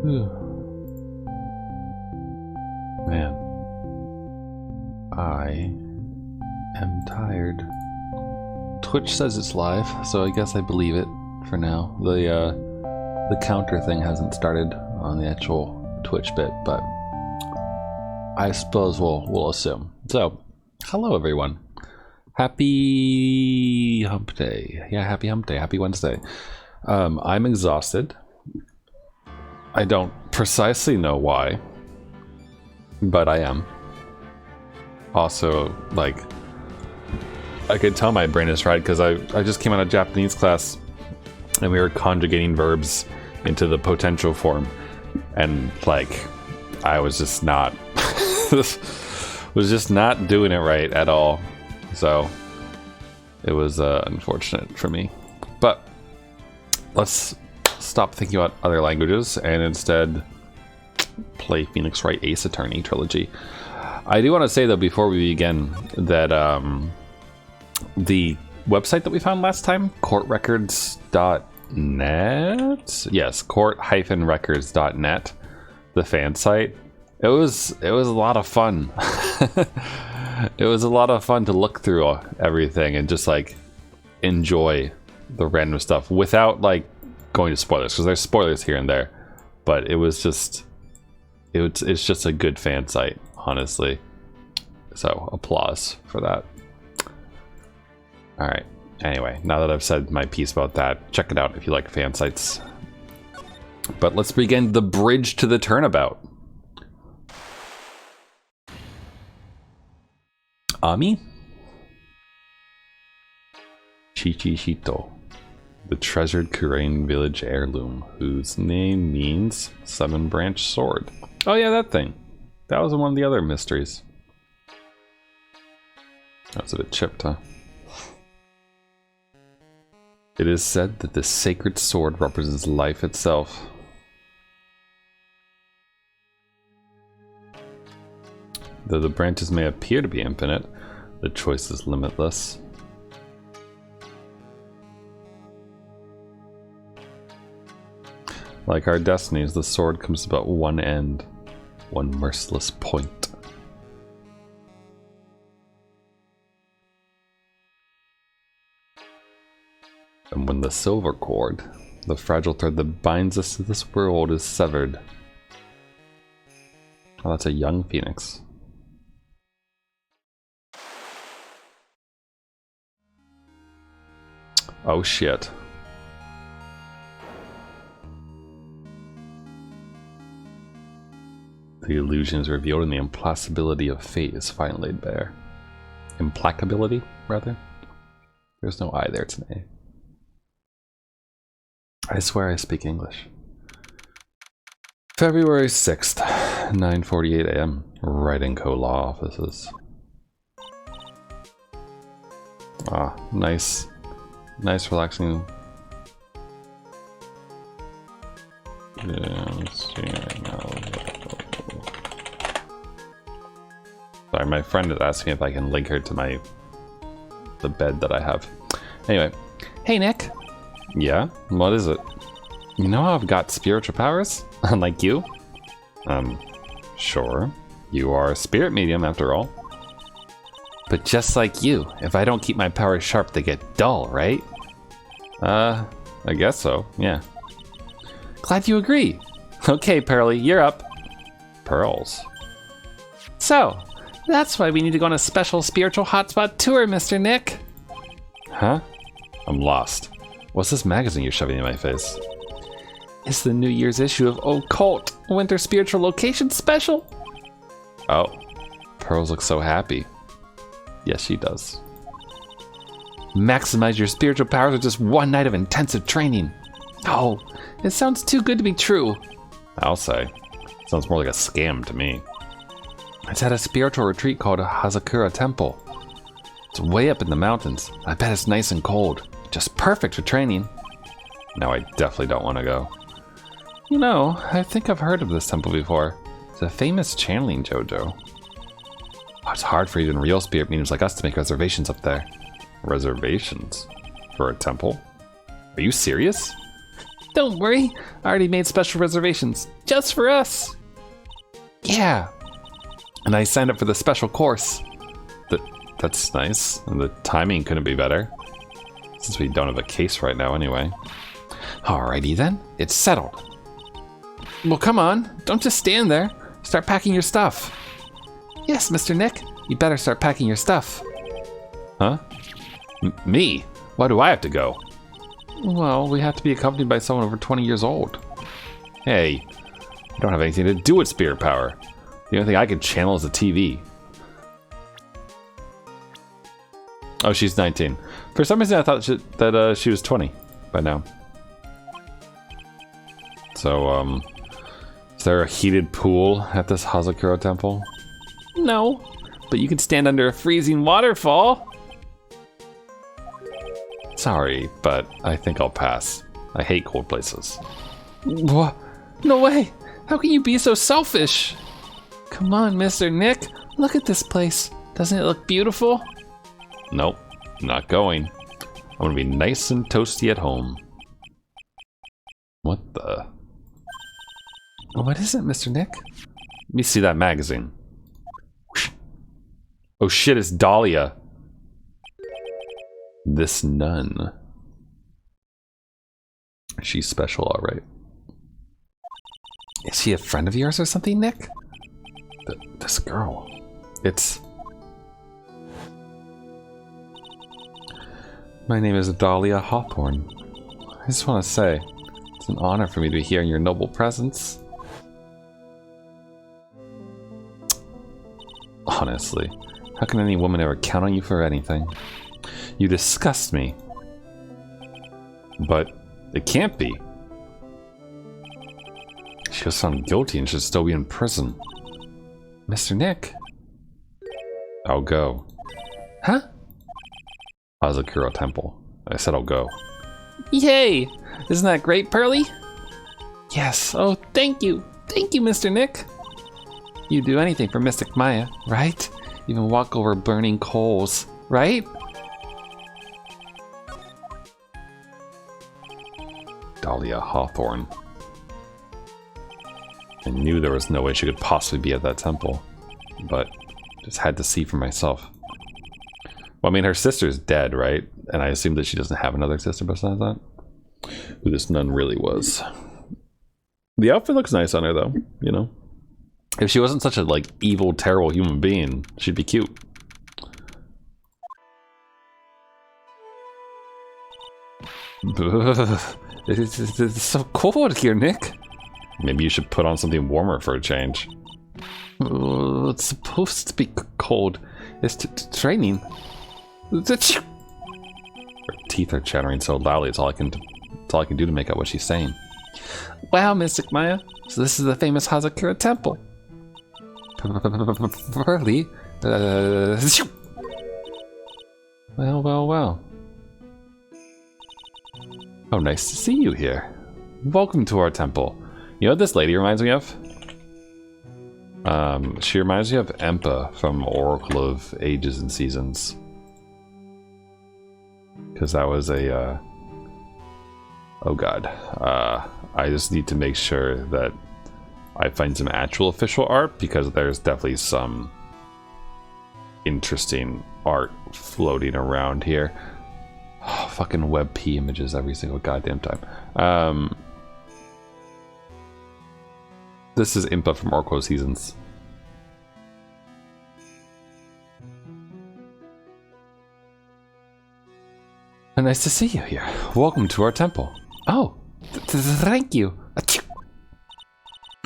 Man, I am tired. Twitch says it's live, so I guess I believe it for now. The counter thing hasn't started on the actual Twitch bit, but I suppose we'll assume. So, hello everyone. Happy hump day. Yeah, happy hump day. Happy Wednesday. I'm exhausted. I don't precisely know why, but I am. Also, like, I could tell my brain is fried because I just came out of Japanese class and we were conjugating verbs into the potential form, and like I was just not doing it right at all. So it was unfortunate for me. But let's stop thinking about other languages and instead play Phoenix Wright Ace Attorney trilogy. I do want to say though before we begin that the website that we found last time, courtrecords.net, yes, court-records.net, the fan site, it was a lot of fun. It was a lot of fun to look through everything and just like enjoy the random stuff without like going to spoilers, because there's spoilers here and there, but it's just a good fan site, honestly. So applause for that. All right, anyway, now that I've said my piece about that, check it out if you like fan sites. But let's begin the bridge to the turnabout. Ami? Chichishito, the treasured Korean village heirloom, whose name means seven-branch sword. Oh yeah, that thing. That was one of the other mysteries. That was a bit chipped, huh? It is said that the sacred sword represents life itself. Though the branches may appear to be infinite, the choice is limitless. Like our destinies, the sword comes to but one end, one merciless point. And when the silver cord, the fragile thread that binds us to this world, is severed. Oh, that's a young phoenix. Oh shit. The illusion is revealed and the implacability of fate is finally laid bare. Implacability, rather? There's no I there, it's an A. I swear I speak English. February 6th, 9:48 a.m. Wright & Co. Law Offices. Ah, nice. Nice, relaxing. Yeah, let's see right now. Sorry, my friend is asking if I can link her to the bed that I have. Anyway. Hey, Nick. Yeah? What is it? You know how I've got spiritual powers? Unlike you? Sure. You are a spirit medium, after all. But just like you, if I don't keep my powers sharp, they get dull, right? I guess so, yeah. Glad you agree. Okay, Pearly, you're up. Pearls. So, that's why we need to go on a special spiritual hotspot tour, Mr. Nick. Huh? I'm lost. What's this magazine you're shoving in my face? It's the New Year's issue of Occult Winter Spiritual Location Special. Oh, Pearls looks so happy. Yes, she does. Maximize your spiritual powers with just one night of intensive training. Oh, it sounds too good to be true. I'll say. Sounds more like a scam to me. It's at a spiritual retreat called Hazakura Temple. It's way up in the mountains. I bet it's nice and cold. Just perfect for training. No, I definitely don't want to go. You know, I think I've heard of this temple before. It's a famous channeling JoJo. Oh, it's hard for even real spirit mediums like us to make reservations up there. Reservations? For a temple? Are you serious? Don't worry, I already made special reservations just for us. Yeah, and I signed up for the special course. That's nice, and the timing couldn't be better, since we don't have a case right now anyway. Alrighty then, it's settled. Well, come on, don't just stand there. Start packing your stuff. Yes, Mr. Nick, you better start packing your stuff. Huh? Me? Why do I have to go? Well, we have to be accompanied by someone over 20 years old. Hey, I don't have anything to do with spirit power. The only thing I can channel is the TV. Oh, she's 19. For some reason, I thought that she was 20 by now. So, is there a heated pool at this Hazakura temple? No, but you can stand under a freezing waterfall. Sorry, but I think I'll pass. I hate cold places. What? No way! How can you be so selfish? Come on, Mr. Nick. Look at this place. Doesn't it look beautiful? Nope, not going. I'm gonna be nice and toasty at home. What the? What is it, Mr. Nick? Let me see that magazine. Oh shit, it's Dahlia. This nun. She's special, alright. Is she a friend of yours or something, Nick? This girl. It's... My name is Dahlia Hawthorne. I just want to say, it's an honor for me to be here in your noble presence. Honestly, how can any woman ever count on you for anything? You disgust me. But it can't be. She was found guilty and should still be in prison. Mr. Nick? I'll go. Huh? Hazakura Temple. I said I'll go. Yay! Isn't that great, Pearly? Yes. Oh, thank you. Thank you, Mr. Nick. You'd do anything for Mystic Maya, right? Even walk over burning coals, right? Dahlia Hawthorne. I knew there was no way she could possibly be at that temple, but just had to see for myself. Well, I mean, her sister's dead, right? And I assume that she doesn't have another sister besides that. Who this nun really was. The outfit looks nice on her, though, you know? If she wasn't such a, like, evil, terrible human being, she'd be cute. It's so cold here, Nick. Maybe you should put on something warmer for a change. It's supposed to be cold. It's training. Her teeth are chattering so loudly, it's all I can do to make out what she's saying. Wow, Mystic Maya. So this is the famous Hazakura Temple. Pearly. Well. Oh, nice to see you here. Welcome to our temple. You know what this lady reminds me of? She reminds me of Empa from Oracle of Ages and Seasons. Because that was a, oh god. I just need to make sure that I find some actual official art, because there's definitely some interesting art floating around here. Oh, fucking WebP images every single goddamn time. This is Impa from Oracle of Seasons. Nice to see you here. Welcome to our temple. Oh, thank you.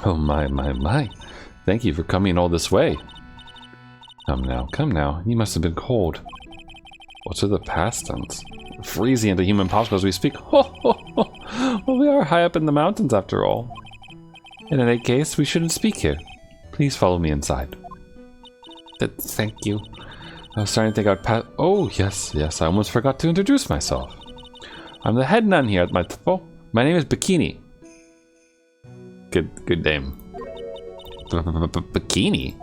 Oh my. Thank you for coming all this way. Come now. You must have been cold. What's with the past tense? Freezing into human popsicles as we speak. Well, we are high up in the mountains after all. In any case, we shouldn't speak here. Please follow me inside. Thank you. I was starting to think I'd pass. Oh, yes, I almost forgot to introduce myself. I'm the head nun here at my temple. My name is Bikini. Good name. Bikini?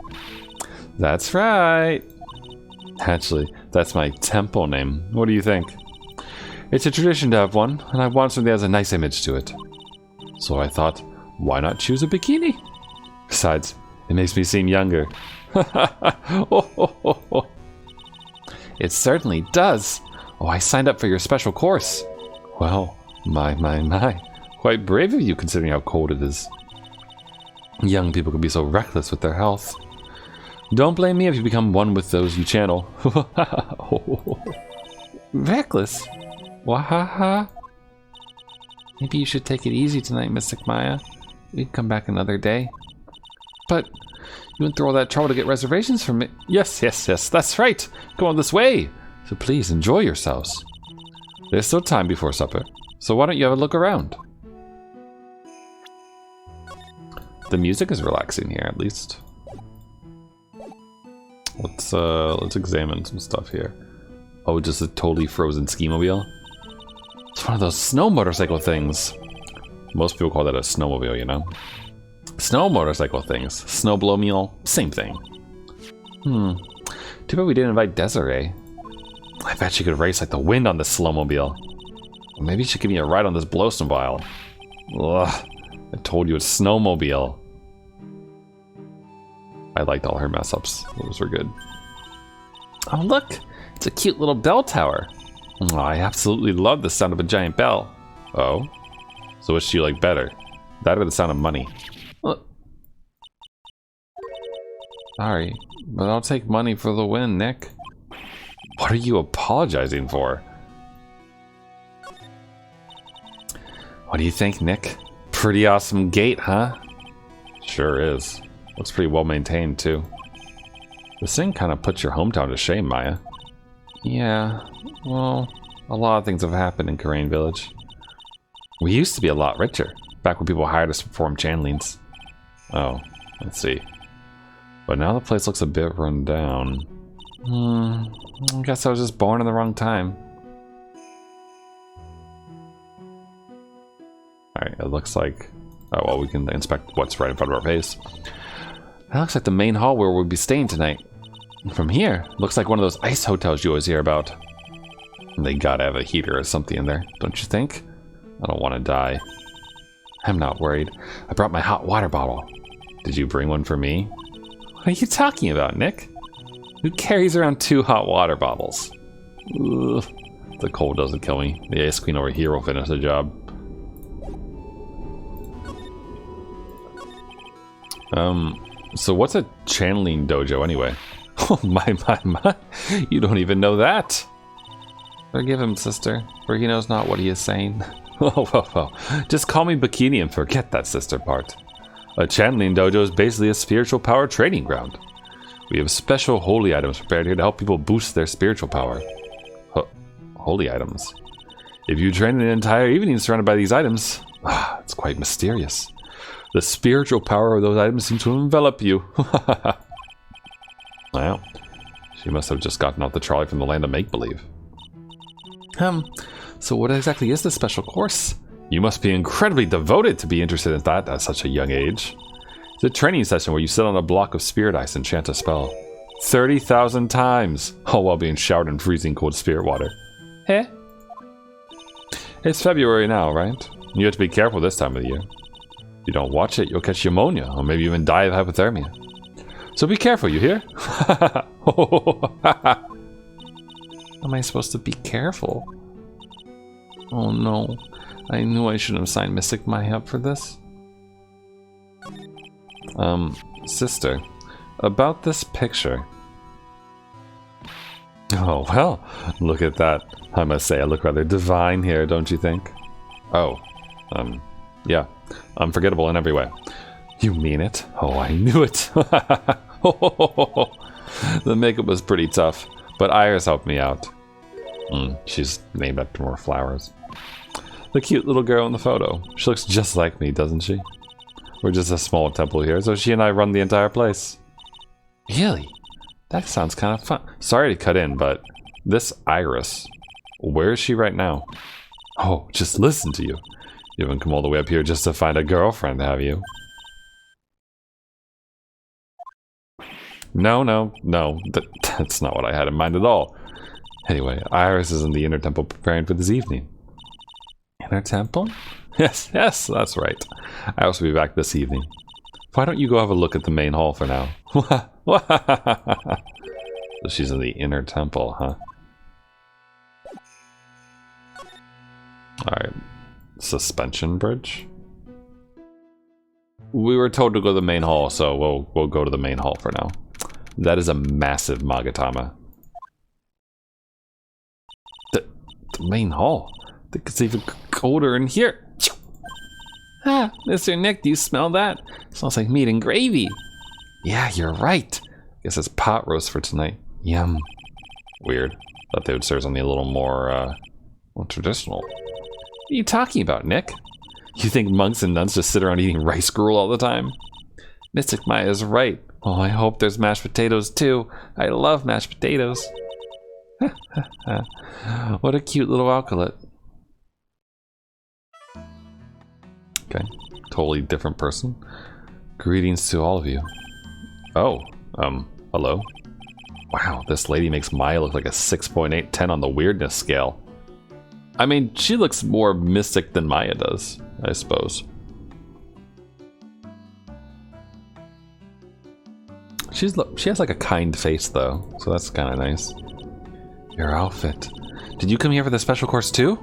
That's right. Actually, that's my temple name. What do you think? It's a tradition to have one, and I want something that has a nice image to it. So I thought, why not choose a bikini? Besides, it makes me seem younger. It certainly does. Oh, I signed up for your special course. Well, my. Quite brave of you considering how cold it is. Young people can be so reckless with their health. Don't blame me if you become one with those you channel. Reckless? Wahaha. Maybe you should take it easy tonight, Mystic Maya. We can come back another day. But you went through all that trouble to get reservations for me. Yes, that's right. Go on this way. So please enjoy yourselves. There's still time before supper, so why don't you have a look around? The music is relaxing here, at least. Let's examine some stuff here. Oh, just a totally frozen ski-mobile? It's one of those snow motorcycle things. Most people call that a snowmobile, you know? Snow motorcycle things. Snowblowmobile, same thing. Too bad we didn't invite Desiree. I bet she could race like the wind on this slowmobile. Or maybe she could give me a ride on this blowsnowmobile. Ugh, I told you it's snowmobile. I liked all her mess-ups. Those were good. Oh, look! It's a cute little bell tower. Oh, I absolutely love the sound of a giant bell. Oh? So which do you like better? That or the sound of money? Sorry, but I'll take money for the win, Nick. What are you apologizing for? What do you think, Nick? Pretty awesome gate, huh? Sure is. Looks pretty well maintained, too. This thing kind of puts your hometown to shame, Maya. Yeah, well, a lot of things have happened in Karain Village. We used to be a lot richer, back when people hired us to perform channelings. Oh, let's see. But now the place looks a bit run down. I guess I was just born in the wrong time. Alright, it looks like... Oh, well, we can inspect what's right in front of our face. That looks like the main hall where we'll be staying tonight. From here, looks like one of those ice hotels you always hear about. They gotta have a heater or something in there, don't you think? I don't want to die. I'm not worried. I brought my hot water bottle. Did you bring one for me? What are you talking about, Nick? Who carries around 2 hot water bottles? Ugh. The cold doesn't kill me. The Ice Queen over here will finish the job. So what's a channeling dojo anyway? Oh my. You don't even know that. Forgive him, sister, for he knows not what he is saying. Oh. Just call me Bikini and forget that sister part. A channeling dojo is basically a spiritual power training ground. We have special holy items prepared here to help people boost their spiritual power. Holy items? If you train an entire evening surrounded by these items, it's quite mysterious. The spiritual power of those items seems to envelop you. Well, she must have just gotten off the trolley from the land of make-believe. So what exactly is this special course? You must be incredibly devoted to be interested in that at such a young age. It's a training session where you sit on a block of spirit ice and chant a spell. 30,000 times, all while being showered in freezing cold spirit water. Eh? It's February now, right? You have to be careful this time of the year. If you don't watch it, you'll catch pneumonia, or maybe even die of hypothermia. So be careful, you hear? Am I supposed to be careful? Oh no, I knew I shouldn't have signed Mystic Maya up for this. Sister, about this picture. Oh, well, look at that. I must say I look rather divine here, don't you think? Oh, yeah, unforgettable in every way. You mean it? Oh, I knew it. The makeup was pretty tough, but Iris helped me out. She's named after more flowers. The cute little girl in the photo. She looks just like me, doesn't she? We're just a small temple here, so she and I run the entire place. Really? That sounds kind of fun. Sorry to cut in, but this Iris, where is she right now? Oh, just listen to you. You haven't come all the way up here just to find a girlfriend, have you? No. That's not what I had in mind at all. Anyway, Iris is in the inner temple preparing for this evening. Inner temple? Yes, yes, that's right. I also be back this evening. Why don't you go have a look at the main hall for now? So she's in the inner temple, huh? Alright. Suspension bridge? We were told to go to the main hall, so we'll go to the main hall for now. That is a massive Magatama. The main hall? I think it's even colder in here. Ah, Mr. Nick, do you smell that? It smells like meat and gravy. Yeah, you're right. Guess it's pot roast for tonight. Yum. Weird. Thought they would serve something a little more traditional. What are you talking about, Nick? You think monks and nuns just sit around eating rice gruel all the time? Mystic Maya is right. Oh, I hope there's mashed potatoes too. I love mashed potatoes. What a cute little alkalit. Okay, totally different person. Greetings to all of you. Oh, hello. Wow, this lady makes Maya look like a 6.8/10 on the weirdness scale. I mean, she looks more mystic than Maya does, I suppose. She has like a kind face though, so that's kind of nice. Your outfit. Did you come here for the special course too?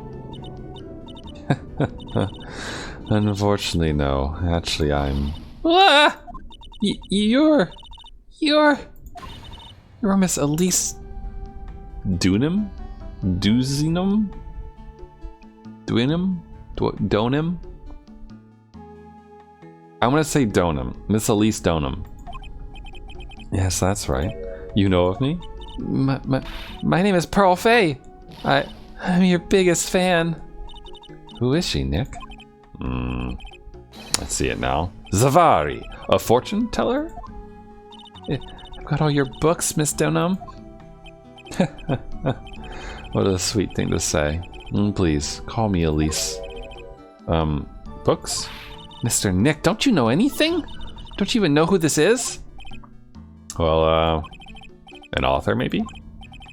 Unfortunately, no. Actually, I'm... Ah! You're Miss Elise... Dunham? Duzinum? Dwinham? Donham? I'm gonna say Donham. Miss Elise Donham. Yes, that's right. You know of me? My name is Pearl Fay. I'm your biggest fan. Who is she, Nick? Let's see it now. Zavari, a fortune teller? I've got all your books, Miss Donham. What a sweet thing to say. Please, call me Elise. Books? Mr. Nick, don't you know anything? Don't you even know who this is? Well, an author, maybe?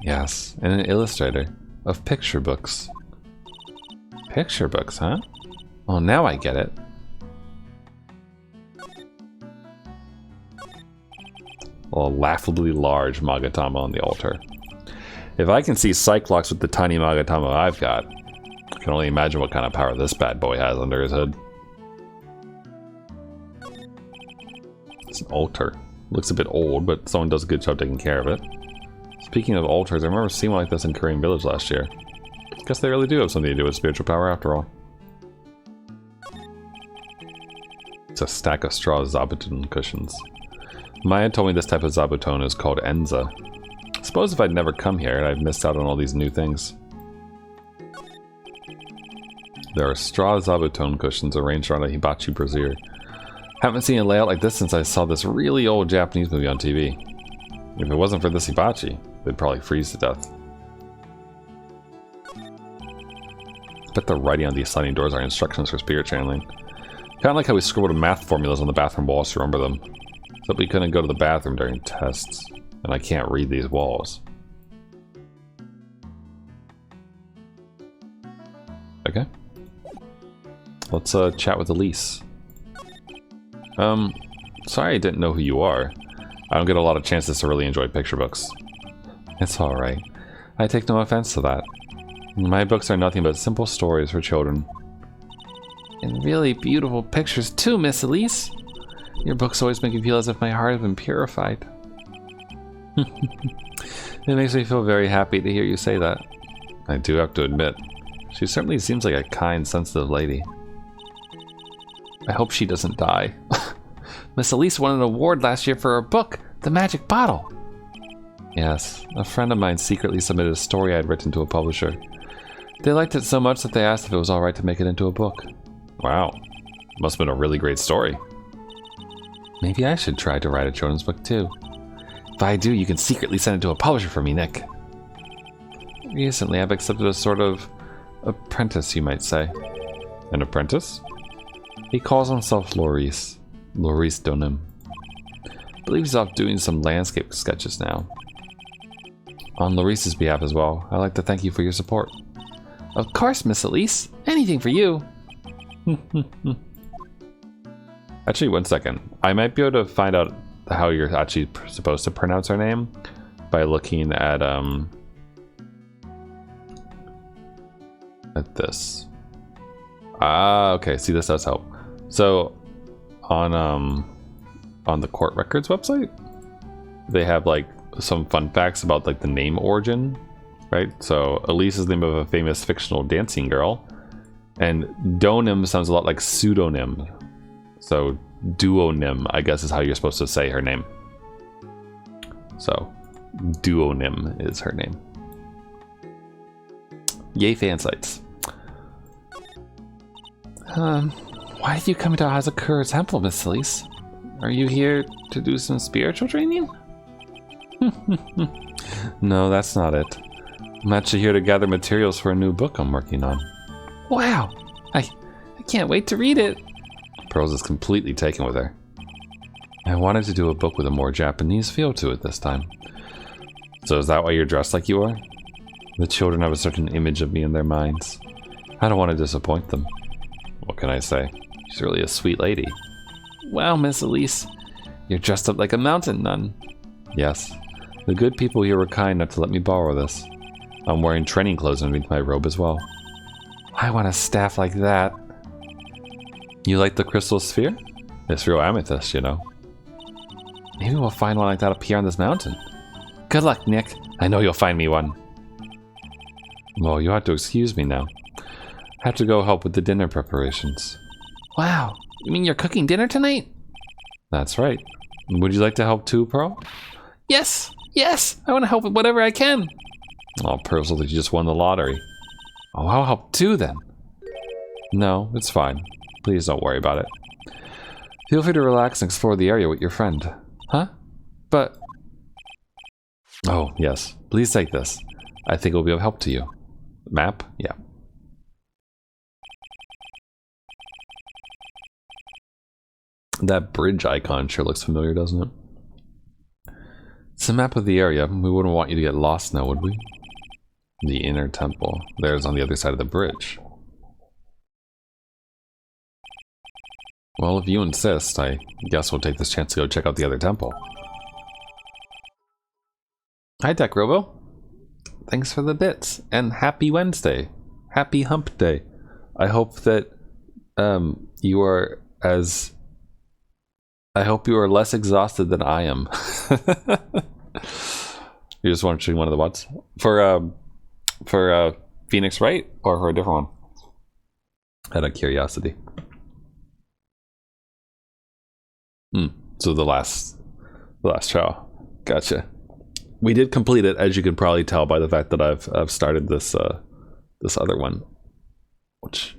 Yes, and an illustrator of picture books. Picture books, huh? Oh, now I get it. A laughably large Magatama on the altar. If I can see Cyclops with the tiny Magatama I've got, I can only imagine what kind of power this bad boy has under his hood. It's an altar. Looks a bit old, but someone does a good job taking care of it. Speaking of altars, I remember seeing one like this in Korean Village last year. Guess they really do have something to do with spiritual power after all. It's a stack of straw zabuton cushions. Maya told me this type of zabuton is called enza. I suppose if I'd never come here, I'd missed out on all these new things. There are straw zabuton cushions arranged around a hibachi brazier. Haven't seen a layout like this since I saw this really old Japanese movie on TV. If it wasn't for this hibachi, they'd probably freeze to death. I bet the writing on these sliding doors are instructions for spirit channeling. Kinda like how we scribbled math formulas on the bathroom walls to remember them. Except we couldn't go to the bathroom during tests. And I can't read these walls. Okay. Let's chat with Elise. Sorry I didn't know who you are. I don't get a lot of chances to really enjoy picture books. It's alright. I take no offense to that. My books are nothing but simple stories for children. And really beautiful pictures too, Miss Elise. Your books always make me feel as if my heart has been purified. It makes me feel very happy to hear you say that. I do have to admit, she certainly seems like a kind, sensitive lady. I hope she doesn't die. Miss Elise won an award last year for her book, The Magic Bottle. Yes, a friend of mine secretly submitted a story I had written to a publisher. They liked it so much that they asked if it was alright to make it into a book. Wow, must have been a really great story. Maybe I should try to write a children's book too. If I do, you can secretly send it to a publisher for me, Nick. Recently, I've accepted a sort of apprentice, you might say. An apprentice? He calls himself Loris. Loris Donham. I believe he's off doing some landscape sketches now. On Loris's behalf as well, I'd like to thank you for your support. Of course, Miss Elise. Anything for you. Actually, one second. I might be able to find out how you're actually supposed to pronounce her name by looking at this. Ah, okay. See, this does help. So on the court records website, they have like some fun facts about like the name origin, right? So Elise is the name of a famous fictional dancing girl, and Donym sounds a lot like pseudonym. So duonym, I guess, is how you're supposed to say her name. So duonym is her name. Yay, fan sites. Why did you come to Hazakura Temple, Miss Elise? Are you here to do some spiritual training? No, that's not it. I'm actually here to gather materials for a new book I'm working on. Wow! I can't wait to read it. Pearls is completely taken with her. I wanted to do a book with a more Japanese feel to it this time. So is that why you're dressed like you are? The children have a certain image of me in their minds. I don't want to disappoint them. What can I say? She's really a sweet lady. Wow, Miss Elise. You're dressed up like a mountain nun. Yes. The good people here were kind enough to let me borrow this. I'm wearing training clothes underneath my robe as well. I want a staff like that. You like the crystal sphere? It's real amethyst, you know. Maybe we'll find one like that up here on this mountain. Good luck, Nick. I know you'll find me one. Well, you have to excuse me now. I have to go help with the dinner preparations. Wow, you mean you're cooking dinner tonight? That's right. Would you like to help too, Pearl? Yes, yes, I want to help with whatever I can. Oh, Pearl, so that you just won the lottery. Oh, I'll help too then. No, it's fine. Please don't worry about it. Feel free to relax and explore the area with your friend. Huh? But... Oh, yes. Please take this. I think it will be of help to you. Map? Yeah. That bridge icon sure looks familiar, doesn't it? It's a map of the area. We wouldn't want you to get lost now, would we? The inner temple. There's on the other side of the bridge. Well, if you insist, I guess we'll take this chance to go check out the other temple. Hi, Tech Robo. Thanks for the bits, and happy Wednesday. Happy hump day. I hope that you are as... I hope you are less exhausted than I am. You just want to choose one of the bots? For Phoenix Wright, or for a different one? Out of curiosity. So the last trial. Gotcha. We did complete it, as you can probably tell by the fact that I've started this this other one. Which...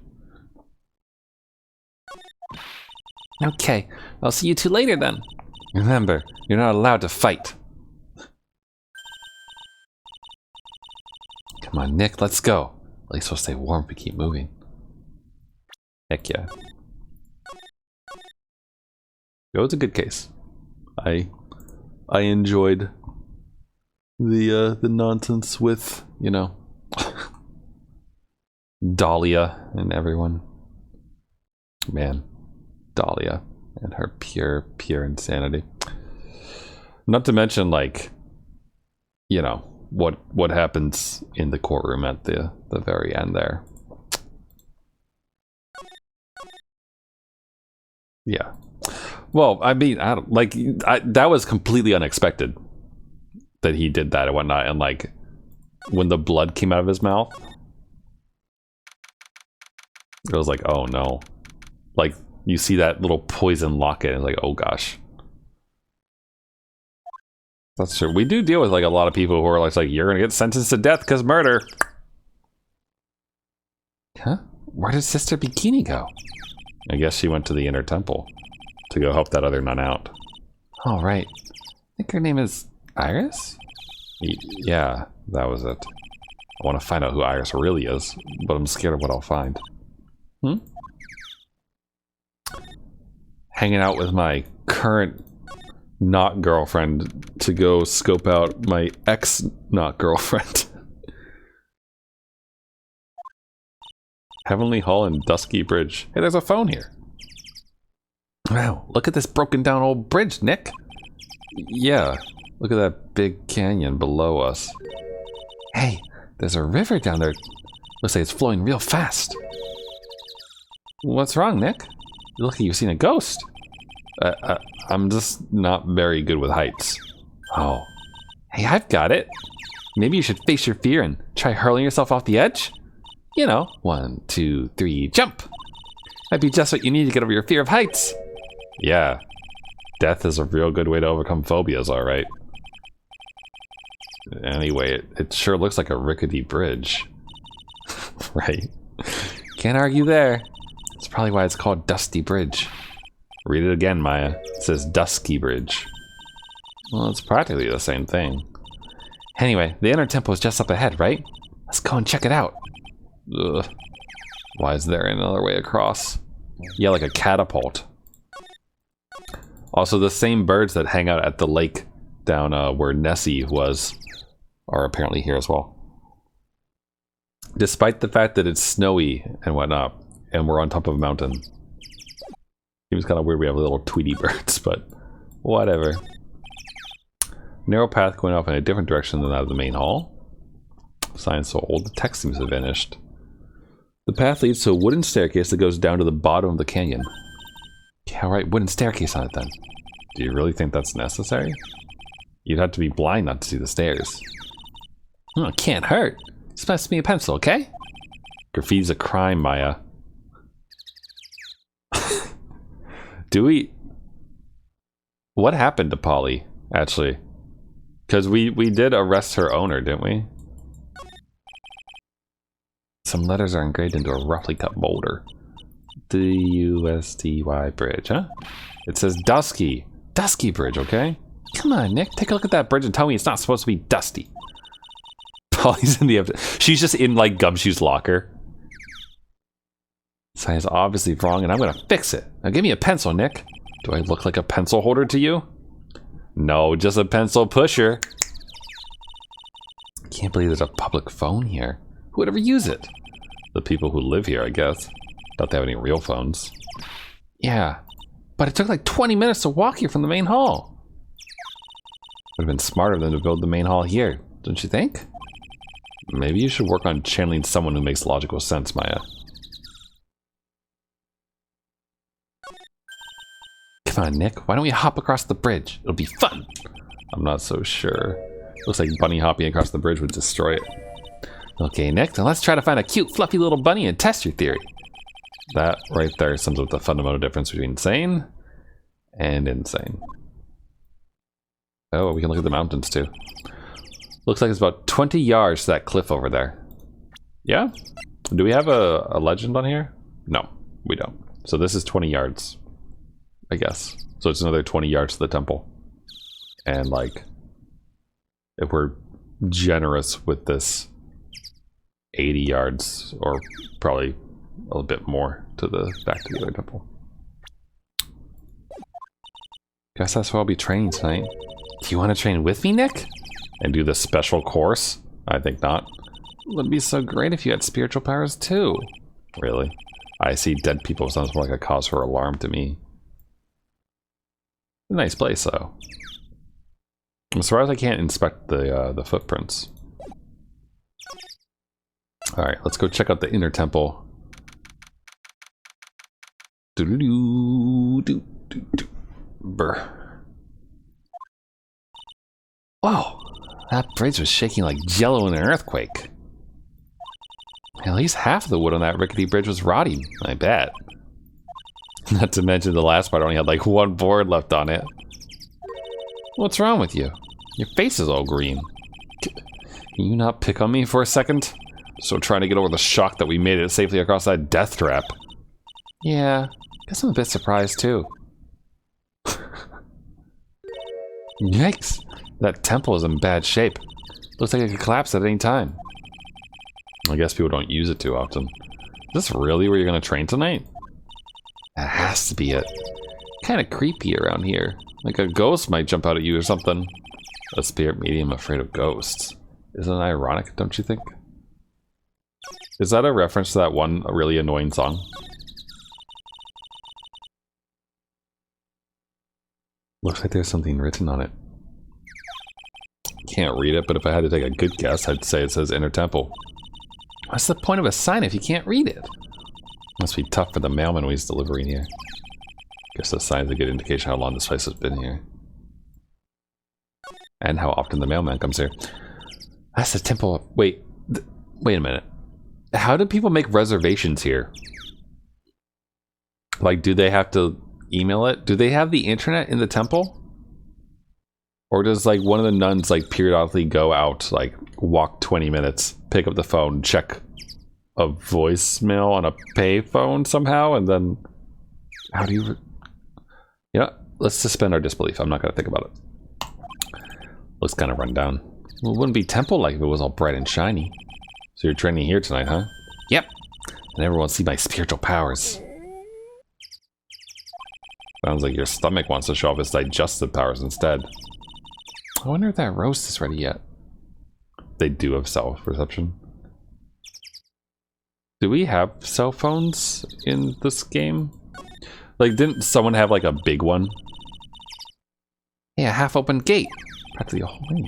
Okay, I'll see you two later then. Remember, you're not allowed to fight. Come on, Nick, let's go. At least we'll stay warm if we keep moving. Heck yeah. It was a good case. I enjoyed the nonsense with, you know, Dahlia and everyone. Man, Dahlia and her pure insanity. Not to mention, like, you know, what happens in the courtroom at the very end there. Yeah. Well, I mean, that was completely unexpected that he did that and whatnot. And like, when the blood came out of his mouth, it was like, oh no. Like, you see that little poison locket, and it's like, oh gosh. That's true. We do deal with like a lot of people who are like you're gonna get sentenced to death because murder. Huh? Where did Sister Bikini go? I guess she went to the inner temple to go help that other nun out. Oh, right. I think her name is Iris? Yeah, that was it. I want to find out who Iris really is, but I'm scared of what I'll find. Hanging out with my current not girlfriend to go scope out my ex not girlfriend. Heavenly Hall and Dusky Bridge. Hey, there's a phone here. Wow, look at this broken down old bridge, Nick. Yeah, look at that big canyon below us. Hey, there's a river down there. Looks like it's flowing real fast. What's wrong, Nick? Look like you've seen a ghost. I'm just not very good with heights. Oh. Hey, I've got it. Maybe you should face your fear and try hurling yourself off the edge. You know, 1, 2, 3, jump. Might be just what you need to get over your fear of heights. Yeah. Death is a real good way to overcome phobias, alright. Anyway, it sure looks like a rickety bridge. Right. Can't argue there. That's probably why it's called Dusty Bridge. Read it again, Maya. It says Dusky Bridge. Well, it's practically the same thing. Anyway, the inner temple is just up ahead, right? Let's go and check it out. Ugh. Why is there another way across? Yeah, like a catapult. Also, the same birds that hang out at the lake down where Nessie was are apparently here as well. Despite the fact that it's snowy and whatnot, and we're on top of a mountain. Seems kind of weird we have little Tweety birds, but whatever. Narrow path going off in a different direction than that of the main hall. Sign so old, the text seems to have vanished. The path leads to a wooden staircase that goes down to the bottom of the canyon. Yeah, alright, wooden staircase on it then. Do you really think that's necessary? You'd have to be blind not to see the stairs. Oh, it can't hurt. Just pass me a pencil, okay? Graffiti's a crime, Maya. Do we... What happened to Polly, actually? Because we did arrest her owner, didn't we? Some letters are engraved into a roughly cut boulder. D-U-S-T-Y bridge, huh? It says Dusky. Dusky Bridge, okay? Come on, Nick. Take a look at that bridge and tell me it's not supposed to be dusty. Polly's in the... She's just in, like, Gumshoe's locker. Sign is obviously wrong, and I'm gonna fix it. Now give me a pencil, Nick. Do I look like a pencil holder to you? No, just a pencil pusher. Can't believe there's a public phone here. Who would ever use it? The people who live here, I guess. Don't they have any real phones? Yeah, but it took like 20 minutes to walk here from the main hall. Would have been smarter of them to build the main hall here, don't you think? Maybe you should work on channeling someone who makes logical sense, Maya. Come on, Nick. Why don't we hop across the bridge? It'll be fun. I'm not so sure. Looks like bunny hopping across the bridge would destroy it. Okay, Nick, then let's try to find a cute, fluffy little bunny and test your theory. That right there sums up the fundamental difference between sane and insane. Oh, we can look at the mountains too. Looks like it's about 20 yards to that cliff over there. Yeah? Do we have a legend on here? No, we don't. So this is 20 yards, I guess. So it's another 20 yards to the temple. And like, if we're generous with this, 80 yards, or probably a little bit more to the back to the other temple. Guess that's where I'll be training tonight. Do you want to train with me, Nick? And do the special course? I think not. It would be so great if you had spiritual powers too. Really? I see dead people sounds more like a cause for alarm to me. A nice place though. I'm surprised I can't inspect the footprints. Alright, let's go check out the inner temple. Brr. Whoa, that bridge was shaking like jello in an earthquake. At least half of the wood on that rickety bridge was rotting, I bet. Not to mention the last part only had like one board left on it. What's wrong with you? Your face is all green. Can you not pick on me for a second? Still trying to get over the shock that we made it safely across that death trap. Yeah, guess I'm a bit surprised too. Yikes, that temple is in bad shape. Looks like it could collapse at any time. I guess people don't use it too often. Is this really where you're gonna train tonight? That has to be it. Kinda creepy around here. Like a ghost might jump out at you or something. A spirit medium afraid of ghosts. Isn't that ironic, don't you think? Is that a reference to that one really annoying song? Looks like there's something written on it. Can't read it, but if I had to take a good guess, I'd say it says Inner Temple. What's the point of a sign if you can't read it? Must be tough for the mailman when he's delivering here. Guess the sign's a good indication how long this place has been here. And how often the mailman comes here. That's the temple. Wait a minute. How do people make reservations here? Like, do they have to email it? Do they have the internet in the temple? Or does like one of the nuns like periodically go out, like walk 20 minutes, pick up the phone, check a voicemail on a pay phone somehow, and then how do you... Yeah, let's suspend our disbelief. I'm not going to think about it. Looks kind of run down. Well, it wouldn't be temple-like if it was all bright and shiny. So you're training here tonight, huh? Yep. And everyone wants to see my spiritual powers. Sounds like your stomach wants to show off its digestive powers instead. I wonder if that roast is ready yet. They do have self-reception. Do we have cell phones in this game? Like, didn't someone have like a big one? Yeah, half-open gate. Practically a whole thing.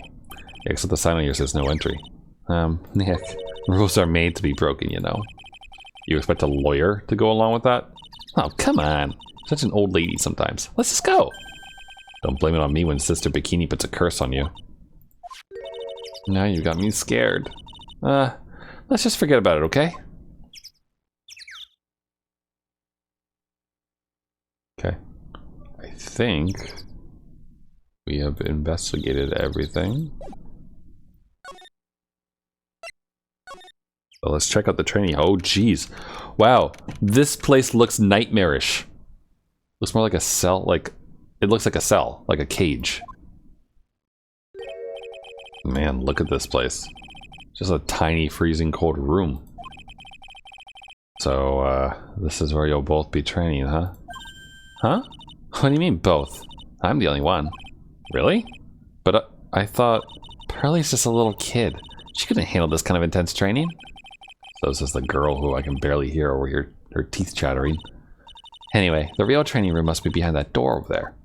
Yeah, except the sign on here says no entry. Nick, rules are made to be broken, you know. You expect a lawyer to go along with that? Oh, come on. Such an old lady sometimes. Let's just go. Don't blame it on me when Sister Bikini puts a curse on you. Now you got me scared. Let's just forget about it, okay? Okay. I think we have investigated everything. So let's check out the training. Oh, geez. Wow. This place looks nightmarish. Looks more like a cell, like... It looks like a cell, like a cage. Man, look at this place. Just a tiny, freezing cold room. So, this is where you'll both be training, huh? Huh? What do you mean, both? I'm the only one. Really? But I thought... Pearlie's just a little kid. She couldn't handle this kind of intense training. So this is the girl who I can barely hear over here, her teeth chattering. Anyway, the real training room must be behind that door over there.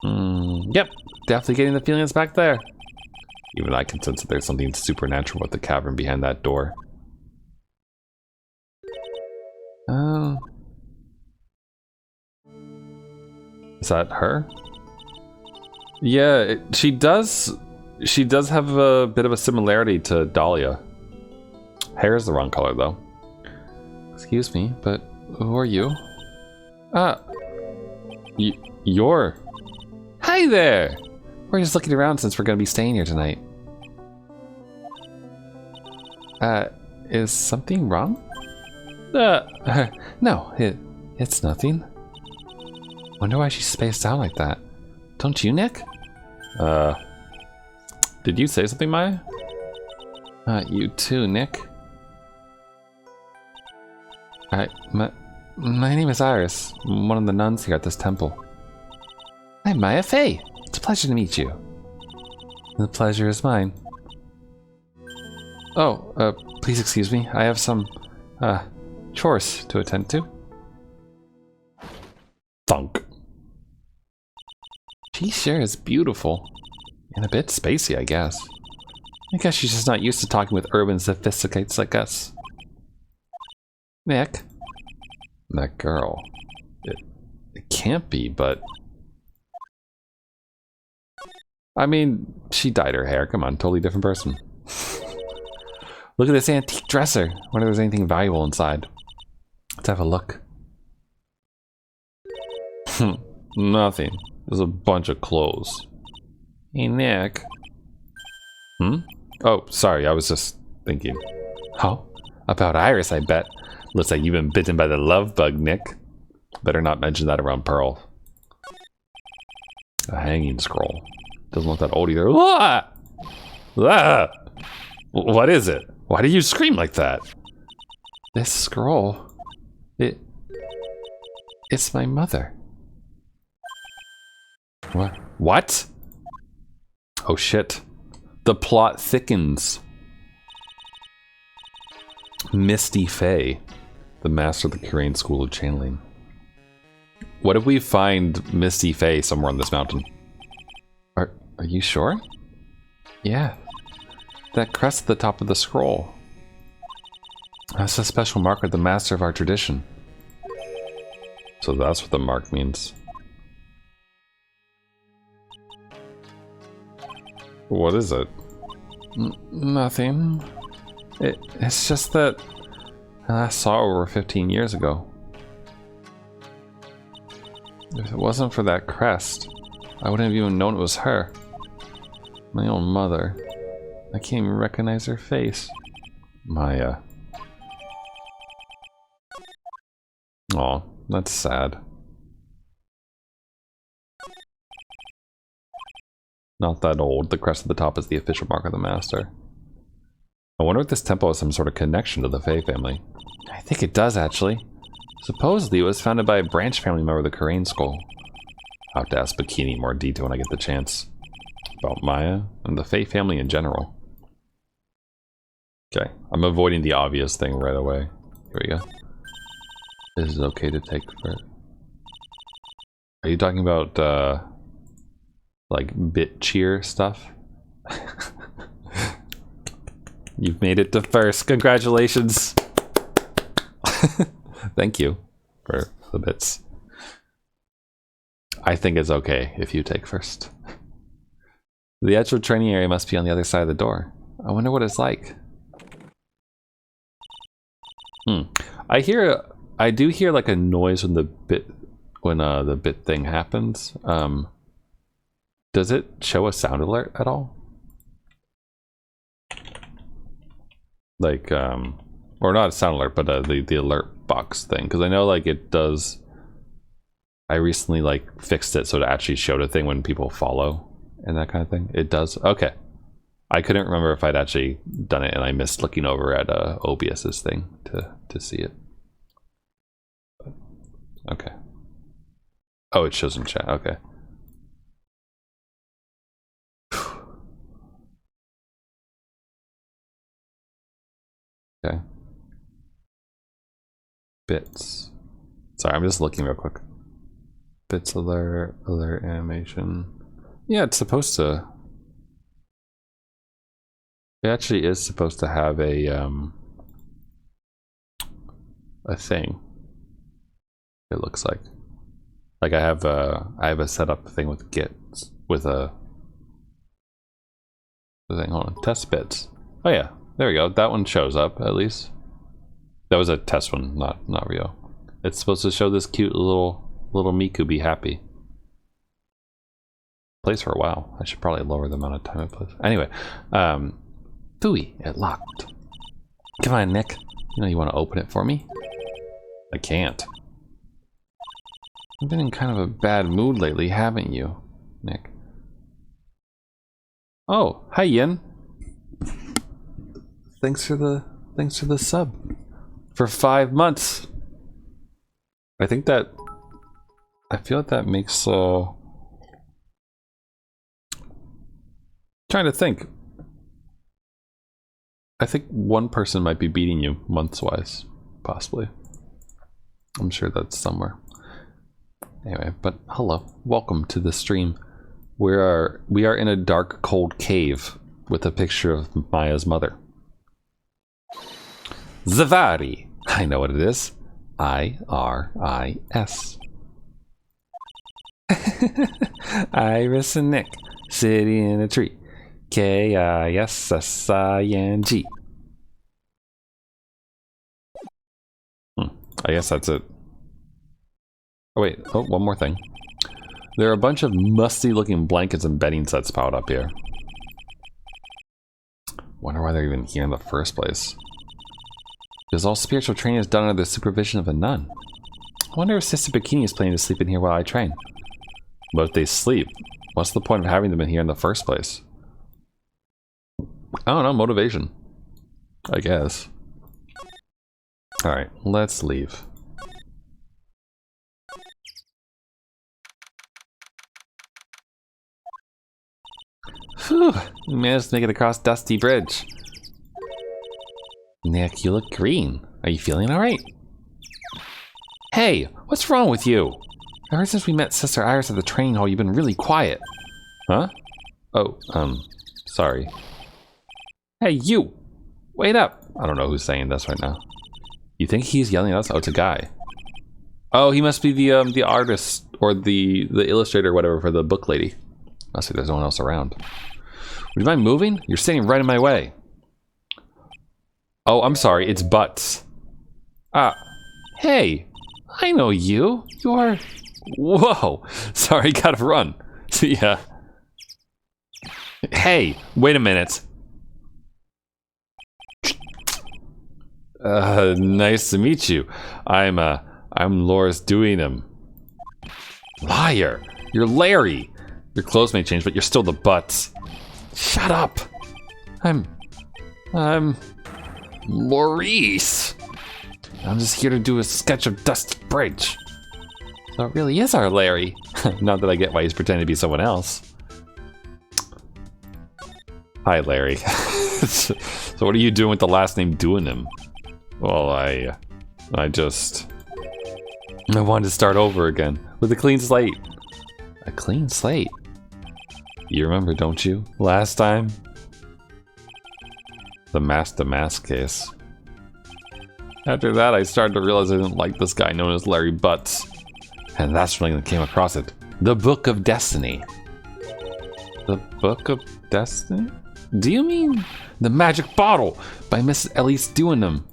Yep, definitely getting the feeling it's back there. Even I can sense that there's something supernatural with the cavern behind that door. Is that her? Yeah, she does have a bit of a similarity to Dahlia. Hair is the wrong color though. Excuse me, but who are you? You're... Hi there! We're just looking around since we're gonna be staying here tonight. Is something wrong? No, it's nothing. Wonder why she's spaced out like that. Don't you, Nick? Did you say something, Maya? You too, Nick. My name is Iris. I'm one of the nuns here at this temple. I'm Maya Fey. It's a pleasure to meet you. The pleasure is mine. Oh, please excuse me. I have some, chores to attend to. Thunk. She sure is beautiful. And a bit spacey, I guess. I guess she's just not used to talking with urban sophisticates like us. Nick? That girl. It can't be, but... I mean, she dyed her hair. Come on, totally different person. Look at this antique dresser. Wonder if there's anything valuable inside. Let's have a look. Nothing. There's a bunch of clothes. Hey, Nick. Oh, sorry, I was just thinking. Oh, about Iris, I bet. Looks like you've been bitten by the love bug, Nick. Better not mention that around Pearl. A hanging scroll. Doesn't look that old either. Ah! Ah! What is it? Why do you scream like that? This scroll... It's my mother. What? What? Oh shit. The plot thickens. Misty Fae, the master of the Kurain School of Channeling. What if we find Misty Fae somewhere on this mountain? Are you sure? Yeah. That crest at the top of the scroll. That's a special mark of the master of our tradition. So that's what the mark means. What is it? Nothing. It's just that I saw her over 15 years ago. If it wasn't for that crest, I wouldn't have even known it was her. My own mother. I can't even recognize her face. Maya. Aw, that's sad. Not that old. The crest at the top is the official mark of the master. I wonder if this temple has some sort of connection to the Fae family. I think it does, actually. Supposedly, it was founded by a branch family member of the Kurain School. I'll have to ask Bikini in more detail when I get the chance. About Maya and the Fae family in general. Okay, I'm avoiding the obvious thing right away. Here we go. Is it okay to take first? Are you talking about, like, bit cheer stuff? You've made it to first. Congratulations! Thank you for the bits. I think it's okay if you take first. The actual training area must be on the other side of the door. I wonder what it's like. I do hear like a noise when the bit thing happens. Does it show a sound alert at all? Like, or not a sound alert, but the alert box thing. Because I know like it does. I recently like fixed it so it actually showed a thing when people follow and that kind of thing. It does. Okay. I couldn't remember if I'd actually done it and I missed looking over at OBS's thing to see it. Okay. Oh, it shows in chat. Okay. Okay. Bits. Sorry, I'm just looking real quick. Bits alert animation. Yeah, it's supposed to. It actually is supposed to have a thing. It looks like I have a setup thing with Git with a thing. Hold on, test bits. Oh yeah, there we go. That one shows up at least. That was a test one, not real. It's supposed to show this cute little Miku be happy. Plays for a while. I should probably lower the amount of time it plays. Anyway, Phooey, it locked. Come on, Nick. You know you want to open it for me? I can't. You've been in kind of a bad mood lately, haven't you, Nick? Oh, hi Yin. Thanks for the sub. For 5 months. I think that I feel like that makes trying to think. I think one person might be beating you months wise, possibly. I'm sure that's somewhere. Anyway, but hello, welcome to the stream. We are in a dark, cold cave with a picture of Maya's mother. Zavari. I know what it is. I-R-I-S. Iris and Nick sitting in a tree. K-I-S-S-I-N-G. I guess that's it. Oh wait, oh, one more thing. There are a bunch of musty looking blankets and bedding sets piled up here. Wonder why they're even here in the first place. Because all spiritual training is done under the supervision of a nun. I wonder if Sister Bikini is planning to sleep in here while I train. But if they sleep, what's the point of having them in here in the first place? I don't know, motivation. I guess. Alright, let's leave. Whew, we managed to make it across Dusty Bridge. Nick, you look green. Are you feeling all right? Hey, what's wrong with you? Ever since we met Sister Iris at the training hall, you've been really quiet. Huh? Oh, sorry. Hey, you! Wait up! I don't know who's saying this right now. You think he's yelling at us? Oh, it's a guy. Oh, he must be the artist or the illustrator or whatever for the book lady. Must be there's no one else around. Would you mind moving? You're standing right in my way. Oh, I'm sorry. It's Butts. Hey, I know you. You are... Whoa. Sorry, gotta run. Yeah. Hey, wait a minute. Nice to meet you. I'm Loris Dewingham. Liar. You're Larry. Your clothes may change, but you're still the Butts. Shut up. I'm Maurice. I'm just here to do a sketch of Dusty Bridge. So it really is our Larry. Not that I get why he's pretending to be someone else. Hi, Larry. So what are you doing with the last name Dewingham? Well, I wanted to start over again with a clean slate. A clean slate? You remember, don't you? Last time? The mask case. After that, I started to realize I didn't like this guy known as Larry Butts. And that's when I came across it. The Book of Destiny. The Book of Destiny? Do you mean The Magic Bottle by Miss Elise Dewingham?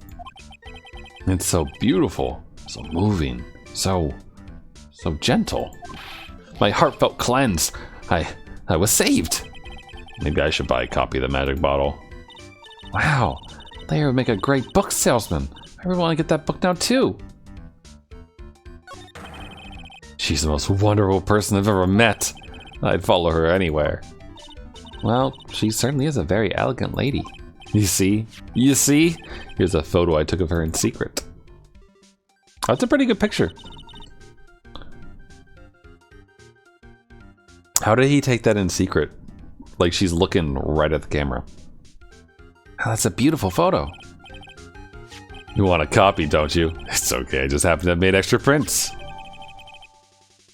It's so beautiful, so moving, so gentle. My heart felt cleansed. I was saved. Maybe I should buy a copy of The Magic Bottle. Wow, Larry would make a great book salesman. I really want to get that book now too. She's the most wonderful person I've ever met. I'd follow her anywhere. Well, she certainly is a very elegant lady. You see? You see? Here's a photo I took of her in secret. That's a pretty good picture. How did he take that in secret? Like she's looking right at the camera. Oh, that's a beautiful photo. You want a copy, don't you? It's okay, I just happen to have made extra prints.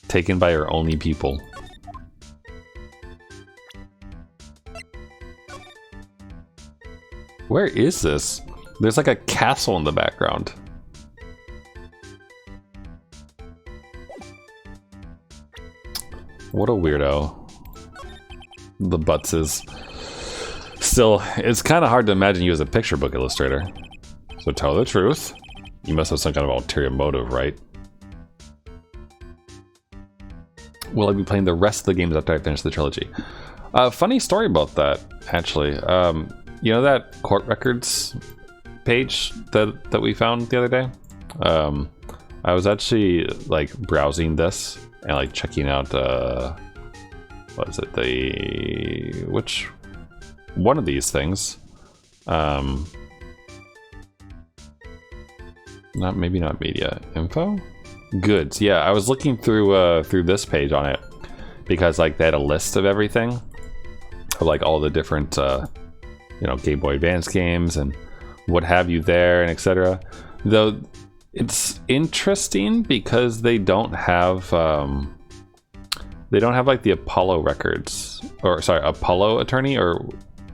Taken by her only people. Where is this? There's like a castle in the background. What a weirdo. The Butts is. Still, it's kind of hard to imagine you as a picture book illustrator. So tell the truth. You must have some kind of ulterior motive, right? Will I be playing the rest of the games after I finish the trilogy? Funny story about that, actually. You know that court records page that we found the other day? I was actually like browsing this and like checking out what is it, which one of these things, maybe not media info, goods. Yeah, I was looking through this page on it because like they had a list of everything, of like all the different you know, Game Boy Advance games and what have you there, and etc. Though it's interesting because they don't have like the Apollo records, or sorry, Apollo Attorney, or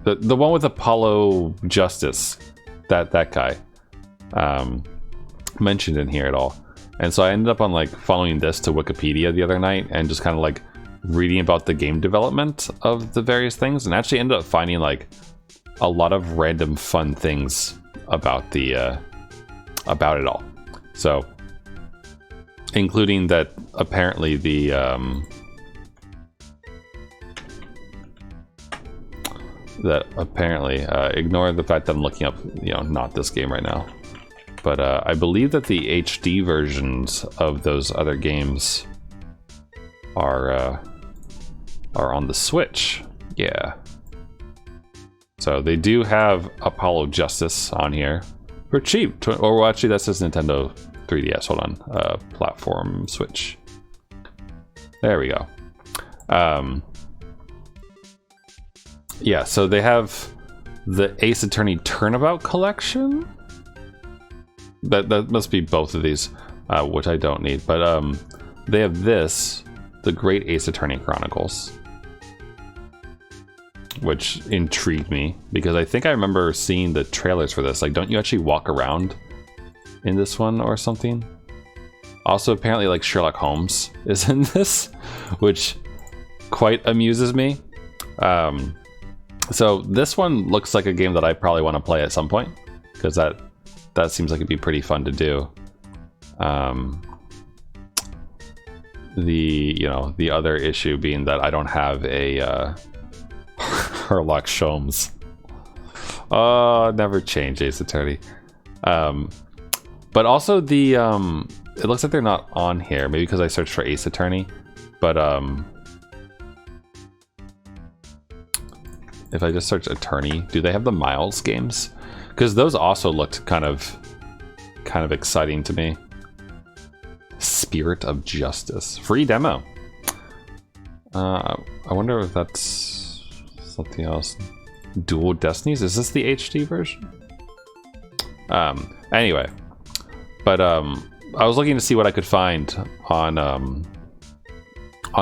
the one with Apollo Justice, that guy mentioned in here at all. And so I ended up on like following this to Wikipedia the other night and just kind of like reading about the game development of the various things, and actually ended up finding like a lot of random fun things about the about it all. So including that apparently the ignore the fact that I'm looking up, you know, not this game right now, but I believe that the HD versions of those other games are on the Switch. Yeah. So they do have Apollo Justice on here for cheap. Or well, actually, that's just Nintendo 3DS. Hold on, platform Switch. There we go. Yeah, so they have the Ace Attorney Turnabout collection. that must be both of these, which I don't need. But they have this, the Great Ace Attorney Chronicles, which intrigued me because I think I remember seeing the trailers for this. Like, don't you actually walk around in this one or something? Also, apparently, like, Sherlock Holmes is in this, which quite amuses me. So this one looks like a game that I probably want to play at some point, because that seems like it'd be pretty fun to do. The other issue being that I don't have a Sherlock Holmes. Oh, never change Ace Attorney. But also the it looks like they're not on here, maybe because I searched for Ace Attorney, but if I just search Attorney, do they have the Miles games? Because those also looked kind of exciting to me. Spirit of Justice, free demo. I wonder if that's something else. Dual Destinies, is this the HD version? Anyway, but I was looking to see what I could find on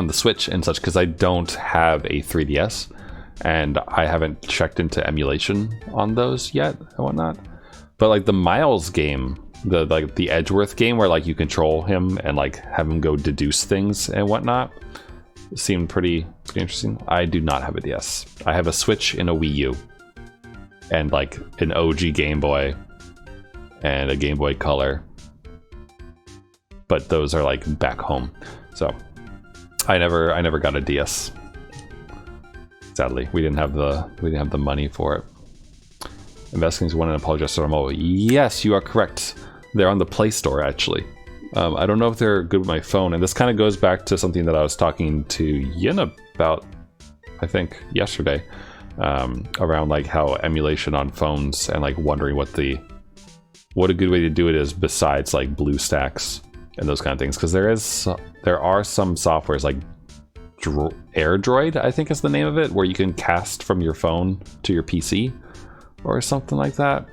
the Switch and such, because I don't have a 3DS and I haven't checked into emulation on those yet and whatnot. But like the Miles game, the Edgeworth game where like you control him and like have him go deduce things and whatnot, seemed pretty interesting. I do not have a DS. I have a Switch and a Wii U and like an OG Game Boy and a Game Boy Color, but those are like back home, so I never got a DS. Sadly, we didn't have the money for it. Investing's one and apologize to mobile. Yes, you are correct. They're on the Play Store actually. I don't know if they're good with my phone, and this kind of goes back to something that I was talking to Yin about, I think yesterday, around like how emulation on phones and like wondering what a good way to do it is besides like BlueStacks and those kind of things, because there are some softwares like AirDroid, I think is the name of it, where you can cast from your phone to your PC or something like that.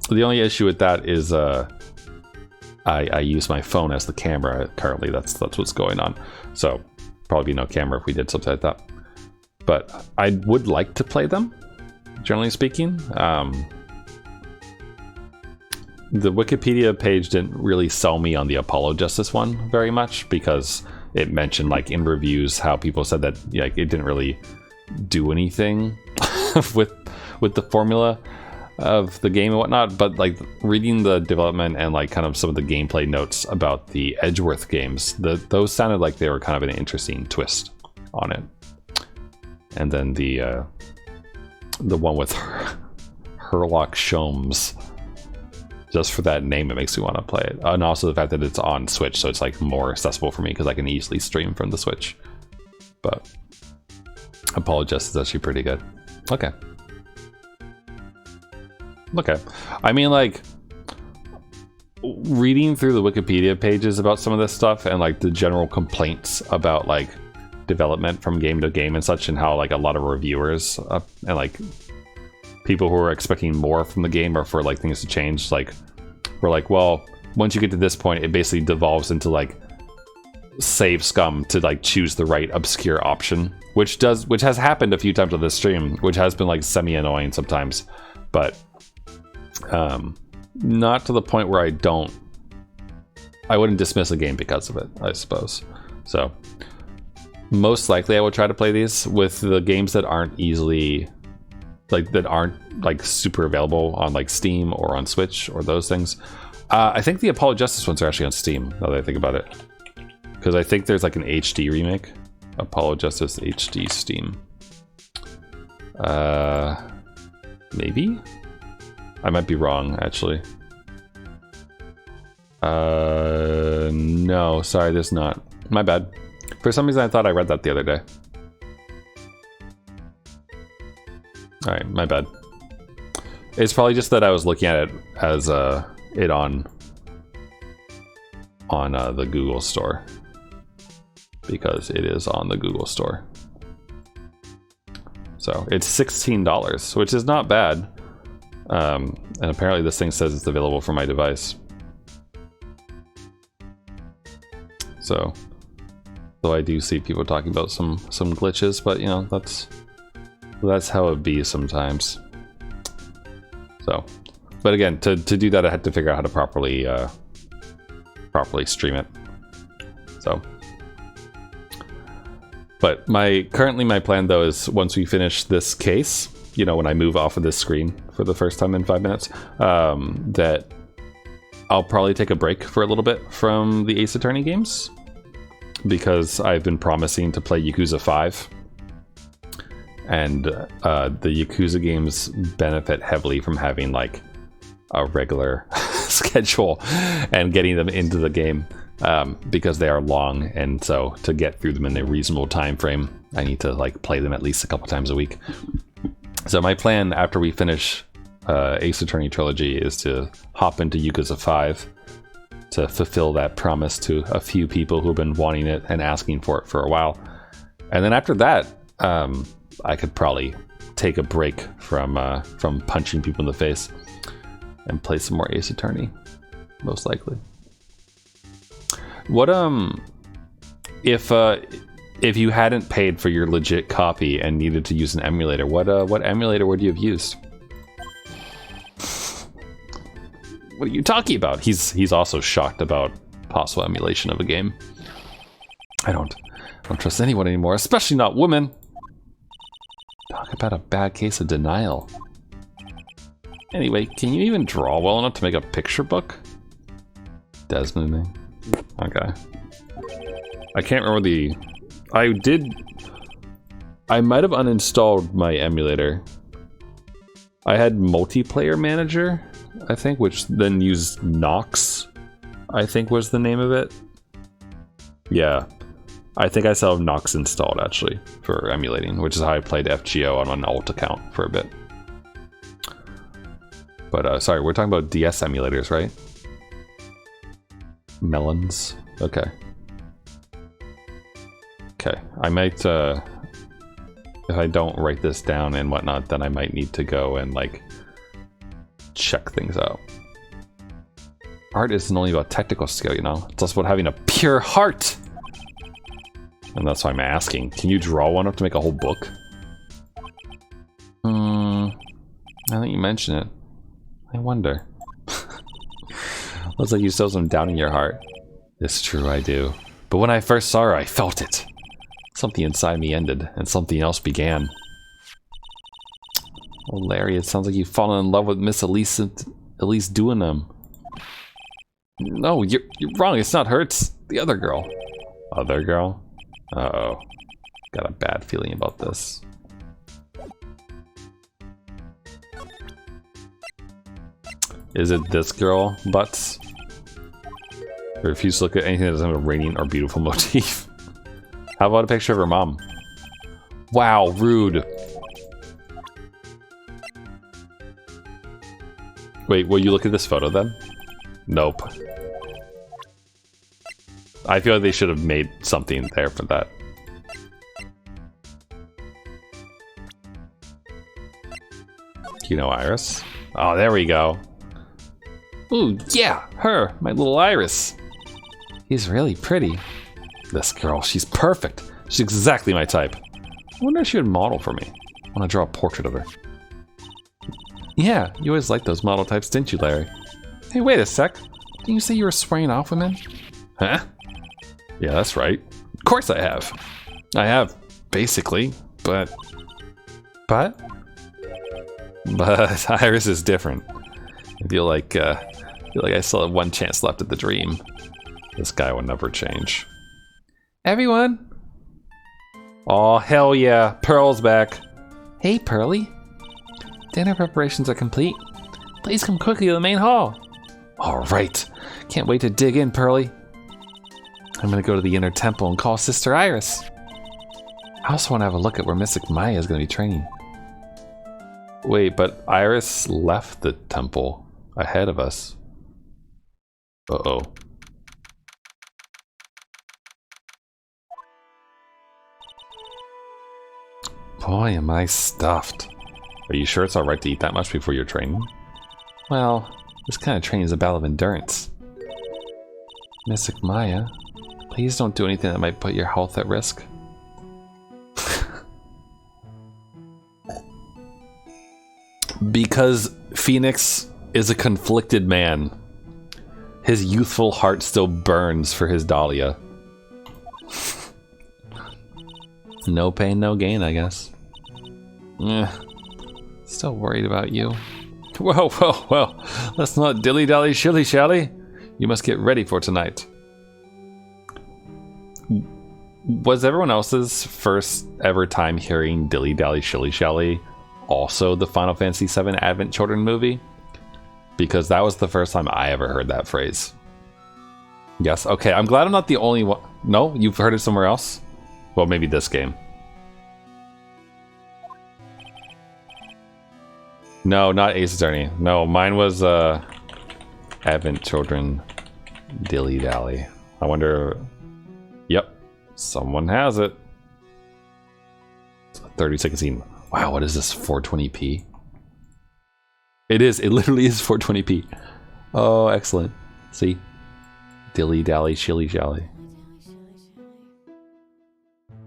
The only issue with that is I use my phone as the camera currently. That's what's going on. So probably be no camera if we did something like that. But I would like to play them, generally speaking. The Wikipedia page didn't really sell me on the Apollo Justice one very much, because it mentioned like in reviews how people said that like it didn't really do anything with the formula of the game and whatnot. But like reading the development and like kind of some of the gameplay notes about the Edgeworth games, those sounded like they were kind of an interesting twist on it. And then the one with Sherlock Holmes, just for that name, it makes me want to play it. And also the fact that it's on Switch, so it's like more accessible for me because I can easily stream from the Switch. But Apologist is actually pretty good. Okay. I mean, like, reading through the Wikipedia pages about some of this stuff and like the general complaints about like development from game to game and such, and how like a lot of reviewers and like people who are expecting more from the game or for like things to change, like we're like, well, once you get to this point, it basically devolves into like save scum to like choose the right obscure option, which has happened a few times on this stream, which has been like semi annoying sometimes, but not to the point where I wouldn't dismiss a game because of it, I suppose. So most likely I will try to play these with the games that aren't easily that aren't like super available on like Steam or on Switch or those things. I think the Apollo Justice ones are actually on Steam, now that I think about it, because I think there's like an HD remake. Apollo Justice HD Steam. Maybe? I might be wrong, actually. No, sorry, there's not. My bad. For some reason I thought I read that the other day. Alright, my bad. It's probably just that I was looking at it as it on the Google Store, because it is on the Google Store. So it's $16, which is not bad. And apparently this thing says it's available for my device. So I do see people talking about some glitches, but you know, that's how it be sometimes. So, but again, to do that, I had to figure out how to properly stream it. So, but currently my plan though is once we finish this case, you know, when I move off of this screen for the first time in 5 minutes, that I'll probably take a break for a little bit from the Ace Attorney games, because I've been promising to play Yakuza 5. And the Yakuza games benefit heavily from having like a regular schedule and getting them into the game, because they are long, and so to get through them in a reasonable time frame, I need to like play them at least a couple times a week. So my plan after we finish Ace Attorney Trilogy is to hop into Yakuza 5 to fulfill that promise to a few people who've been wanting it and asking for it for a while. And then after that, I could probably take a break from punching people in the face and play some more Ace Attorney, most likely. What if you hadn't paid for your legit copy and needed to use an emulator, what emulator would you have used? What are you talking about? He's also shocked about possible emulation of a game. I don't trust anyone anymore, especially not women. Talk about a bad case of denial. Anyway, can you even draw well enough to make a picture book? Desmond. Okay. I can't remember the... I might have uninstalled my emulator. I had Multiplayer Manager, I think, which then used Nox, I think was the name of it. Yeah. I think I still have Nox installed, actually, for emulating, which is how I played FGO on an alt account for a bit. But, sorry, we're talking about DS emulators, right? Melons? Okay. Okay, I might, if I don't write this down and whatnot, then I might need to go and, like, check things out. Art isn't only about technical skill, you know? It's also about having a pure heart! And that's why I'm asking. Can you draw one up to make a whole book? I think you mentioned it. I wonder. Looks like you still have some doubt in your heart. It's true, I do. But when I first saw her, I felt it. Something inside me ended, and something else began. Oh, Larry, it sounds like you've fallen in love with Miss Elise Duinham. No, you're wrong. It's not her. It's the other girl. Other girl? Uh-oh. Got a bad feeling about this. Is it this girl, Butts? I refuse to look at anything that doesn't have a radiant or beautiful motif. How about a picture of her mom? Wow, rude. Wait, will you look at this photo then? Nope. I feel like they should have made something there for that. You know Iris? Oh, there we go. Ooh, yeah, her, my little Iris. She's really pretty. This girl, she's perfect. She's exactly my type. I wonder if she would model for me. I want to draw a portrait of her. Yeah, you always liked those model types, didn't you, Larry? Hey, wait a sec. Didn't you say you were spraying off women? Huh? Yeah, that's right. Of course I have. I have, basically, but Iris is different. I feel like I still have one chance left at the dream. This guy will never change. Everyone! Oh, hell yeah. Pearl's back. Hey, Pearly. Dinner preparations are complete. Please come quickly to the main hall. All right. Can't wait to dig in, Pearly. I'm gonna go to the inner temple and call Sister Iris. I also want to have a look at where Mystic Maya is gonna be training. Wait, but Iris left the temple ahead of us. Uh-oh. Boy, am I stuffed. Are you sure it's alright to eat that much before your training? Well, this kind of training is a battle of endurance. Mystic Maya, please don't do anything that might put your health at risk. Because Phoenix is a conflicted man. His youthful heart still burns for his Dahlia. No pain, no gain, I guess. Still worried about you. Well, let's not dilly-dally shilly-shally. You must get ready for tonight. Was everyone else's first ever time hearing dilly-dally shilly-shally also the Final Fantasy VII Advent Children movie? Because that was the first time I ever heard that phrase. Yes, okay, I'm glad I'm not the only one. No, you've heard it somewhere else? Well, maybe this game. No, not Ace Attorney. No, mine was Advent Children Dilly Dally. I wonder. Yep, someone has it. 30-second scene. Wow, what is this? 420p? It is. It literally is 420p. Oh, excellent. See? Dilly dally, shilly shally.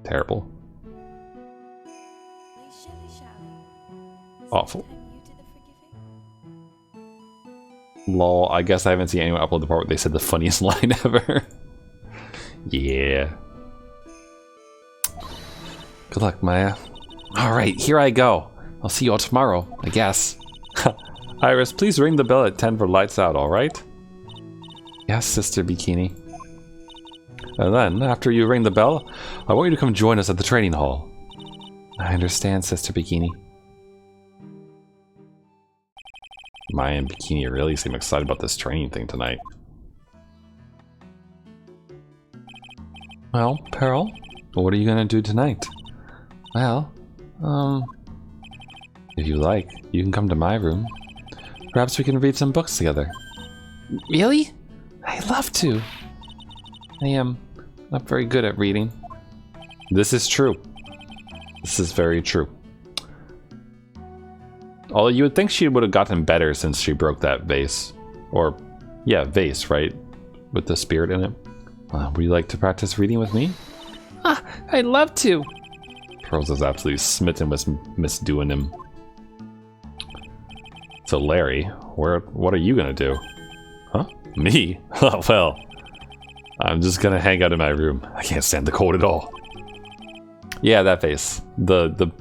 Terrible. Awful. Lol, I guess I haven't seen anyone upload the part where they said the funniest line ever. Yeah. Good luck, Maya. Alright, here I go. I'll see you all tomorrow, I guess. Iris, please ring the bell at 10 for lights out, alright? Yes, Sister Bikini. And then, after you ring the bell, I want you to come join us at the training hall. I understand, Sister Bikini. Maya and Bikini really seem excited about this training thing tonight. Well, Pearl, what are you gonna do tonight? Well, if you like, you can come to my room. Perhaps we can read some books together. Really? I'd love to. I am not very good at reading. This is true. This is very true. Although you would think she would have gotten better since she broke that vase. Or, yeah, vase, right? With the spirit in it. Would you like to practice reading with me? Ah, I'd love to. Pearls is absolutely smitten with Miss Doing him. So Larry, what are you gonna do? Huh? Me? Oh, well, I'm just gonna hang out in my room. I can't stand the cold at all. Yeah, that vase. The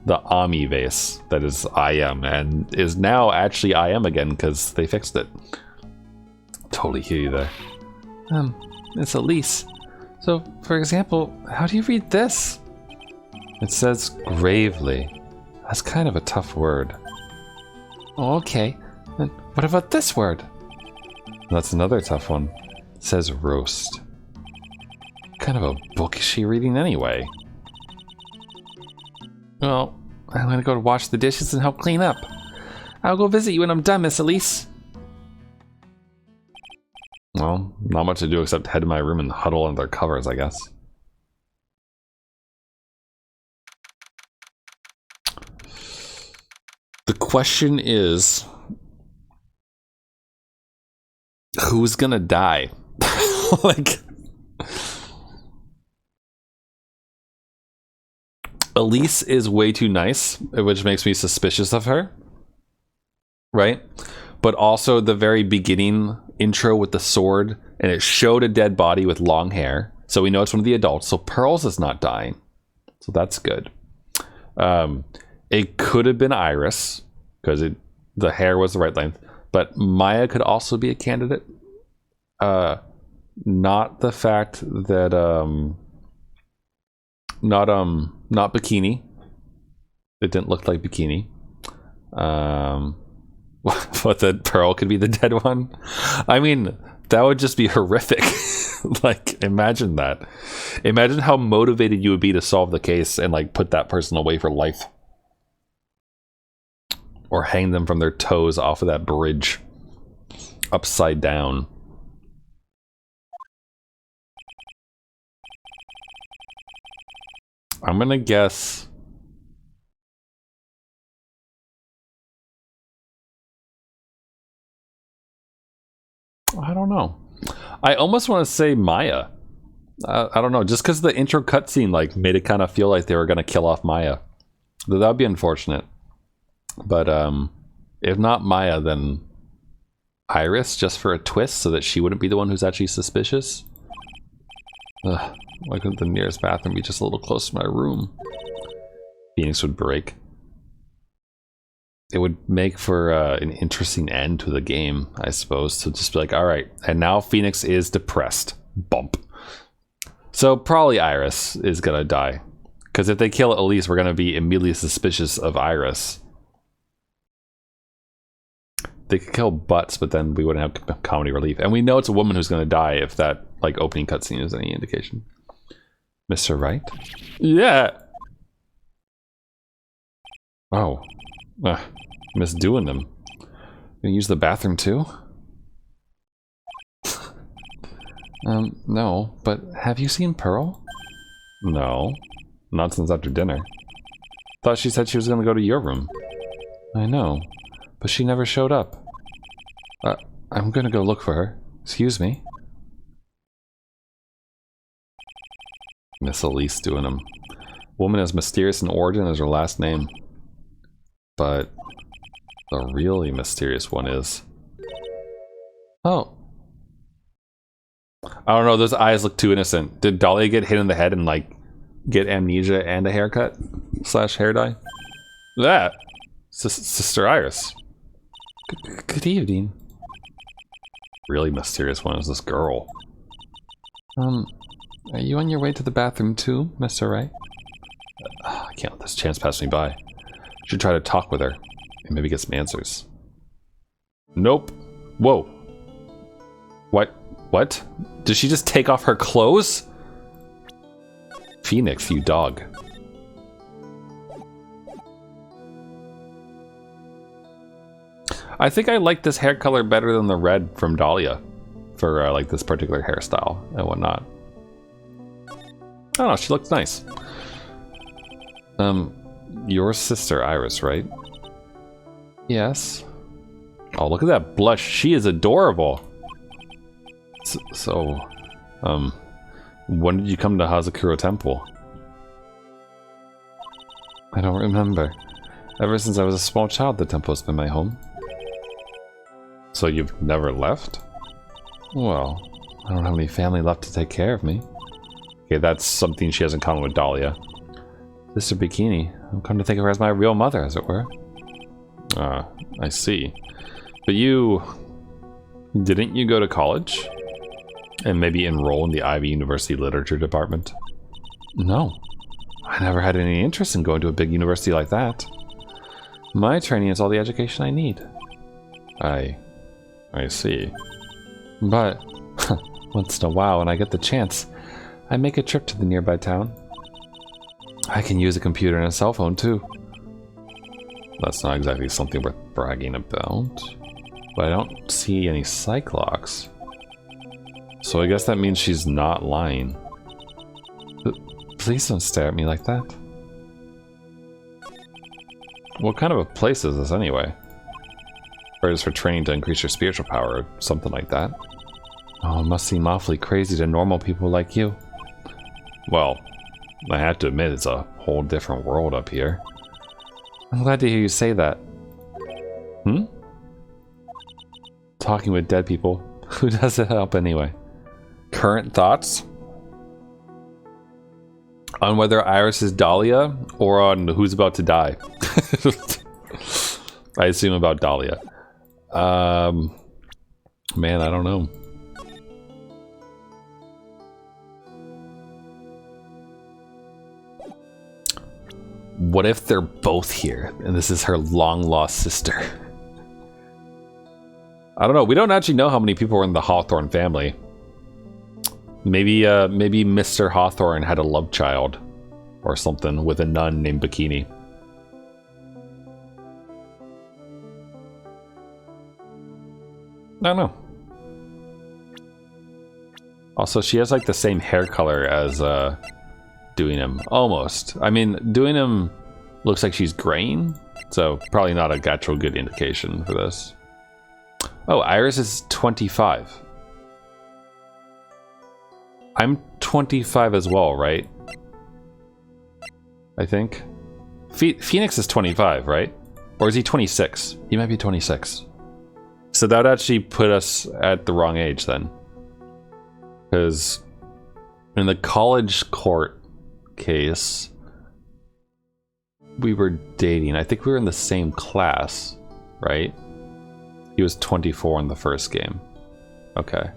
Ami vase that is I am and is now actually I am again because they fixed it. Totally hear you there. It's Elise. So, for example, how do you read this? It says gravely. That's kind of a tough word. Oh, okay. And what about this word? That's another tough one. It says roast. What kind of a book is she reading anyway? Well, I'm gonna go wash the dishes and help clean up. I'll go visit you when I'm done, Miss Elise. Well, not much to do except head to my room and huddle under their covers, I guess. The question is, who's gonna die? Like, Elise is way too nice, which makes me suspicious of her, right? But also the very beginning intro with the sword, and it showed a dead body with long hair, so we know it's one of the adults. So Pearls is not dying, so that's good. It could have been Iris because the hair was the right length, but Maya could also be a candidate. Not the fact that not Bikini. It didn't look like Bikini. What, that Pearl could be the dead one? I mean, that would just be horrific. Like, imagine that. Imagine how motivated you would be to solve the case and like put that person away for life. Or hang them from their toes off of that bridge. Upside down. I'm gonna guess know. I almost want to say Maya. I don't know, just because the intro cutscene like made it kind of feel like they were gonna kill off Maya. That would be unfortunate. But if not Maya, then Iris, just for a twist, so that she wouldn't be the one who's actually suspicious. Ugh, why couldn't the nearest bathroom be just a little close to my room? Phoenix would break. It would make for an interesting end to the game, I suppose, to just be like, all right, and now Phoenix is depressed. Bump. So probably Iris is gonna die, because if they kill Elise, we're gonna be immediately suspicious of Iris. They could kill Butts, but then we wouldn't have comedy relief, and we know it's a woman who's gonna die if that like opening cutscene is any indication. Mr. Wright? Yeah. Oh, miss doing them. Gonna use the bathroom too? No, but have you seen Pearl? No, not since after dinner. Thought she said she was gonna go to your room. I know, but she never showed up. I'm gonna go look for her. Excuse me. Miss Elise doing them. Woman as mysterious in origin as her last name. But the really mysterious one is... Oh. I don't know, those eyes look too innocent. Did Dahlia get hit in the head and like get amnesia and a haircut? / hair dye? That! Sister Iris. Good evening. Really mysterious one is this girl. Are you on your way to the bathroom too, Mr. Wright? I can't let this chance pass me by. Should try to talk with her and maybe get some answers. Nope. Whoa. What? Did she just take off her clothes? Phoenix, you dog. I think I like this hair color better than the red from Dahlia for like this particular hairstyle and whatnot. I don't know, she looks nice. Your sister Iris, right? Yes. Oh, look at that blush. She is adorable. So, when did you come to Hazakura Temple? I don't remember. Ever since I was a small child, the temple has been my home. So you've never left? Well, I don't have any family left to take care of me. Okay, that's something she has in common with Dahlia. Sister Bikini, I'm come to think of her as my real mother, as it were. I see. But didn't you go to college? And maybe enroll in the Ivy University Literature Department? No. I never had any interest in going to a big university like that. My training is all the education I need. I see. But, once in a while when I get the chance, I make a trip to the nearby town. I can use a computer and a cell phone too. That's not exactly something worth bragging about. But I don't see any psych locks. So I guess that means she's not lying. Please don't stare at me like that. What kind of a place is this anyway? Or is for training to increase your spiritual power or something like that? Oh, it must seem awfully crazy to normal people like you. Well, I have to admit it's a whole different world up here. I'm glad to hear you say that. Talking with dead people. Who does it help anyway? Current thoughts? On whether Iris is Dahlia or on who's about to die. I assume about Dahlia. Man, I don't know. What if they're both here and this is her long-lost sister? I don't know. We don't actually know how many people were in the Hawthorne family. Maybe Mr. Hawthorne had a love child or something with a nun named Bikini. I don't know. Also, she has like the same hair color as Doing Him, almost. I mean, Doing Him looks like she's graying, so probably not a actual good indication for this. Oh, Iris is 25. I'm 25 as well, right? I think. Phoenix is 25, right? Or is he 26? He might be 26. So that would actually put us at the wrong age then. Because in the college court case, we were dating. I think we were in the same class, right? He was 24 in the first game. Okay.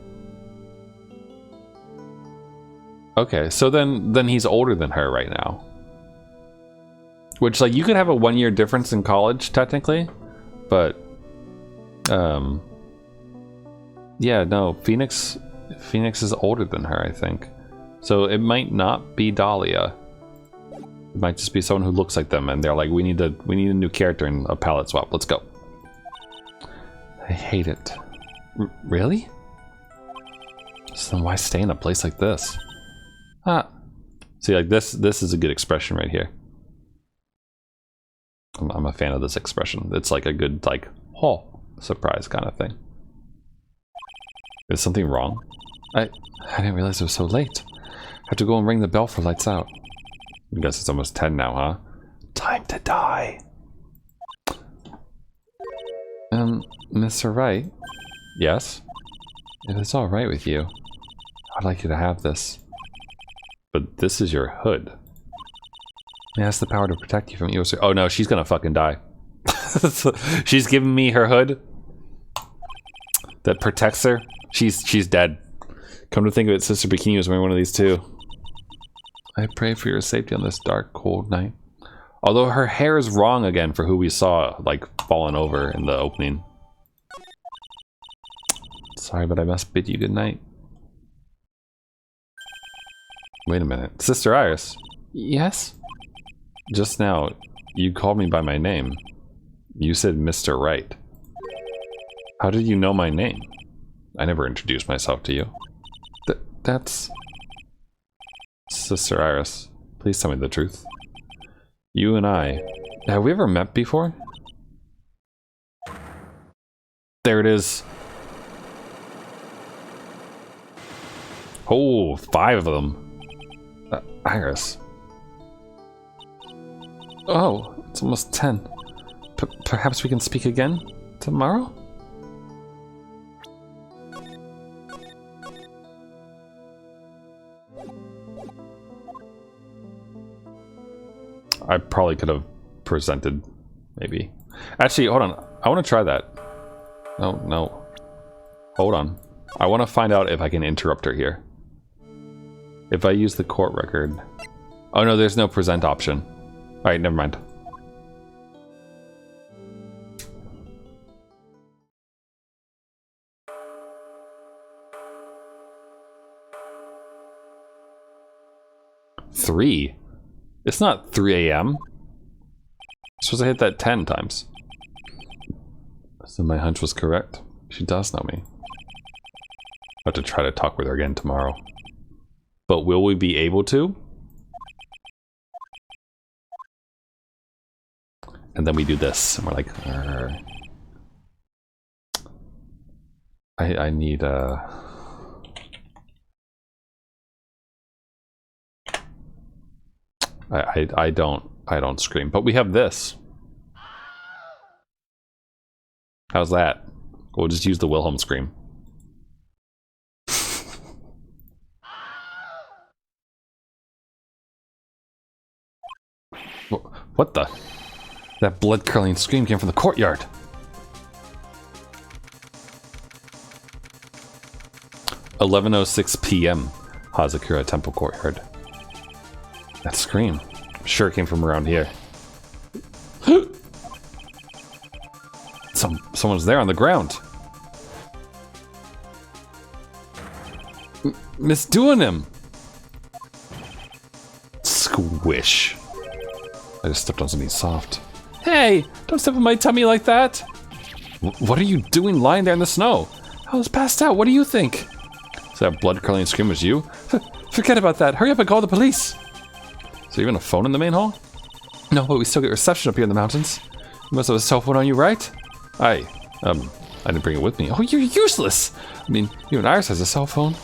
Okay, so then he's older than her right now. Which, like, you could have a 1-year difference in college, technically. But, yeah, no, Phoenix is older than her, I think. So it might not be Dahlia. It might just be someone who looks like them, and they're like, we need a new character and a palette swap. Let's go. I hate it. Really? So then why stay in a place like this? Ah. See, like this is a good expression right here. I'm a fan of this expression. It's like a good, like, oh, surprise kind of thing. Is something wrong? I didn't realize it was so late. I have to go and ring the bell for lights out. I guess it's almost 10 now, huh? Time to die. Mr. Wright? Yes? If it's alright with you, I'd like you to have this. But this is your hood. It has the power to protect you from evil. Oh no, she's gonna fucking die. She's giving me her hood that protects her. She's dead. Come to think of it, Sister Bikini was wearing one of these too. I pray for your safety on this dark, cold night. Although her hair is wrong again for who we saw, like, falling over in the opening. Sorry, but I must bid you good night. Wait a minute. Sister Iris? Yes? Just now, you called me by my name. You said Mr. Wright. How did you know my name? I never introduced myself to you. That's... Sister Iris, please tell me the truth. You and I... Have we ever met before? There it is. Oh, 5 of them. Iris. Oh, it's almost 10. Perhaps we can speak again tomorrow? I probably could have presented, maybe. Actually, hold on. I want to try that. No. Hold on. I want to find out if I can interrupt her here. If I use the court record... Oh no, there's no present option. Alright, never mind. Three? It's not 3 a.m. I'm supposed to hit that 10 times. So my hunch was correct. She does know me. I'll have to try to talk with her again tomorrow. But will we be able to? And then we do this, and we're like, I need I don't scream, but we have this. How's that? We'll just use the Wilhelm scream. What the? That blood-curdling scream came from the courtyard. "11:06 p.m. Hazakura Temple Courtyard." That scream sure came from around here. Someone's there on the ground. Miss doing him. Squish. I just stepped on something soft. Hey, don't step on my tummy like that. What are you doing lying there in the snow? I was passed out. What do you think? So that blood-curdling scream was you? Forget about that. Hurry up and call the police. Is there even a phone in the main hall? No, but we still get reception up here in the mountains. You must have a cell phone on you, right? I didn't bring it with me. Oh, you're useless. I mean, even Iris has a cell phone.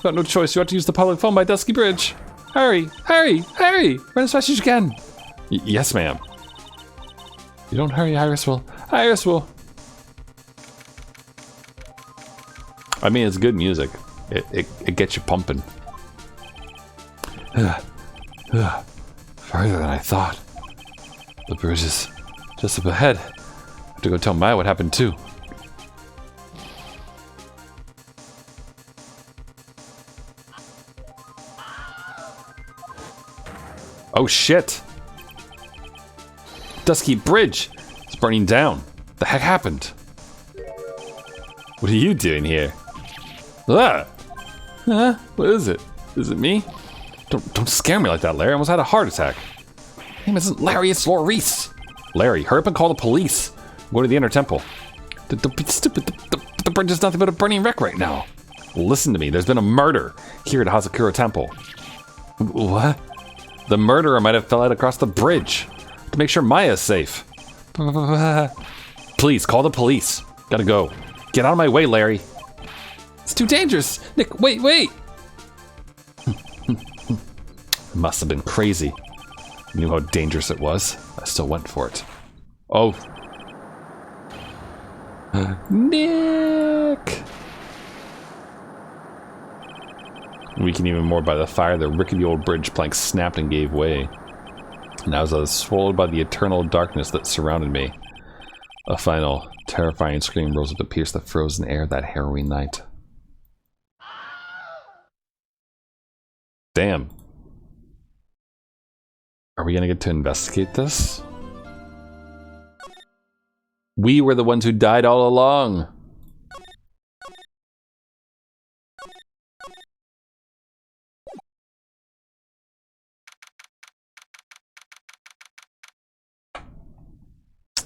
Got no choice. You have to use the public phone by Dusky Bridge. Hurry, hurry, hurry! Run as fast as you can. Yes, ma'am. You don't hurry, Iris will. Iris will. I mean, it's good music. It gets you pumping. Farther than I thought. The bridge is just up ahead. I have to go tell Maya what happened too. Oh shit! Dusky Bridge! It's burning down. The heck happened? What are you doing here? Ah! Huh? What is it? Is it me? Don't scare me like that, Larry. I almost had a heart attack. My name isn't Larry, it's Laurice. Larry, hurry up and call the police. Go to the inner temple. Don't be stupid. The bridge is nothing but a burning wreck right now. Listen to me. There's been a murder here at Hazakura Temple. What? The murderer might have fell out across the bridge to make sure Maya is safe. Please, call the police. Gotta go. Get out of my way, Larry. It's too dangerous. Nick, wait. It must have been crazy. I knew how dangerous it was. I still went for it. Oh. Nick! Weakened even more by the fire, the rickety old bridge plank snapped and gave way. And as I was swallowed by the eternal darkness that surrounded me, a final, terrifying scream rose up to pierce the frozen air that harrowing night. Damn. Are we gonna get to investigate this? We were the ones who died all along.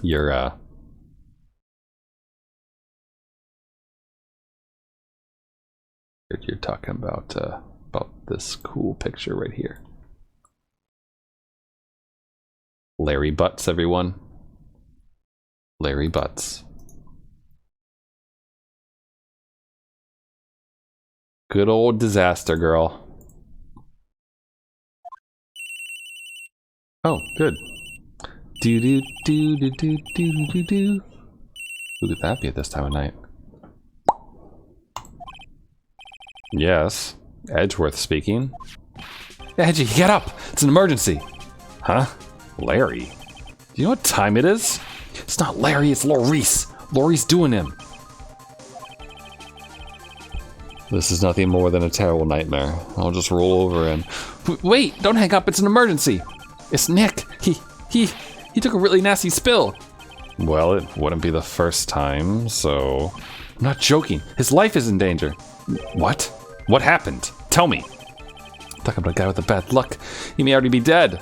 You're talking about this cool picture right here. Larry Butts, everyone. Larry Butts. Good old disaster girl. Oh, good. Do do do do do do do do. Who could that be at this time of night? Yes, Edgeworth speaking. Edgy, get up! It's an emergency. Huh? Larry? Do you know what time it is? It's not Larry, it's Laurice. Laurice doing him. This is nothing more than a terrible nightmare. I'll just roll over and... Wait, don't hang up, it's an emergency. It's Nick. He took a really nasty spill. Well, it wouldn't be the first time, so... I'm not joking. His life is in danger. What? What happened? Tell me. Talking about a guy with the bad luck. He may already be dead.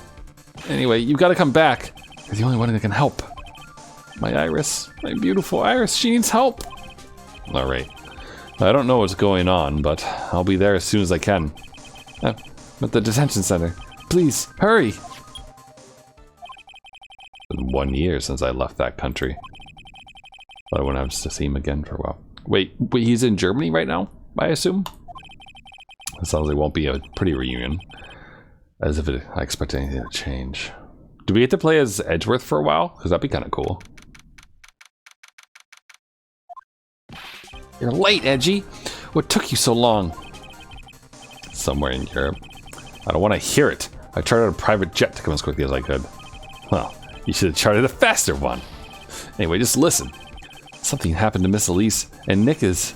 Anyway, you gotta come back. You're the only one that can help. My Iris. My beautiful Iris. She needs help. Alright. I don't know what's going on, but I'll be there as soon as I can. I'm at the detention center. Please, hurry. It's been 1 year since I left that country. But I won't have to see him again for a while. Wait, he's in Germany right now, I assume? It sounds like it won't be a pretty reunion. As if I expect anything to change. Do we get to play as Edgeworth for a while? Because that'd be kind of cool. You're late, Edgy. What took you so long? Somewhere in Europe. I don't want to hear it. I chartered a private jet to come as quickly as I could. Well, you should have chartered a faster one. Anyway, just listen. Something happened to Miss Elise and Nick is...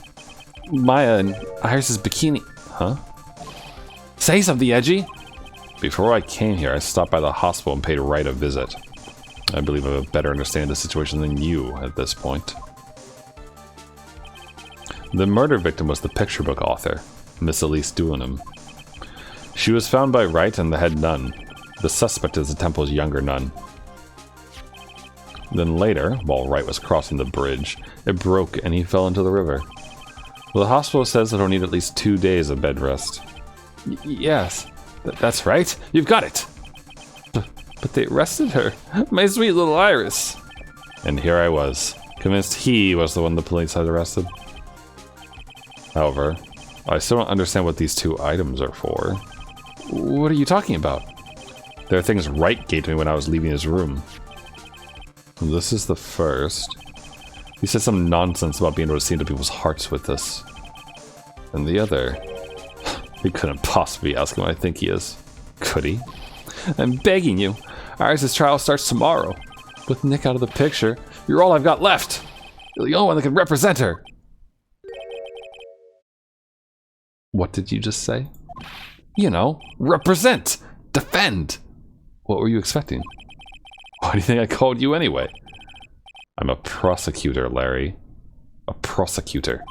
Maya and Iris's bikini... Huh? Say something, Edgy! Before I came here, I stopped by the hospital and paid Wright a visit. I believe I have a better understanding of the situation than you at this point. The murder victim was the picture book author, Miss Elise Doolinham. She was found by Wright and the head nun. The suspect is the temple's younger nun. Then later, while Wright was crossing the bridge, it broke and he fell into the river. The hospital says that he'll need at least 2 days of bed rest. Yes, that's right. You've got it. But they arrested her. My sweet little Iris. And here I was, convinced he was the one the police had arrested. However, I still don't understand what these two items are for. What are you talking about? There are things Wright gave me when I was leaving his room. This is the first. He said some nonsense about being able to see into people's hearts with this. And the other... He couldn't possibly ask him what I think he is. Could he? I'm begging you. Iris' trial starts tomorrow. With Nick out of the picture, you're all I've got left. You're the only one that can represent her. What did you just say? You know, represent! Defend! What were you expecting? Why do you think I called you anyway? I'm a prosecutor, Larry. A prosecutor.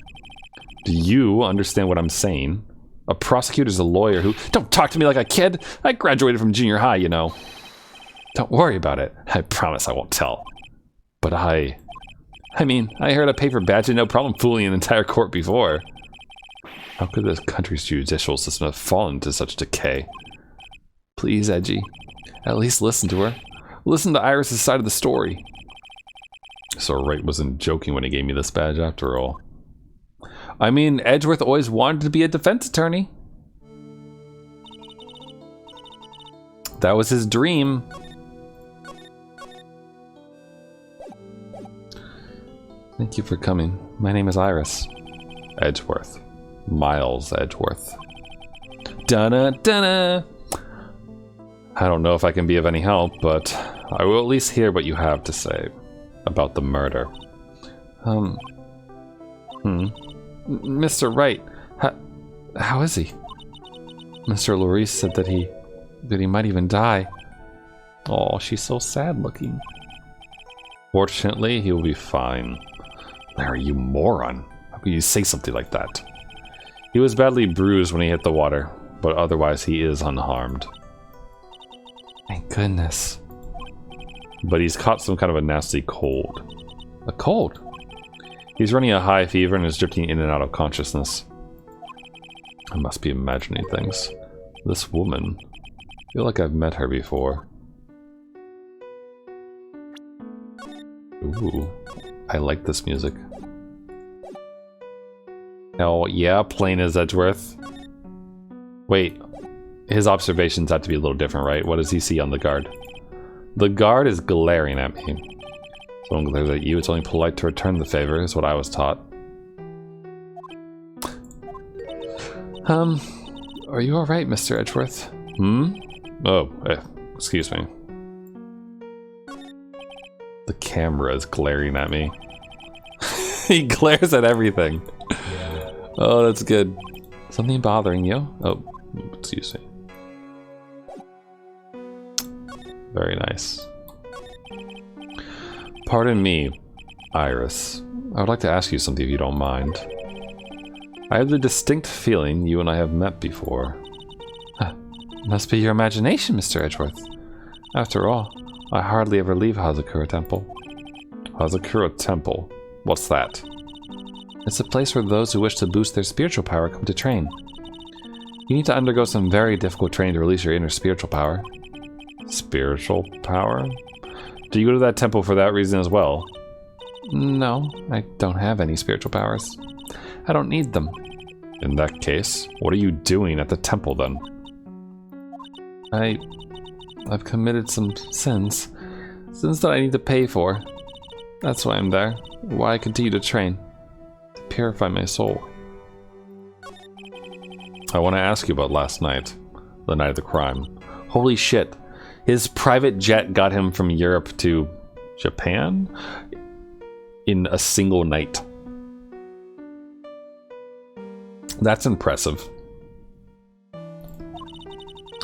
Do you understand what I'm saying? A prosecutor's a lawyer who... Don't talk to me like a kid! I graduated from junior high, you know. Don't worry about it. I promise I won't tell. But I mean, I heard a paper badge and no problem fooling an entire court before. How could this country's judicial system have fallen to such decay? Please, Edgy. At least listen to her. Listen to Iris' side of the story. So Wright wasn't joking when he gave me this badge after all. I mean, Edgeworth always wanted to be a defense attorney. That was his dream. Thank you for coming. My name is Iris. Edgeworth. Miles Edgeworth. Dun-dun-dun-dun. I don't know if I can be of any help, but I will at least hear what you have to say about the murder. Mr. Wright, how is he? Mr. Lorice said that he might even die. Oh, she's so sad looking. Fortunately, he will be fine. Larry, you moron. How could you say something like that? He was badly bruised when he hit the water, but otherwise he is unharmed. Thank goodness. But he's caught some kind of a nasty cold. A cold? He's running a high fever and is drifting in and out of consciousness. I must be imagining things. This woman, I feel like I've met her before. Ooh, I like this music. Oh yeah, plain as Edgeworth. Wait, his observations have to be a little different, right? What does he see on the guard? The guard is glaring at me. Someone glares at you, it's only polite to return the favor, is what I was taught. Are you alright, Mr. Edgeworth? Oh, excuse me. The camera is glaring at me. He glares at everything. Oh, that's good. Something bothering you? Oh, excuse me. Very nice. Pardon me, Iris. I would like to ask you something if you don't mind. I have the distinct feeling you and I have met before. Must be your imagination, Mr. Edgeworth. After all, I hardly ever leave Hazakura Temple. Hazakura Temple? What's that? It's a place where those who wish to boost their spiritual power come to train. You need to undergo some very difficult training to release your inner spiritual power. Spiritual power? Do you go to that temple for that reason as well? No, I don't have any spiritual powers. I don't need them. In that case, what are you doing at the temple then? I've committed some sins. Sins that I need to pay for. That's why I'm there. Why I continue to train. To purify my soul. I want to ask you about last night. The night of the crime. Holy shit. His private jet got him from Europe to Japan in a single night. That's impressive.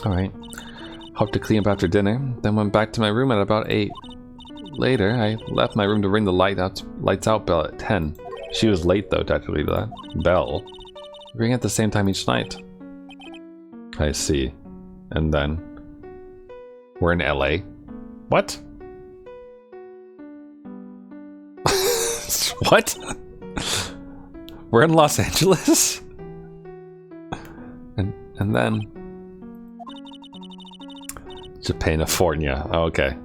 Alright. Helped to clean up after dinner, then went back to my room at about 8. Later, I left my room to ring the lights out bell at 10. She was late though, technically, to that bell. Ring at the same time each night. I see. And then... we're in LA. What? What? We're in Los Angeles? And then... Japanifornia. Oh, okay.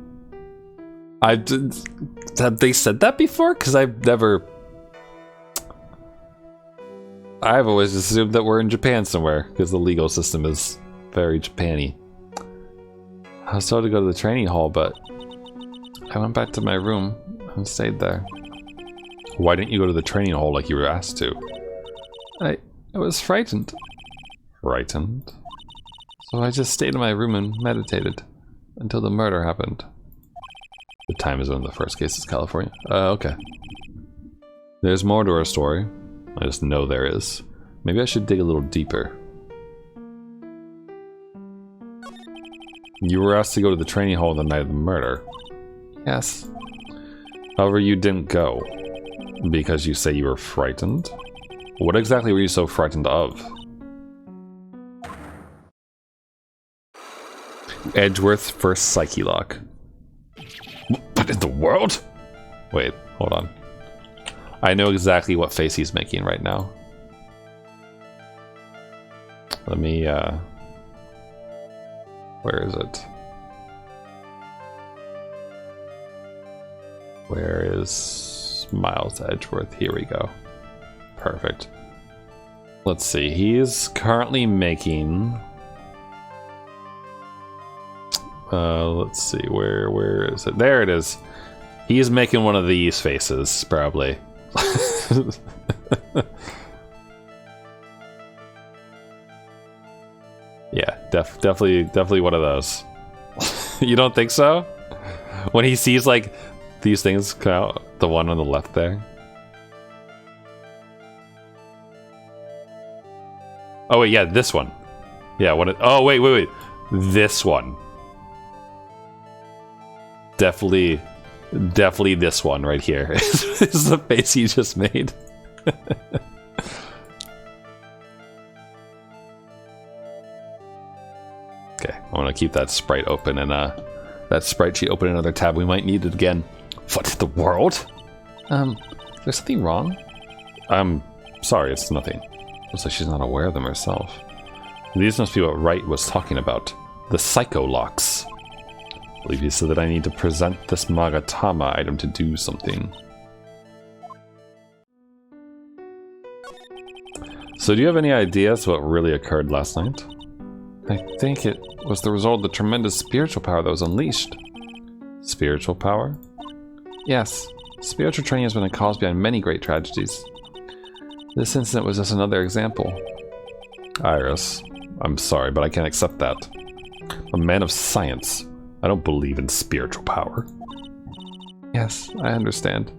Have they said that before? Because I've never... I've always assumed that we're in Japan somewhere, because the legal system is very Japan-y. I was told to go to the training hall, but I went back to my room and stayed there. Why didn't you go to the training hall like you were asked to? I was frightened. Frightened? So I just stayed in my room and meditated until the murder happened. The time is when the first case is California. Okay. There's more to our story. I just know there is. Maybe I should dig a little deeper. You were asked to go to the training hall the night of the murder. Yes. However, you didn't go. Because you say you were frightened? What exactly were you so frightened of? Edgeworth first psyche lock. What in the world? Wait, hold on. I know exactly what face he's making right now. Let me, where is it? Where is Miles Edgeworth? Here we go. Perfect. Let's see, he's currently making... let's see, where is it? There it is. He's making one of these faces, probably. Yeah, definitely one of those. You don't think so? When he sees like these things come out, the one on the left there. Oh wait, yeah, this one. Yeah, oh wait. This one. Definitely this one right here. Is the face he just made. Okay, I want to keep that sprite open and that sprite sheet open in another tab. We might need it again. What in the world? There's something wrong? I'm sorry, it's nothing. Looks like she's not aware of them herself. These must be what Wright was talking about. The psycho locks. I believe he said that I need to present this Magatama item to do something. So do you have any ideas what really occurred last night? I think it was the result of the tremendous spiritual power that was unleashed. Spiritual power? Yes. Spiritual training has been a cause behind many great tragedies. This incident was just another example. Iris, I'm sorry, but I can't accept that. I'm a man of science. I don't believe in spiritual power. Yes, I understand.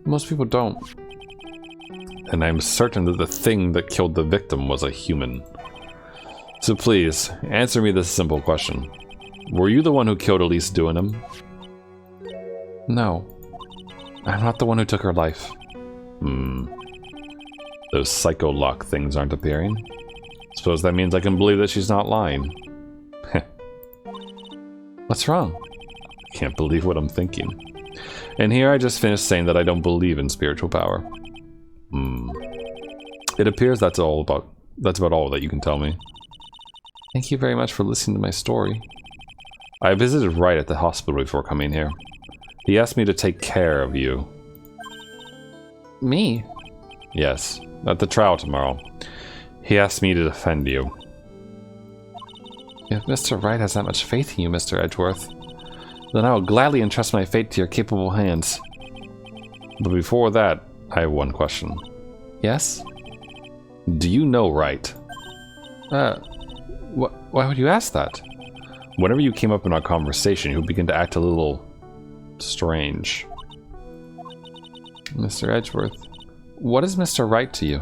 Most people don't. And I'm certain that the thing that killed the victim was a human. So please, answer me this simple question. Were you the one who killed Elise Duinham? No. I'm not the one who took her life. Those psycho lock things aren't appearing. Suppose that means I can believe that she's not lying. What's wrong? I can't believe what I'm thinking. And here I just finished saying that I don't believe in spiritual power. It appears that's about all that you can tell me. Thank you very much for listening to my story. I visited Wright at the hospital before coming here. He asked me to take care of you. Me? Yes, at the trial tomorrow. He asked me to defend you. If Mr. Wright has that much faith in you, Mr. Edgeworth, then I will gladly entrust my fate to your capable hands. But before that, I have one question. Yes? Do you know Wright? Why would you ask that? Whenever you came up in our conversation, you began to act a little strange. Mr. Edgeworth, what is Mr. Wright to you?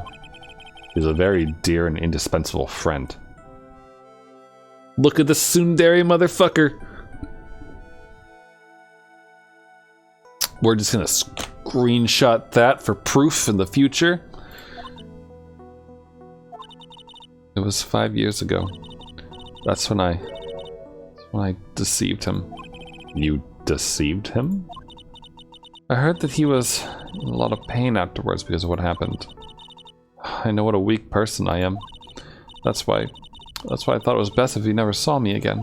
He's a very dear and indispensable friend. Look at the tsundere motherfucker! We're just gonna screenshot that for proof in the future. It was 5 years ago. That's when I deceived him. You deceived him? I heard that he was in a lot of pain afterwards because of what happened. I know what a weak person I am. That's why I thought it was best if he never saw me again.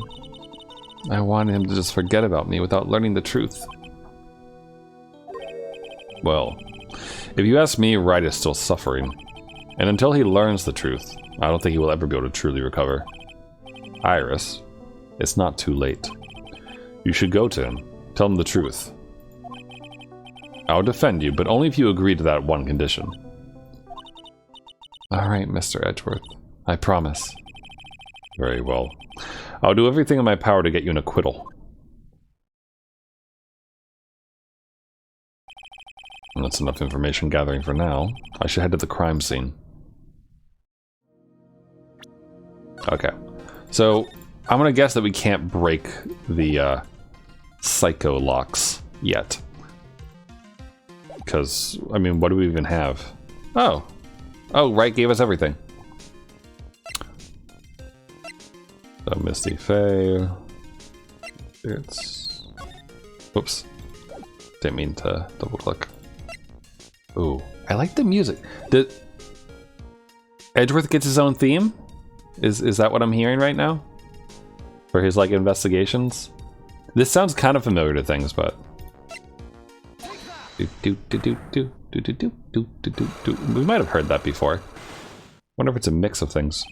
I wanted him to just forget about me without learning the truth. Well, if you ask me, Wright is still suffering. And until he learns the truth, I don't think he will ever be able to truly recover. Iris, it's not too late. You should go to him. Tell him the truth. I'll defend you, but only if you agree to that one condition. Alright, Mr. Edgeworth. I promise. Very well. I'll do everything in my power to get you an acquittal. And that's enough information gathering for now. I should head to the crime scene. Okay. So, I'm gonna guess that we can't break the psycho locks yet. Because, I mean, what do we even have? Oh! Oh, Wright gave us everything. So, Misty Faye. It's... Oops. Didn't mean to double click. Ooh, I like the music. Did Edgeworth gets his own theme? Is that what I'm hearing right now? For his, like, investigations? This sounds kind of familiar to things, but... We might have heard that before. Wonder if it's a mix of things.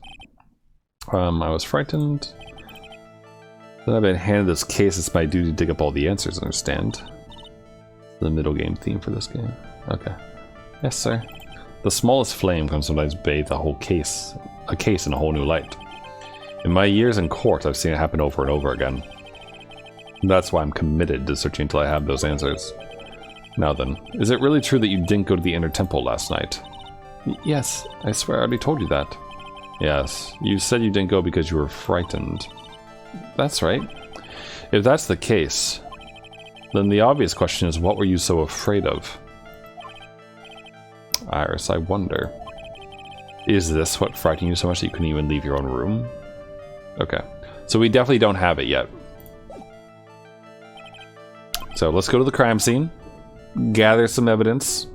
I was frightened. Then I've been handed this case. It's my duty to dig up all the answers, understand? The middle game theme for this game. Okay. Yes, sir. The smallest flame can sometimes bathe a case in a whole new light. In my years in court, I've seen it happen over and over again. That's why I'm committed to searching until I have those answers. Now then, is it really true that you didn't go to the inner temple last night? Yes, I swear I already told you that. Yes, you said you didn't go because you were frightened. That's right. If that's the case, then the obvious question is, what were you so afraid of? Iris, I wonder. Is this what frightened you so much that you couldn't even leave your own room? Okay. So we definitely don't have it yet. So let's go to the crime scene. Gather some evidence.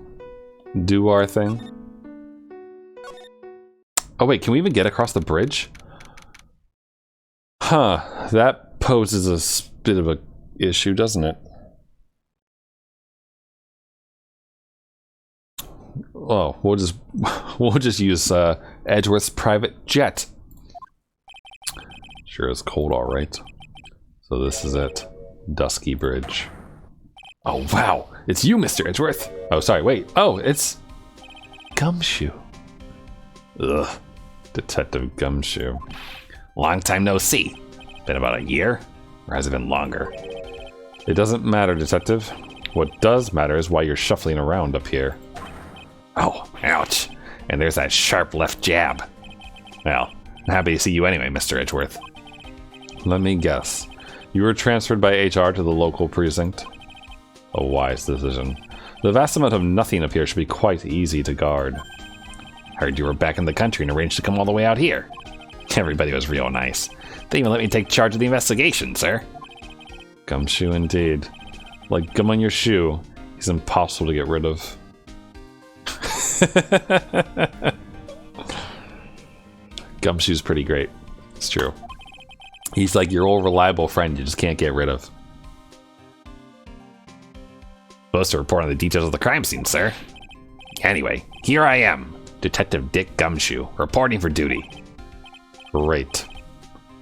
Do our thing. Oh wait, can we even get across the bridge? Huh. That poses a bit of a issue, doesn't it? Oh, we'll just use Edgeworth's private jet. Sure is cold, all right. So this is it, Dusky Bridge. Oh wow, it's you, Mr. Edgeworth. Oh, sorry, wait. Oh, it's Gumshoe. Ugh, Detective Gumshoe. Long time no see. Been about a year, or has it been longer? It doesn't matter, Detective. What does matter is why you're shuffling around up here. Oh, ouch. And there's that sharp left jab. Well, I'm happy to see you anyway, Mr. Edgeworth. Let me guess. You were transferred by HR to the local precinct? A wise decision. The vast amount of nothing up here should be quite easy to guard. Heard you were back in the country and arranged to come all the way out here. Everybody was real nice. They even let me take charge of the investigation, sir. Gumshoe indeed. Like gum on your shoe, he's impossible to get rid of. Gumshoe's pretty great. It's true. He's like your old reliable friend you just can't get rid of. Supposed to report on the details of the crime scene, sir. Anyway, here I am, Detective Dick Gumshoe, reporting for duty. Great.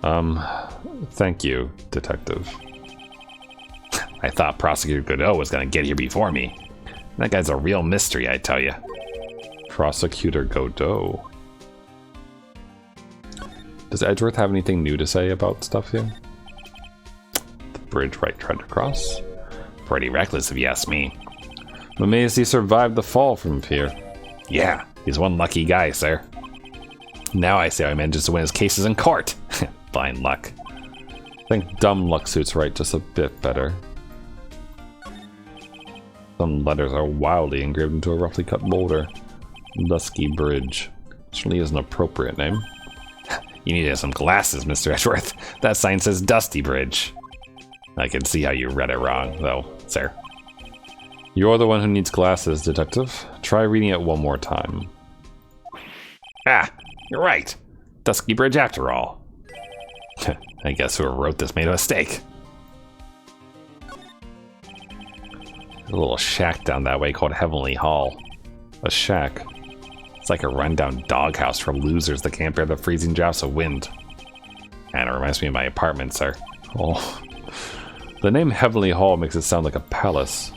Thank you, Detective. I thought Prosecutor Godot was gonna get here before me. That guy's a real mystery, I tell you. Prosecutor Godot. Does Edgeworth have anything new to say about stuff here? The bridge Wright tried to cross? Pretty reckless if you ask me. I'm amazed he survived the fall from here. Yeah, he's one lucky guy, sir. Now I see how he manages to win his cases in court. Fine luck. I think dumb luck suits Wright just a bit better. Some letters are wildly engraved into a roughly cut boulder. Dusky Bridge. Certainly is an appropriate name. You need some glasses, Mr. Edgeworth. That sign says Dusty Bridge. I can see how you read it wrong, though, sir. You're the one who needs glasses, Detective. Try reading it one more time. Ah, you're right. Dusky Bridge after all. I guess whoever wrote this made a mistake. There's a little shack down that way called Heavenly Hall. A shack. It's like a rundown doghouse for losers that can't bear the freezing drafts of wind. And it reminds me of my apartment, sir. Oh. The name Heavenly Hall makes it sound like a palace.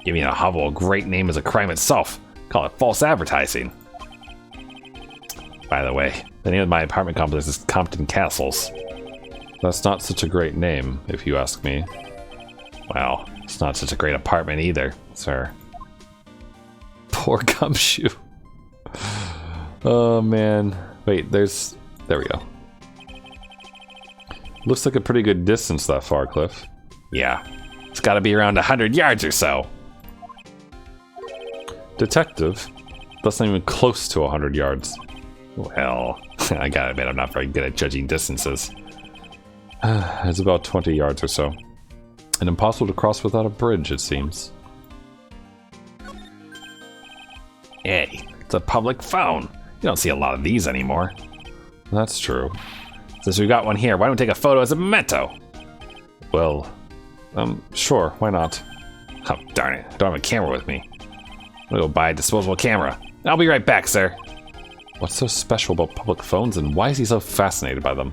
Giving a hovel a great name is a crime itself. Call it false advertising. By the way, the name of my apartment complex is Compton Castles. That's not such a great name, if you ask me. Well, it's not such a great apartment either, sir. Poor Gumshoe. Oh man. Wait, there we go. Looks like a pretty good distance that far, Cliff. Yeah, it's gotta be around 100 yards or so. Detective? That's not even close to 100 yards. Well, I gotta admit I'm not very good at judging distances. It's about 20 yards or so. And impossible to cross without a bridge, it seems. Hey, it's a public phone. You don't see a lot of these anymore. That's true. Since we got one here, why don't we take a photo as a memento? Well, sure, why not? Oh, darn it, I don't have a camera with me. I'm gonna go buy a disposable camera. I'll be right back, sir. What's so special about public phones, and why is he so fascinated by them?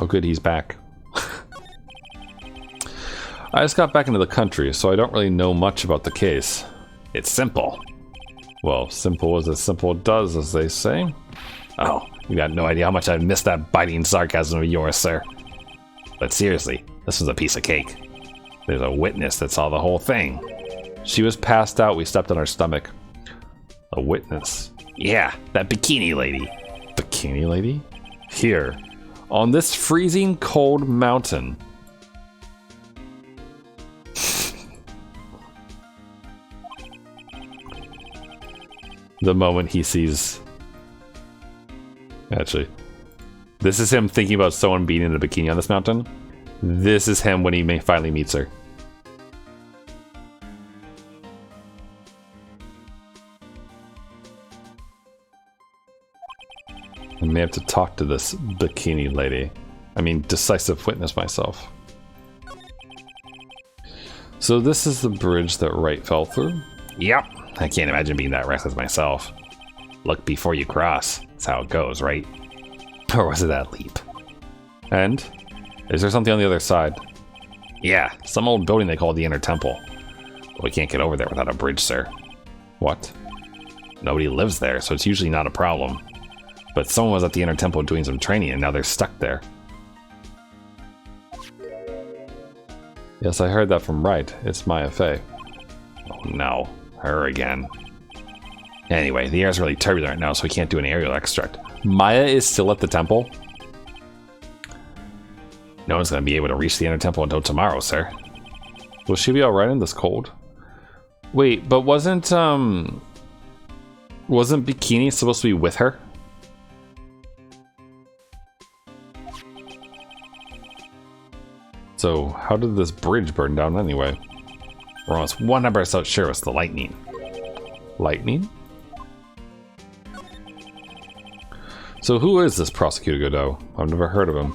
Oh good, he's back. I just got back into the country, so I don't really know much about the case. It's simple. Well, simple as simple does, as they say. Oh, you got no idea how much I've missed that biting sarcasm of yours, sir. But seriously, this was a piece of cake. There's a witness that saw the whole thing. She was passed out, we stepped on her stomach. A witness? Yeah, that bikini lady. Bikini lady? Here, on this freezing cold mountain. The moment he sees... Actually, this is him thinking about someone being in a bikini on this mountain. This is him when he finally meets her. I may have to talk to this bikini lady. I mean, decisive witness myself. So this is the bridge that Wright fell through? Yep. I can't imagine being that reckless myself. Look before you cross. That's how it goes, right? Or was it that leap? And? Is there something on the other side? Yeah, some old building they call the Inner Temple. But we can't get over there without a bridge, sir. What? Nobody lives there, so it's usually not a problem. But someone was at the Inner Temple doing some training and now they're stuck there. Yes, I heard that from Wright. It's Maya Fey. Oh no, her again. Anyway, the air's really turbulent right now, so we can't do an aerial extract. Maya is still at the temple? No one's gonna be able to reach the Inner Temple until tomorrow, sir. Will she be alright in this cold? Wait, but wasn't Bikini supposed to be with her? So, how did this bridge burn down anyway? We're almost 100% sure it's the lightning. Lightning? So who is this Prosecutor Godot? I've never heard of him.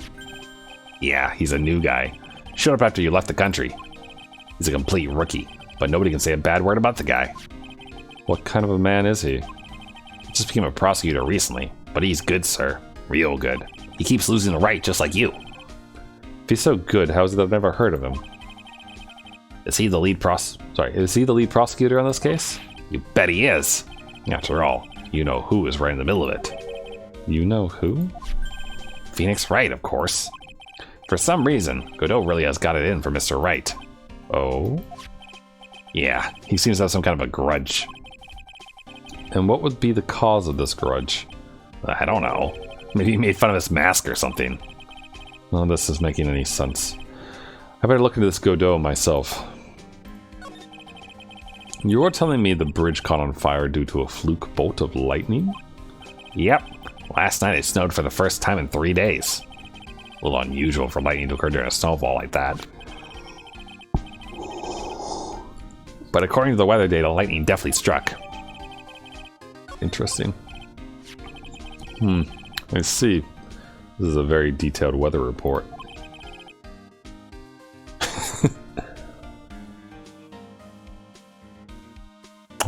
Yeah, he's a new guy. Showed up after you left the country. He's a complete rookie, but nobody can say a bad word about the guy. What kind of a man is he? He just became a prosecutor recently, but he's good, sir. Real good. He keeps losing the right, just like you. If he's so good, how is it I've never heard of him? Is he the lead prosecutor on this case? You bet he is. After all, you know who is right in the middle of it. You know who? Phoenix Wright, of course. For some reason, Godot really has got it in for Mr. Wright. Oh? Yeah, he seems to have some kind of a grudge. And what would be the cause of this grudge? I don't know. Maybe he made fun of his mask or something. None of this is making any sense. I better look into this Godot myself. You are telling me the bridge caught on fire due to a fluke bolt of lightning? Yep. Last night it snowed for the first time in 3 days. A little unusual for lightning to occur during a snowfall like that. But according to the weather data, lightning definitely struck. Interesting. I see. This is a very detailed weather report.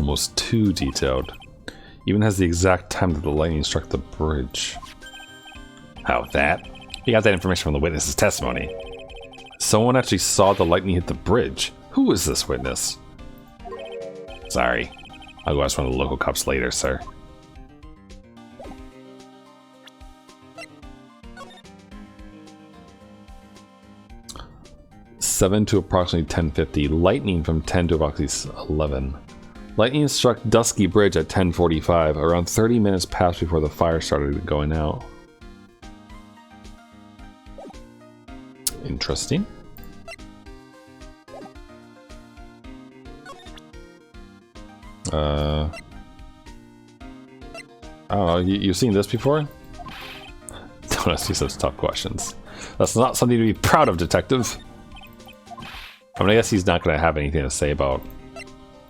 almost too detailed. Even has the exact time that the lightning struck the bridge. How that? You got that information from the witness's testimony. Someone actually saw the lightning hit the bridge. Who is this witness? Sorry. I'll go ask one of the local cops later, sir. (7 to approximately 10:50). Lightning from 10 to approximately 11. Lightning struck Dusky Bridge at 10:45. Around 30 minutes passed before the fire started going out. Interesting. I don't know, you've seen this before? Don't ask me such tough questions. That's not something to be proud of, detective. I mean, I guess he's not going to have anything to say about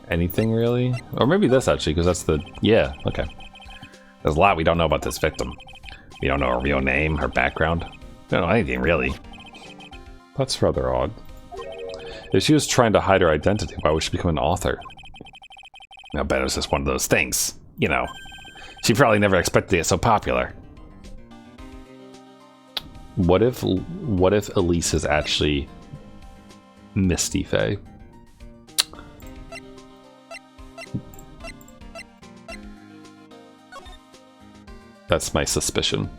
anything, really. Or maybe this, actually, because that's the... Yeah, okay. There's a lot we don't know about this victim. We don't know her real name, her background. We don't know anything, really. That's rather odd. If she was trying to hide her identity, why would she become an author? I bet it was just one of those things. You know, she probably never expected to get so popular. What if Elise is actually Misty Faye? That's my suspicion.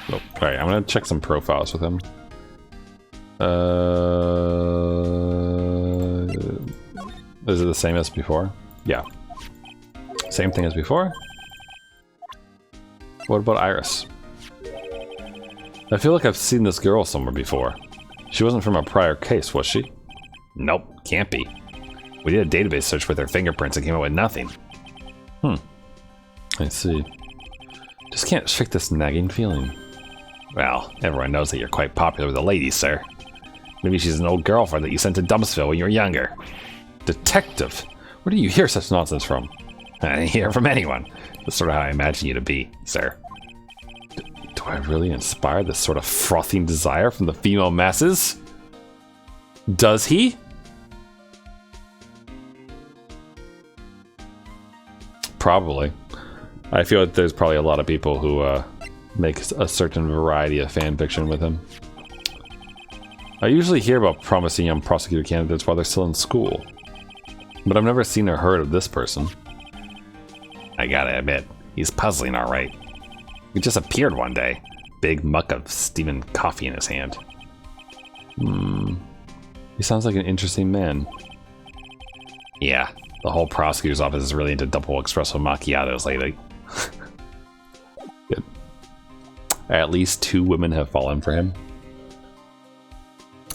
Oh, alright, I'm gonna check some profiles with him. Is it the same as before? Yeah. Same thing as before? What about Iris? I feel like I've seen this girl somewhere before. She wasn't from a prior case, was she? Nope, can't be. We did a database search with her fingerprints and came up with nothing. I see. Just can't shake this nagging feeling. Well, everyone knows that you're quite popular with the ladies, sir. Maybe she's an old girlfriend that you sent to Dumpsville when you were younger. Detective? Where do you hear such nonsense from? I didn't hear from anyone. That's sort of how I imagine you to be, sir. Do I really inspire this sort of frothing desire from the female masses? Does he? Probably. I feel like there's probably a lot of people who make a certain variety of fan fiction with him. I usually hear about promising young prosecutor candidates while they're still in school, but I've never seen or heard of this person. I gotta admit, he's puzzling alright. He just appeared one day, big muck of steaming coffee in his hand. He sounds like an interesting man. Yeah, the whole prosecutor's office is really into double espresso macchiatos lately. Good. At least 2 women have fallen for him.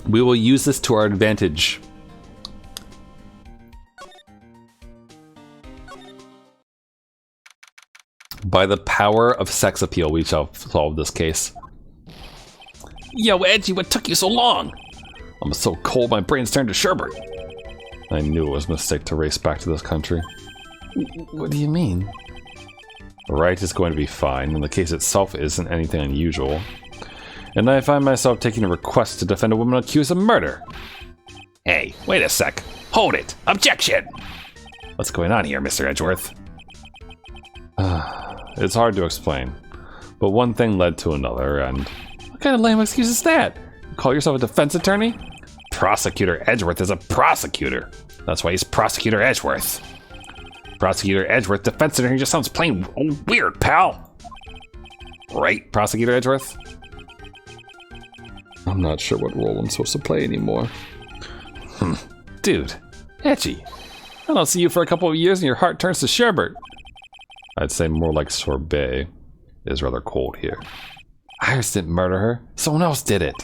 We will use this to our advantage. By the power of sex appeal, we shall solve this case. Yo, Edgy, what took you so long? I'm so cold, my brain's turned to sherbet. I knew it was a mistake to race back to this country. What do you mean? Wright is going to be fine, and the case itself isn't anything unusual. And I find myself taking a request to defend a woman accused of murder. Hey, wait a sec. Hold it. Objection! What's going on here, Mr. Edgeworth? It's hard to explain, but one thing led to another, and... What kind of lame excuse is that? You call yourself a defense attorney? Prosecutor Edgeworth is a prosecutor. That's why he's Prosecutor Edgeworth. Prosecutor Edgeworth, defense attorney just sounds plain weird, pal. Right, Prosecutor Edgeworth? I'm not sure what role I'm supposed to play anymore. Dude, Edgy, I don't see you for a couple of years and your heart turns to sherbet. I'd say more like sorbet. It is rather cold here. Iris didn't murder her. Someone else did it.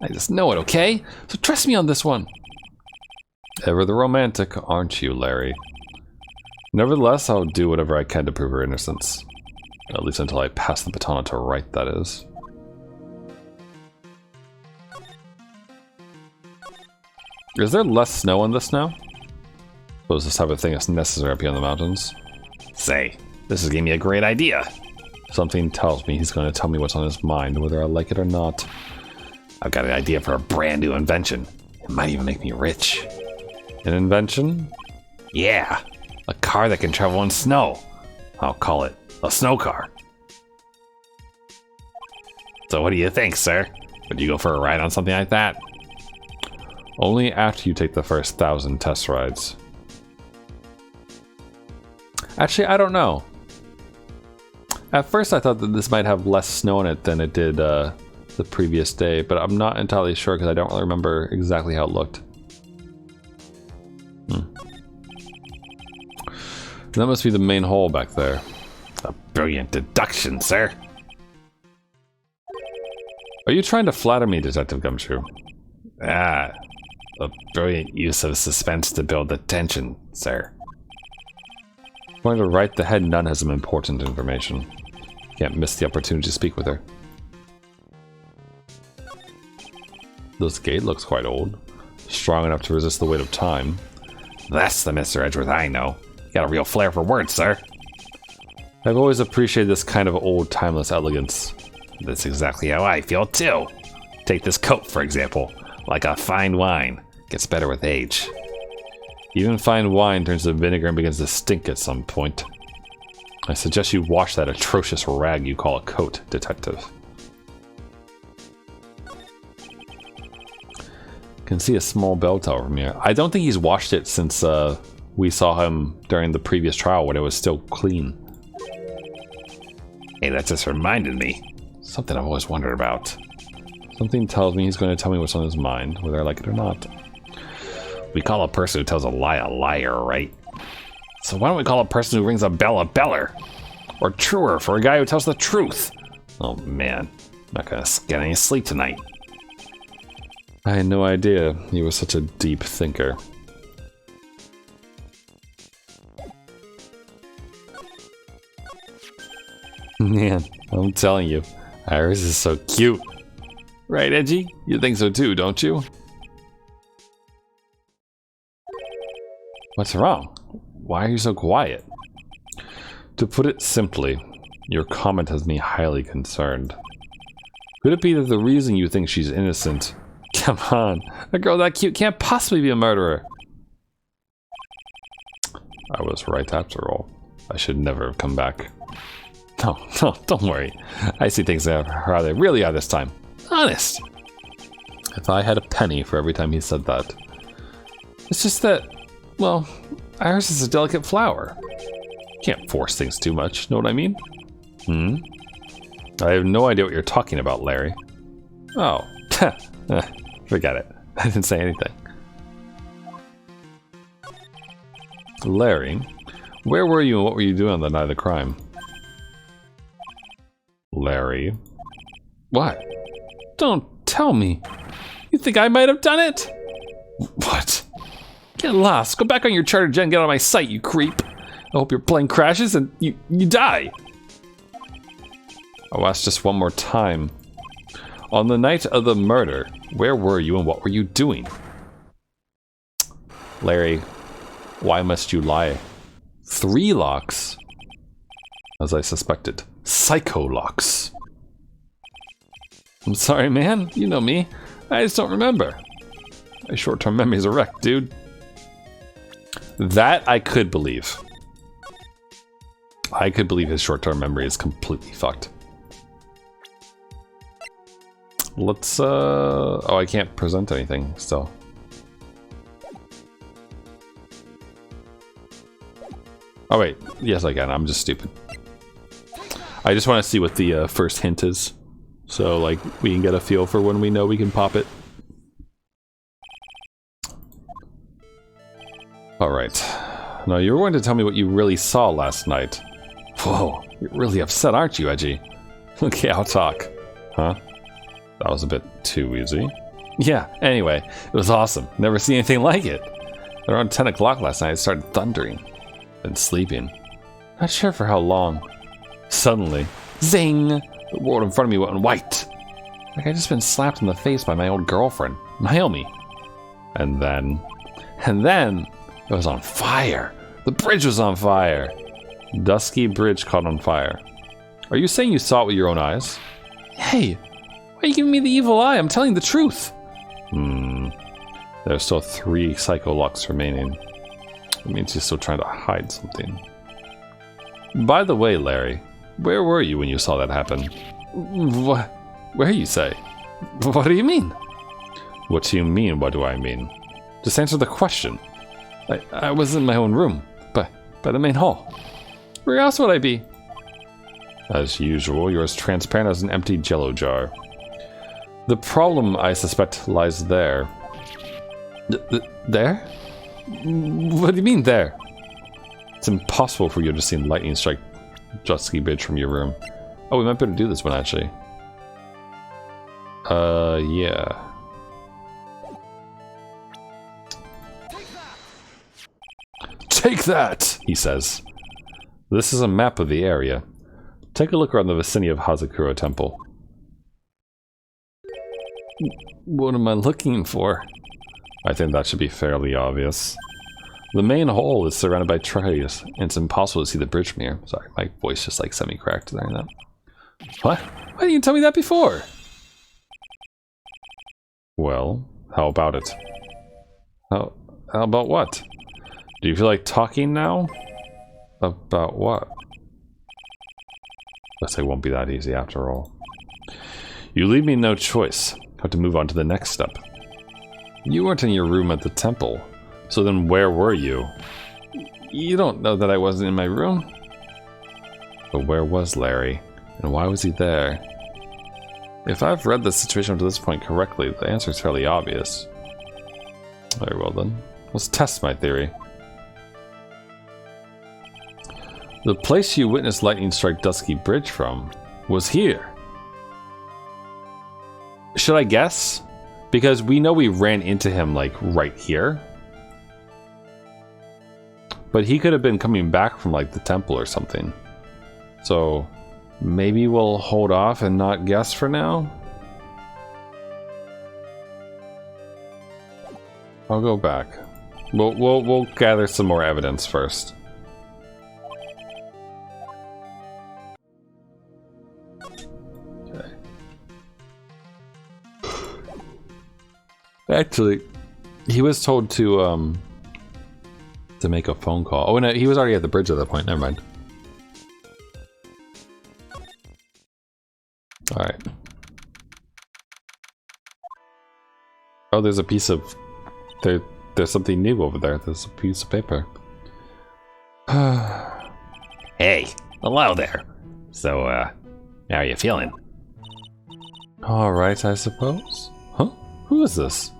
I just know it, okay? So trust me on this one. Ever the romantic, aren't you, Larry? Nevertheless, I'll do whatever I can to prove her innocence. At least until I pass the baton on to Wright, that is. Is there less snow on this now? Suppose this type of thing is necessary up here in the mountains. Say, this is giving me a great idea. Something tells me he's going to tell me what's on his mind, whether I like it or not. I've got an idea for a brand new invention. It might even make me rich. An invention? Yeah, a car that can travel in snow. I'll call it a snow car. So what do you think, sir? Would you go for a ride on something like that? Only after you take the first 1,000 test rides. Actually, I don't know. At first I thought that this might have less snow in it than it did the previous day, but I'm not entirely sure because I don't really remember exactly how it looked. That must be the main hole back there. A brilliant deduction, sir. Are you trying to flatter me, Detective Gumshoe? Ah, a brilliant use of suspense to build the tension, sir. Going to write the head nun has some important information. Can't miss the opportunity to speak with her. This gate looks quite old. Strong enough to resist the weight of time. That's the Mr. Edgeworth I know. You got a real flair for words, sir. I've always appreciated this kind of old, timeless elegance. That's exactly how I feel, too. Take this coat, for example. Like a fine wine. Gets better with age. Even fine wine turns to vinegar and begins to stink at some point. I suggest you wash that atrocious rag you call a coat, Detective. Can see a small bell tower from here. I don't think he's washed it since we saw him during the previous trial when it was still clean. Hey, that just reminded me. Something I've always wondered about. Something tells me he's going to tell me what's on his mind, whether I like it or not. We call a person who tells a lie a liar, right? So why don't we call a person who rings a bell a beller? Or truer, for a guy who tells the truth. Oh man, I'm not gonna get any sleep tonight. I had no idea he was such a deep thinker. Man, I'm telling you, Iris is so cute. Right, Edgy? You think so too, don't you? What's wrong? Why are you so quiet? To put it simply, your comment has me highly concerned. Could it be that the reason you think she's innocent... Come on, a girl that cute can't possibly be a murderer. I was right after all. I should never have come back. No, don't worry. I see things how they really are this time. Honest. If I had a penny for every time he said that. It's just that, well, Iris is a delicate flower. Can't force things too much, know what I mean? I have no idea what you're talking about, Larry. Oh, forget it. I didn't say anything. Larry, where were you and what were you doing on the night of the crime? Larry. What? Don't tell me. You think I might have done it? What? Get lost. Go back on your charter jet and get out of my sight, you creep. I hope your plane crashes and you die. I'll ask just one more time. On the night of the murder, where were you and what were you doing? Larry, why must you lie? 3 locks. As I suspected. Psycho locks. I'm sorry, man. You know me. I just don't remember. My short-term memory's a wreck, dude. That I could believe. I could believe his short-term memory is completely fucked. Let's, oh, I can't present anything still. Oh wait, yes I can, I'm just stupid. I just want to see what the first hint is. So, like, we can get a feel for when we know we can pop it. Alright. Now, you were going to tell me what you really saw last night. Whoa, you're really upset, aren't you, Edgy? Okay, I'll talk. Huh? That was a bit too easy. Yeah, anyway, it was awesome. Never seen anything like it. Around 10 o'clock last night, it started thundering. Been sleeping. Not sure for how long. Suddenly, zing! The world in front of me went white. Like I'd just been slapped in the face by my old girlfriend, Naomi. And then it was on fire. The bridge was on fire. Dusky bridge caught on fire. Are you saying you saw it with your own eyes? Hey, why are you giving me the evil eye? I'm telling the truth. There's still 3 Psycho Locks remaining. It means he's still trying to hide something. By the way, Larry, where were you when you saw that happen? What? Where, you say? What do you mean? What do you mean, what do I mean? Just answer the question. I was in my own room, by the main hall. Where else would I be? As usual, you're as transparent as an empty jello jar. The problem, I suspect, lies there. There? What do you mean, there? It's impossible for you to see lightning strike Dusky Bridge from your room. Oh, we might be able to do this one, actually. Yeah. Take that, he says. This is a map of the area. Take a look around the vicinity of Hazakura Temple. What am I looking for? I think that should be fairly obvious. The main hall is surrounded by trees, and it's impossible to see the bridge from here. Sorry, my voice just like semi-cracked during that. What? Why didn't you tell me that before? Well, how about it? How about what? Do you feel like talking now? About what? Guess it won't be that easy after all. You leave me no choice. I have to move on to the next step. You weren't in your room at the temple, so then where were you? You don't know that I wasn't in my room? But where was Larry? And why was he there? If I've read the situation up to this point correctly, the answer is fairly obvious. Very well then. Let's test my theory. The place you witnessed lightning strike Dusky Bridge from was here. Should I guess? Because we know we ran into him like right here. But he could have been coming back from like the temple or something. So maybe we'll hold off and not guess for now. I'll go back. We'll gather some more evidence first. Actually, he was told to make a phone call. Oh no, he was already at the bridge at that point. Never mind. All right. Oh, there's a piece of there's something new over there. There's a piece of paper. Hey, hello there. So, how are you feeling? All right, I suppose. Huh? Who is this?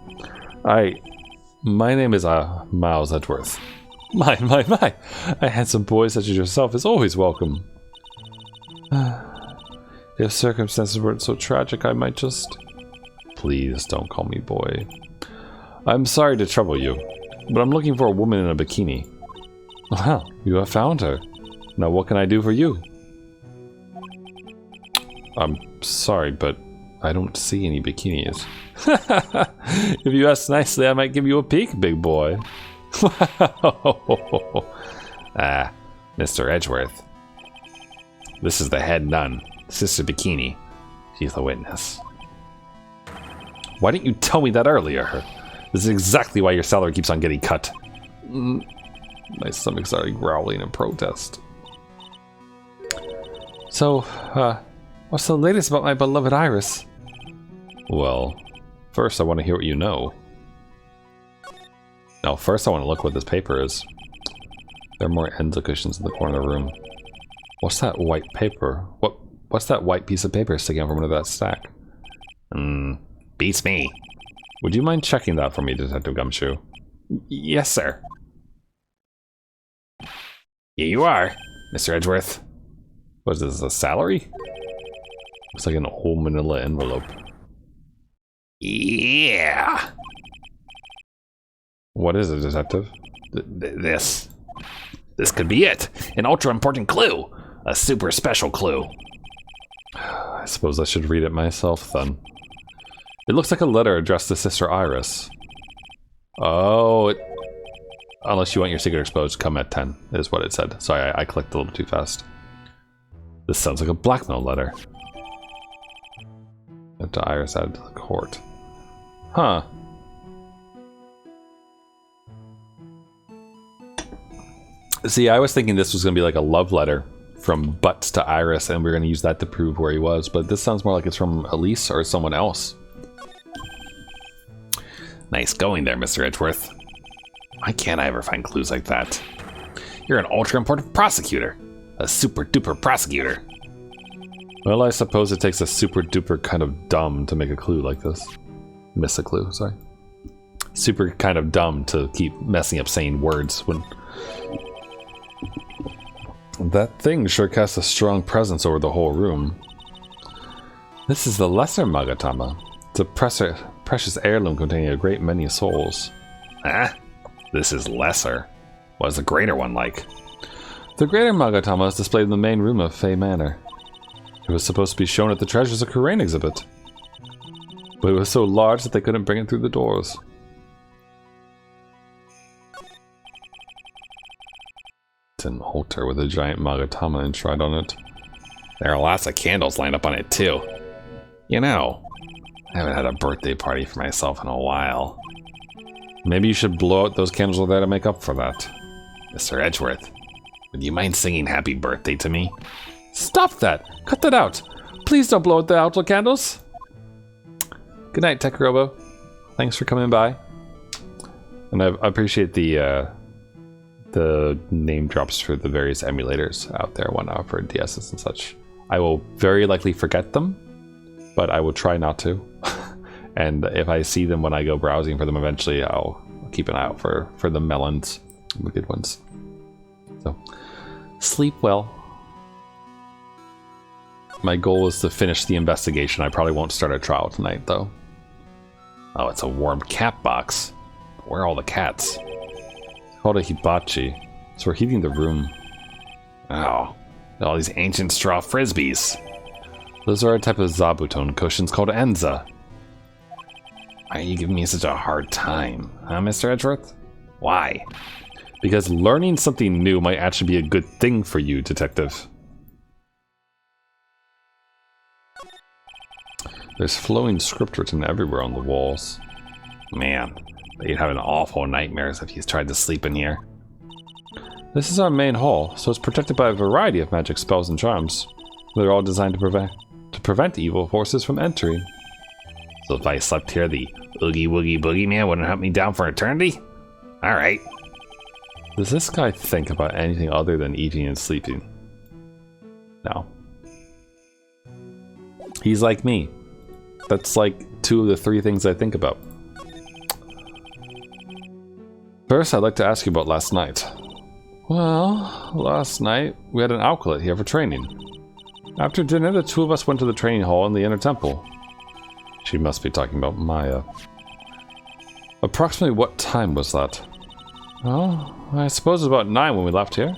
My name is Miles Edgeworth. My! A handsome boy such as yourself is always welcome. If circumstances weren't so tragic, I might just... Please don't call me boy. I'm sorry to trouble you, but I'm looking for a woman in a bikini. Well, you have found her. Now what can I do for you? I'm sorry, but I don't see any bikinis. If you ask nicely, I might give you a peek, big boy. Mr. Edgeworth. This is the head nun, Sister Bikini. She's the witness. Why didn't you tell me that earlier? This is exactly why your salary keeps on getting cut. My stomach's already growling in protest. So, what's the latest about my beloved Iris? Well, first I want to hear what you know. Now, first I want to look what this paper is. There are more Enza cushions in the corner of the room. What's that white paper? What's that white piece of paper sticking out from under that stack? Beats me. Would you mind checking that for me, Detective Gumshoe? Yes, sir. Here you are, Mr. Edgeworth. What is this, a salary? Looks like an old manila envelope. Yeah. What is it, Detective? This could be it. An ultra important clue. A super special clue. I suppose I should read it myself then. It looks like a letter addressed to Sister Iris. Oh, unless you want your secret exposed, come at 10, is what it said. Sorry, I clicked a little too fast. This sounds like a blackmail letter. To Iris added to the court. Huh. See, I was thinking this was going to be like a love letter from Butts to Iris, and we're going to use that to prove where he was, but this sounds more like it's from Elise or someone else. Nice going there, Mr. Edgeworth. Why can't I ever find clues like that? You're an ultra-important prosecutor. A super-duper prosecutor. Well, I suppose it takes a super-duper kind of dumb to make a clue like this. Miss a clue, sorry. Super kind of dumb to keep messing up saying words when... That thing sure casts a strong presence over the whole room. This is the lesser Magatama. It's a precious heirloom containing a great many souls. Ah, this is lesser. What's the greater one like? The greater Magatama is displayed in the main room of Fey Manor. It was supposed to be shown at the Treasures of Kurain exhibit, but it was so large that they couldn't bring it through the doors. It's an altar with a giant Magatama enshrined on it. There are lots of candles lined up on it too. You know, I haven't had a birthday party for myself in a while. Maybe you should blow out those candles over there to make up for that. Mr. Edgeworth, would you mind singing happy birthday to me? Stop that! Cut that out! Please don't blow out the outdoor candles! Good night, Tech Robo. Thanks for coming by. And I appreciate the name drops for the various emulators out there, one out for DSs and such. I will very likely forget them, but I will try not to. And if I see them when I go browsing for them eventually, I'll keep an eye out for the melons, the good ones. So, sleep well. My goal is to finish the investigation. I probably won't start a trial tonight, though. Oh, it's a warm cat box. Where are all the cats? It's called a hibachi, so we're heating the room. Oh, all these ancient straw frisbees. Those are a type of zabuton cushions called enza. Why are you giving me such a hard time, huh, Mr. Edgeworth? Why? Because learning something new might actually be a good thing for you, Detective. There's flowing script written everywhere on the walls. Man, you'd have awful nightmares if he's tried to sleep in here. This is our main hall, so it's protected by a variety of magic spells and charms. They're all designed to prevent evil forces from entering. So if I slept here, the Oogie Woogie Boogeyman wouldn't hunt me down for eternity? Alright. Does this guy think about anything other than eating and sleeping? No. He's like me. That's like 2 of the 3 things I think about. First, I'd like to ask you about last night. Well, last night we had an outlet here for training. After dinner, the 2 of us went to the training hall in the inner temple. She must be talking about Maya. Approximately what time was that? Well, I suppose it was about 9 when we left here.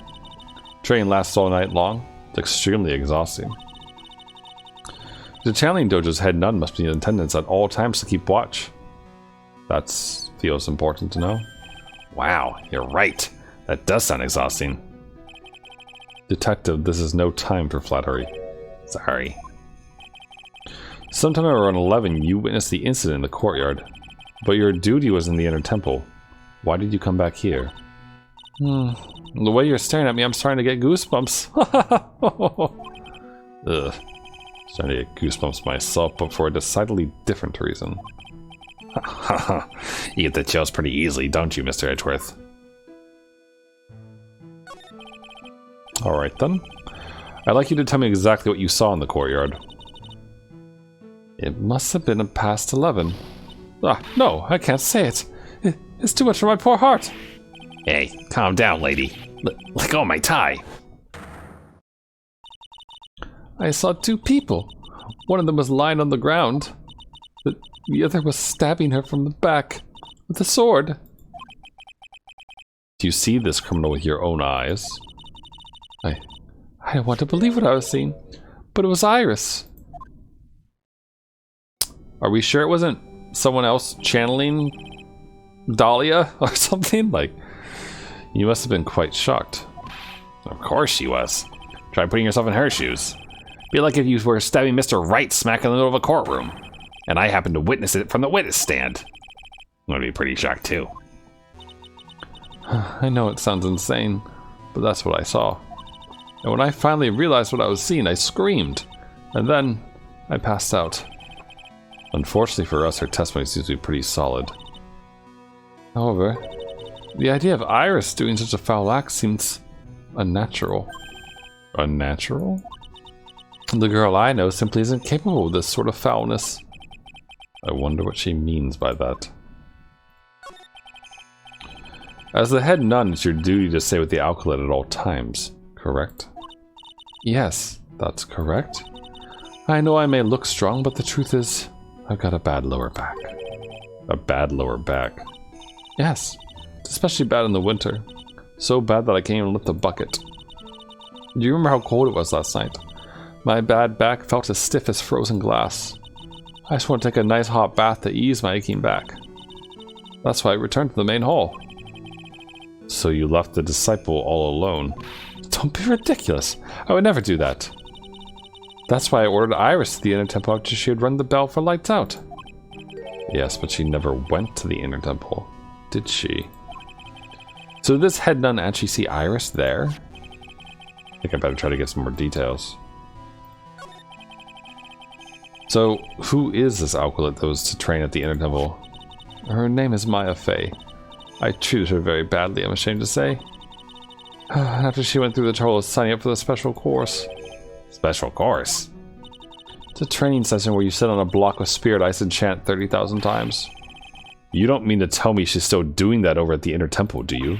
Training lasts all night long. It's extremely exhausting. The channeling dojo's head nun must be in attendance at all times to keep watch. That feels important to know. Wow, you're right. That does sound exhausting. Detective, this is no time for flattery. Sorry. Sometime around 11, you witnessed the incident in the courtyard. But your duty was in the inner temple. Why did you come back here? The way you're staring at me, I'm starting to get goosebumps. Ugh. Starting to get goosebumps myself, but for a decidedly different reason. You get the chills pretty easily, don't you, Mr. Edgeworth? Alright then. I'd like you to tell me exactly what you saw in the courtyard. It must have been past 11. Ah, no, I can't say it. It's too much for my poor heart. Hey, calm down, lady. Let go of my tie. I saw 2 people. One of them was lying on the ground. The other was stabbing her from the back with a sword. Do you see this criminal with your own eyes? I don't want to believe what I was seeing, but it was Iris. Are we sure it wasn't someone else channeling Dahlia or something? Like, you must have been quite shocked. Of course she was. Try putting yourself in her shoes. Be like if you were stabbing Mr. Wright smack in the middle of a courtroom, and I happened to witness it from the witness stand. I'd be pretty shocked too. I know it sounds insane, but that's what I saw. And when I finally realized what I was seeing, I screamed. And then I passed out. Unfortunately for us, her testimony seems to be pretty solid. However, the idea of Iris doing such a foul act seems unnatural. Unnatural? The girl I know simply isn't capable of this sort of foulness. I wonder what she means by that. As the head nun, it's your duty to stay with the alkalit at all times, correct? Yes, that's correct. I know I may look strong, but the truth is, I've got a bad lower back. A bad lower back? Yes, it's especially bad in the winter. So bad that I can't even lift a bucket. Do you remember how cold it was last night? My bad back felt as stiff as frozen glass. I just want to take a nice hot bath to ease my aching back. That's why I returned to the main hall. So you left the disciple all alone? Don't be ridiculous. I would never do that. That's why I ordered Iris to the inner temple after she had rung the bell for lights out. Yes, but she never went to the inner temple, did she? So did this head nun actually see Iris there? I think I better try to get some more details. So, who is this alkalit that was to train at the inner temple? Her name is Maya Fey. I treated her very badly, I'm ashamed to say. After she went through the trouble of signing up for the special course. Special course? It's a training session where you sit on a block of spirit ice and chant 30,000 times. You don't mean to tell me she's still doing that over at the inner temple, do you?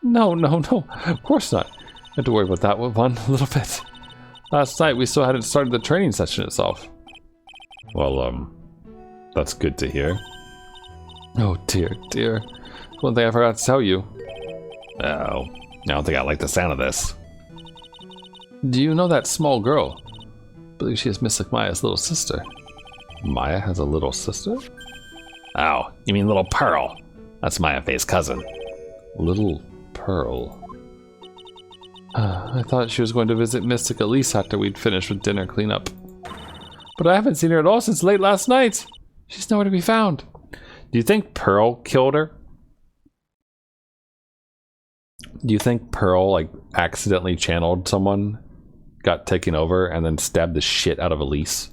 No, of course not. I had to worry about that one a little bit. Last night we still hadn't started the training session itself. Well, that's good to hear. Oh dear. One thing I forgot to tell you. Oh, I don't think I like the sound of this. Do you know that small girl? I believe she is Miss Maya's little sister. Maya has a little sister? Oh, you mean Little Pearl? That's Maya Fey's cousin. Little Pearl. I thought she was going to visit Mystic Elise after we'd finished with dinner cleanup. But I haven't seen her at all since late last night. She's nowhere to be found. Do you think Pearl killed her? Do you think Pearl, like, accidentally channeled someone, got taken over, and then stabbed the shit out of Elise?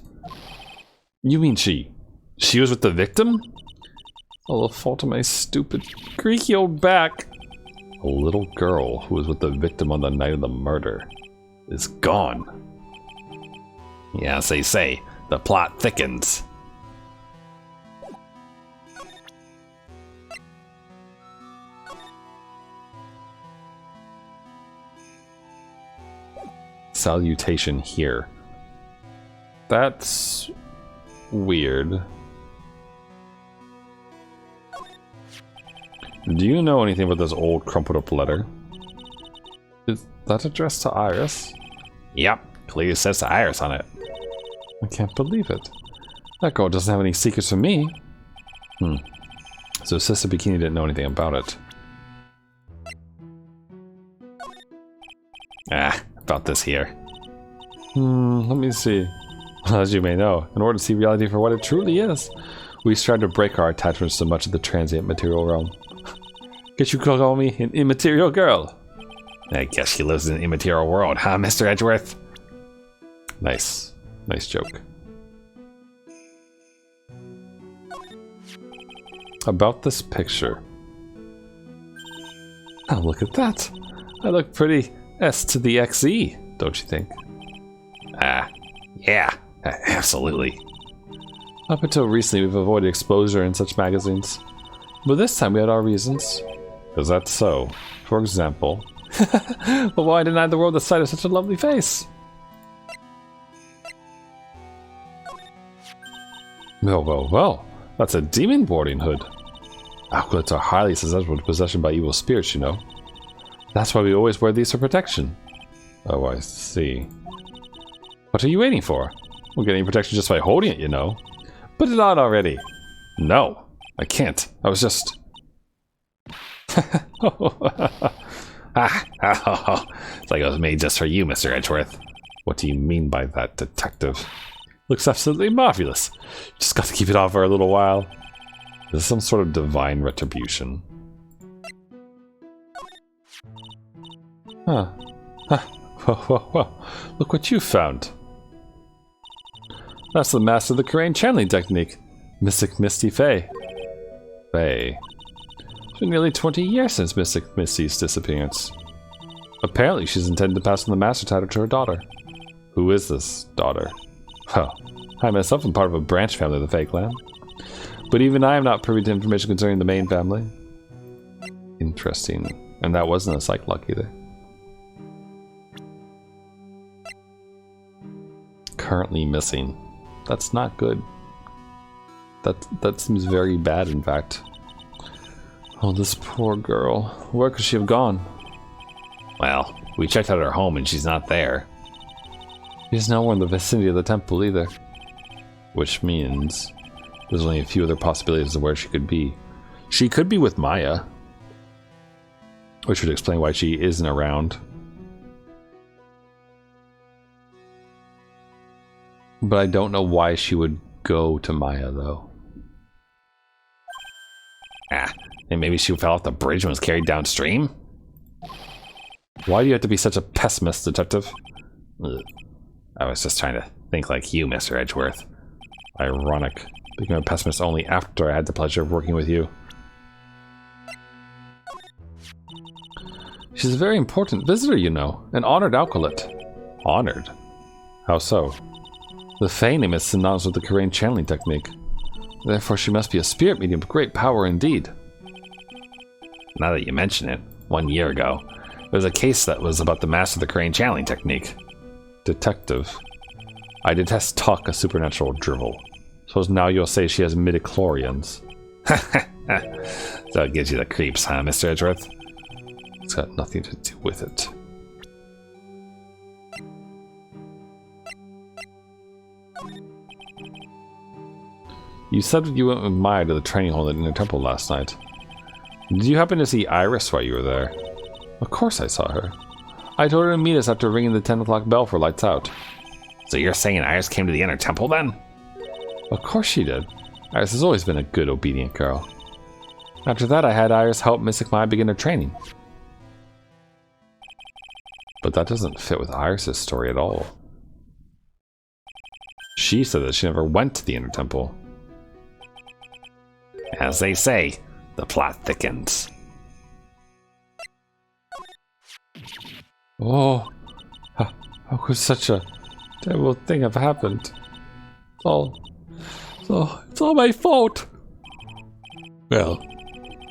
You mean she was with the victim? All the fault of my stupid, creaky old back. A little girl who was with the victim on the night of the murder is gone. Yes, they say. The plot thickens. Salutation here. That's weird. Do you know anything about this old crumpled up letter? Is that addressed to Iris? Yep, clearly says to Iris on it. I can't believe it. That girl doesn't have any secrets from me. So Sister Bikini didn't know anything about it. About this here. Let me see. As you may know, in order to see reality for what it truly is, we strive to break our attachments to much of the transient material realm. Guess you could call me an immaterial girl. I guess she lives in an immaterial world, huh, Mr. Edgeworth? Nice joke. About this picture. Oh, look at that. I look pretty S to the XE, don't you think? Yeah, absolutely. Up until recently, we've avoided exposure in such magazines. But this time we had our reasons. Is that so? For example... Well, why deny the world the sight of such a lovely face? Well. That's a demon boarding hood. Alkalits are highly susceptible to possession by evil spirits, you know. That's why we always wear these for protection. Oh, I see. What are you waiting for? We're getting protection just by holding it, you know. Put it on already. No, I can't. I was just... It's like it was made just for you, Mr. Edgeworth. What do you mean by that, detective? Looks absolutely marvelous. Just got to keep it on for a little while. This is some sort of divine retribution. Huh. Whoa, whoa, whoa. Look what you found. That's the master of the Korean channeling technique. Mystic Misty Faye. Faye. It's been nearly 20 years since Mystic Misty's disappearance. Apparently she's intended to pass on the master title to her daughter. Who is this daughter? Well, I myself am part of a branch family of the Faye clan. But even I am not privy to information concerning the main family. Interesting. And that wasn't a psych luck either. Currently missing. That's not good. That seems very bad, in fact. Oh, this poor girl. Where could she have gone? Well, we checked out her home and she's not there. She's nowhere in the vicinity of the temple either. Which means there's only a few other possibilities of where she could be. She could be with Maya. Which would explain why she isn't around. But I don't know why she would go to Maya, though. Ah, and maybe she fell off the bridge and was carried downstream? Why do you have to be such a pessimist, detective? Ugh. I was just trying to think like you, Mr. Edgeworth. Ironic. Became a pessimist only after I had the pleasure of working with you. She's a very important visitor, you know. An honored alkalite. Honored? How so? The Fae name is synonymous with the Korean channeling technique. Therefore, she must be a spirit medium of great power indeed. Now that you mention it, 1 year ago, there was a case that was about the master of the Korean channeling technique. Detective. I detest talk of supernatural drivel. So now you'll say she has midichlorians. So it gives you the creeps, huh, Mr. Edgeworth? It's got nothing to do with it. You said you went with Maya to the training hall in the temple last night. Did you happen to see Iris while you were there? Of course I saw her. I told her to meet us after ringing the 10 o'clock bell for lights out. So you're saying Iris came to the inner temple then? Of course she did. Iris has always been a good, obedient girl. After that, I had Iris help Mystic Maya begin her training. But that doesn't fit with Iris' story at all. She said that she never went to the inner temple. As they say, the plot thickens. Oh, how could such a terrible thing have happened? It's all my fault. Well,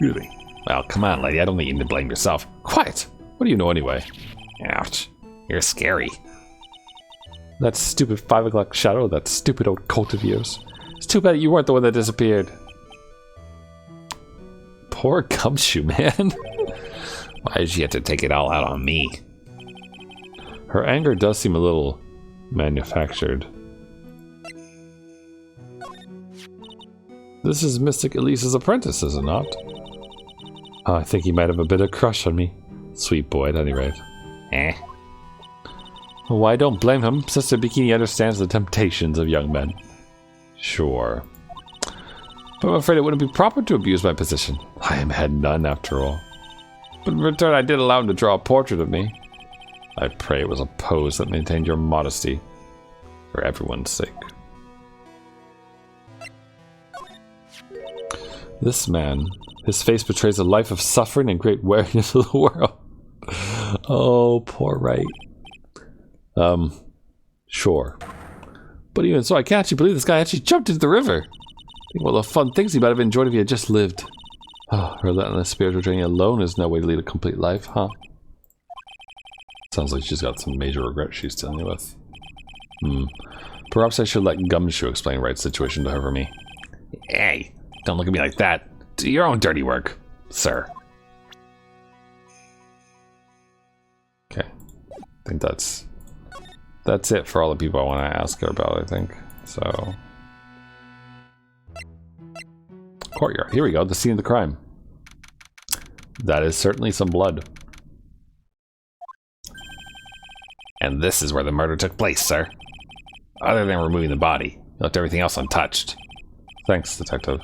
really? Well, come on, lady. I don't think you need to blame yourself. Quiet! What do you know anyway? Ouch. You're scary. That stupid 5 o'clock shadow, that stupid old cult of yours. It's too bad you weren't the one that disappeared. Poor Gumshoe, man. Why did she have to take it all out on me? Her anger does seem a little manufactured. This is Mystic Elise's apprentice, is it not? I think he might have a bit of crush on me. Sweet boy, at any rate. Well, I don't blame him. Sister Bikini understands the temptations of young men. Sure. But I'm afraid it wouldn't be proper to abuse my position. I am head nun, after all. But in return, I did allow him to draw a portrait of me. I pray it was a pose that maintained your modesty. For everyone's sake. This man, his face betrays a life of suffering and great wariness of the world. Oh, poor Wright. Sure. But even so, I can't actually believe this guy actually jumped into the river. Think of all the fun things he might have enjoyed if he had just lived. Oh, relentless spiritual training alone is no way to lead a complete life, huh? Sounds like she's got some major regret she's dealing with. Perhaps I should let Gumshoe explain Wright's situation to her for me. Hey, don't look at me like that. Do your own dirty work, sir. Okay. I think that's it for all the people I want to ask her about, I think. So... Courtyard. Here we go, the scene of the crime. That is certainly some blood. And this is where the murder took place, sir. Other than removing the body, you left everything else untouched. Thanks, detective.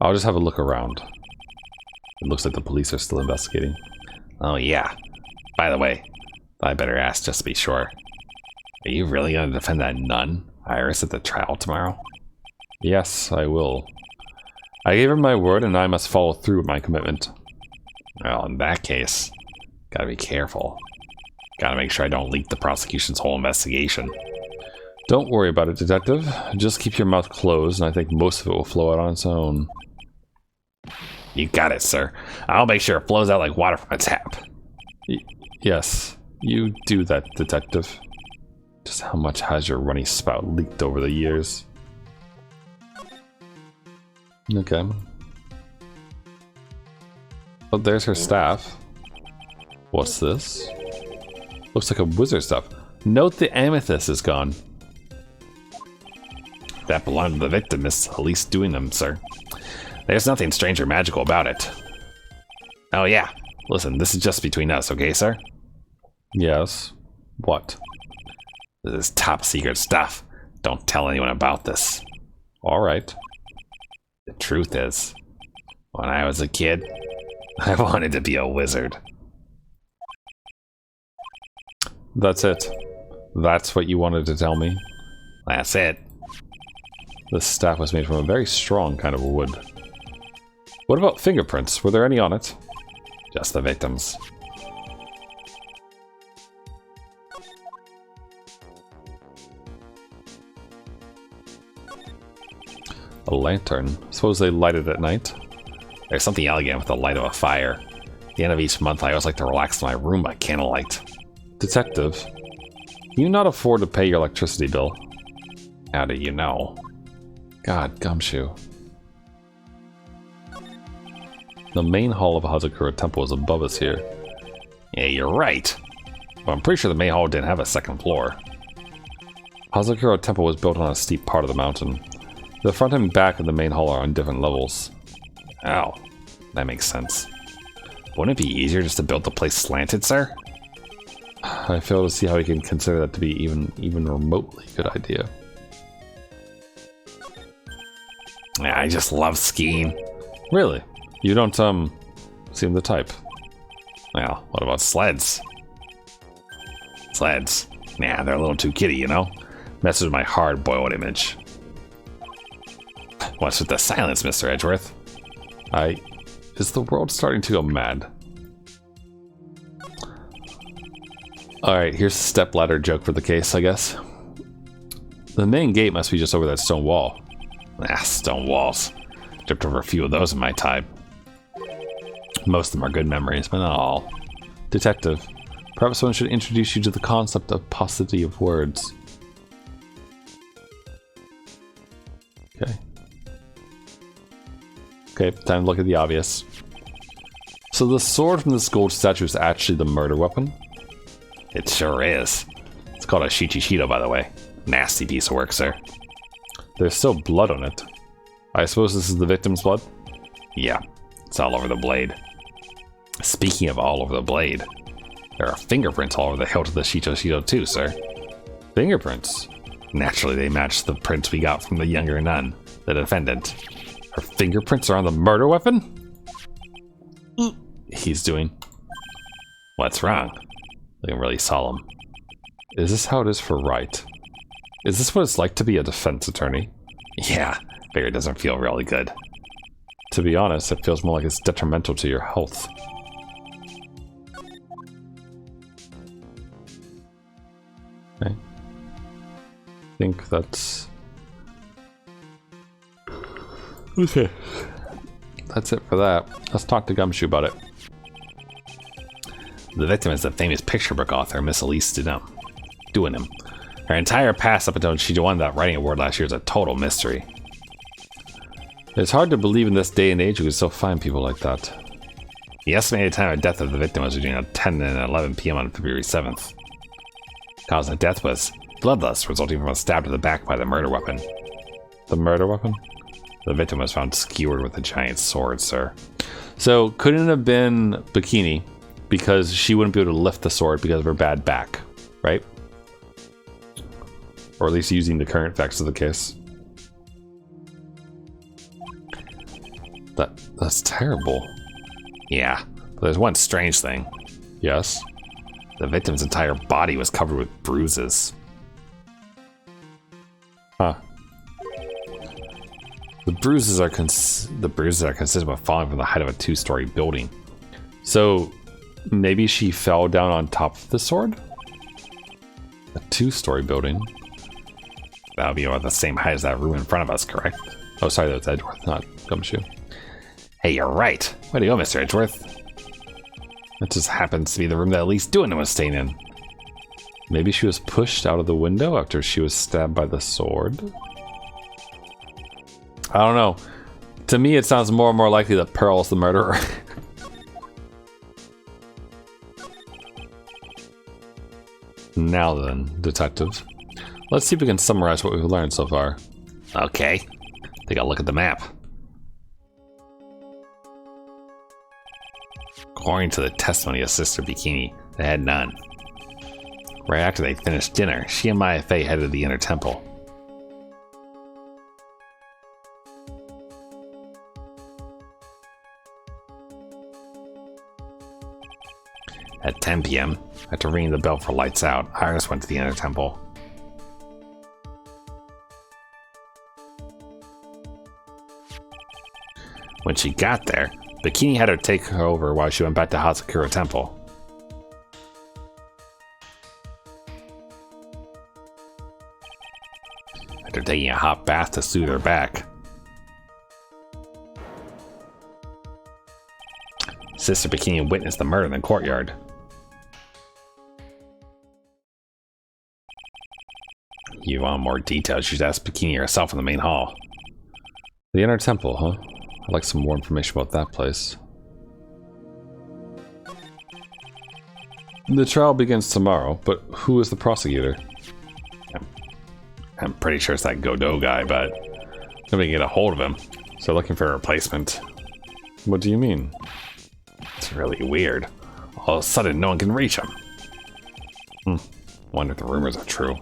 I'll just have a look around. It looks like the police are still investigating. Oh yeah. By the way, I better ask just to be sure. Are you really going to defend that nun, Iris, at the trial tomorrow? Yes, I will. I gave her my word and I must follow through with my commitment. Well, in that case, gotta be careful. Gotta make sure I don't leak the prosecution's whole investigation. Don't worry about it, Detective. Just keep your mouth closed and I think most of it will flow out on its own. You got it, sir. I'll make sure it flows out like water from a tap. Yes, you do that, Detective. Just how much has your runny spout leaked over the years? Okay. Oh, there's her staff. What's this? Looks like a wizard stuff. Note the amethyst is gone. That belonged to the victim, Miss Elise doing them, sir. There's nothing strange or magical about it. Oh yeah, listen, this is just between us, okay, sir? Yes. What? This is top secret stuff. Don't tell anyone about this. Alright. The truth is, when I was a kid, I wanted to be a wizard. That's it. That's what you wanted to tell me? That's it. This staff was made from a very strong kind of wood. What about fingerprints? Were there any on it? Just the victims. A lantern. Suppose they light it at night? There's something elegant with the light of a fire. At the end of each month, I always like to relax in my room by candlelight. Detective, can you not afford to pay your electricity bill? How do you know? God, gumshoe. The main hall of Hazakura Temple is above us here. Yeah, you're right. But I'm pretty sure the main hall didn't have a second floor. Hazakura Temple was built on a steep part of the mountain. The front and back of the main hall are on different levels. Oh, that makes sense. Wouldn't it be easier just to build the place slanted, sir? I fail to see how you can consider that to be even remotely good idea. Yeah, I just love skiing. Really? You don't, seem the type. Well, what about sleds? Sleds? Nah, they're a little too kiddie, you know? Messes with my hard-boiled image. What's with the silence, Mr. Edgeworth? Is the world starting to go mad? Alright, here's a stepladder joke for the case, I guess. The main gate must be just over that stone wall. Ah, stone walls. Tripped over a few of those in my time. Most of them are good memories, but not all. Detective, perhaps someone should introduce you to the concept of paucity of words. Okay. Okay, time to look at the obvious. So the sword from this gold statue is actually the murder weapon? It sure is. It's called a Shichichido, by the way. Nasty piece of work, sir. There's still blood on it. I suppose this is the victim's blood? Yeah, it's all over the blade. Speaking of all over the blade, there are fingerprints all over the hilt of the Shichichido too, sir. Fingerprints? Naturally, they match the prints we got from the younger nun, the defendant. Her fingerprints are on the murder weapon? He's doing. What's wrong? Looking really solemn. Is this how it is for Wright? Is this what it's like to be a defense attorney? Yeah, figure it doesn't feel really good. To be honest, it feels more like it's detrimental to your health. Okay. I think that's... Okay. That's it for that. Let's talk to Gumshoe about it. The victim is the famous picture book author, Miss Elise doing him. Her entire past up until she won that writing award last year is a total mystery. It's hard to believe in this day and age we could still find people like that. The estimated time of death of the victim was between 10 and 11 p.m. on February 7th. Cause of death was bloodlust, resulting from a stab to the back by the murder weapon. The murder weapon? The victim was found skewered with a giant sword, sir. So, couldn't it have been Bikini, because she wouldn't be able to lift the sword because of her bad back, right? Or at least using the current facts of the case. That's terrible. Yeah, but there's one strange thing. Yes? The victim's entire body was covered with bruises. Huh. The bruises are consistent with falling from the height of a 2-story building. So maybe she fell down on top of the sword? A 2-story building. That would be about the same height as that room in front of us, correct? Oh, sorry, that was Edgeworth, not Gumshoe. Hey, you're right. Way to go, Mr. Edgeworth. That just happens to be the room that Elise Doing was staying in. Maybe she was pushed out of the window after she was stabbed by the sword? I don't know. To me, it sounds more and more likely that Pearl is the murderer. Now then, detective. Let's see if we can summarize what we've learned so far. Okay. Take a look at the map. According to the testimony of Sister Bikini, they had none. Right after they finished dinner, she and Maya Fey headed to the inner temple. At 10 p.m., after ringing the bell for lights out, Iris went to the inner temple. When she got there, Bikini had her take her over while she went back to Hazakura Temple. After taking a hot bath to soothe her back, Sister Bikini witnessed the murder in the courtyard. You want more details? You should ask Bikini herself in the main hall. The inner temple, huh? I'd like some more information about that place. The trial begins tomorrow, but who is the prosecutor? I'm pretty sure it's that Godot guy, but nobody can get a hold of him. So looking for a replacement. What do you mean? It's really weird. All of a sudden, no one can reach him. Wonder if the rumors are true.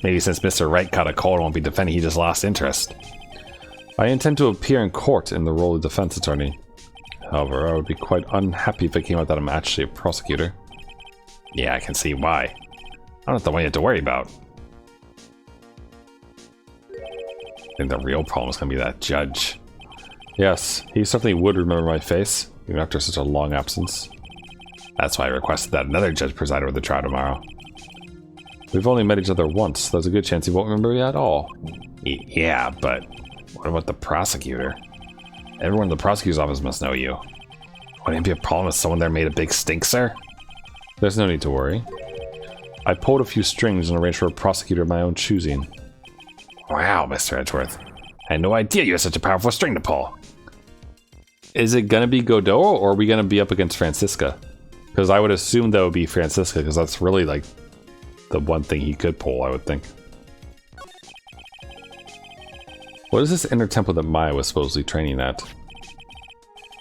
Maybe since Mr. Wright caught a cold and won't be defending, he just lost interest. I intend to appear in court in the role of defense attorney. However, I would be quite unhappy if it came out that I'm actually a prosecutor. Yeah, I can see why. I'm not the one you have to worry about. I think the real problem is going to be that judge. Yes, he certainly would remember my face, even after such a long absence. That's why I requested that another judge preside over the trial tomorrow. We've only met each other once. There's a good chance he won't remember me at all. Yeah, but what about the prosecutor? Everyone in the prosecutor's office must know you. Wouldn't it be a problem if someone there made a big stink, sir? There's no need to worry. I pulled a few strings and arranged for a prosecutor of my own choosing. Wow, Mr. Edgeworth. I had no idea you had such a powerful string to pull. Is it gonna be Godot, or are we gonna be up against Francisca? Because I would assume that would be Francisca, because that's really like the one thing he could pull, I would think. What is this inner temple that Maya was supposedly training at?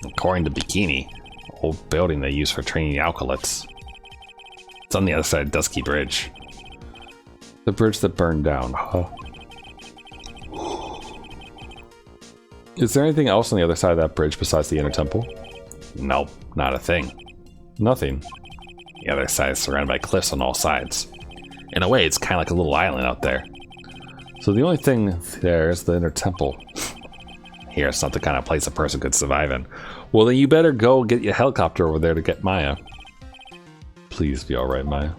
According to Bikini, an old building they use for training alkalists. It's on the other side of Dusky Bridge. The bridge that burned down, huh? Is there anything else on the other side of that bridge besides the inner temple? Nope, not a thing. Nothing. The other side is surrounded by cliffs on all sides. In a way, it's kind of like a little island out there. So the only thing there is the inner temple. Here, it's not the kind of place a person could survive in. Well, then you better go get your helicopter over there to get Maya. Please be alright, Maya.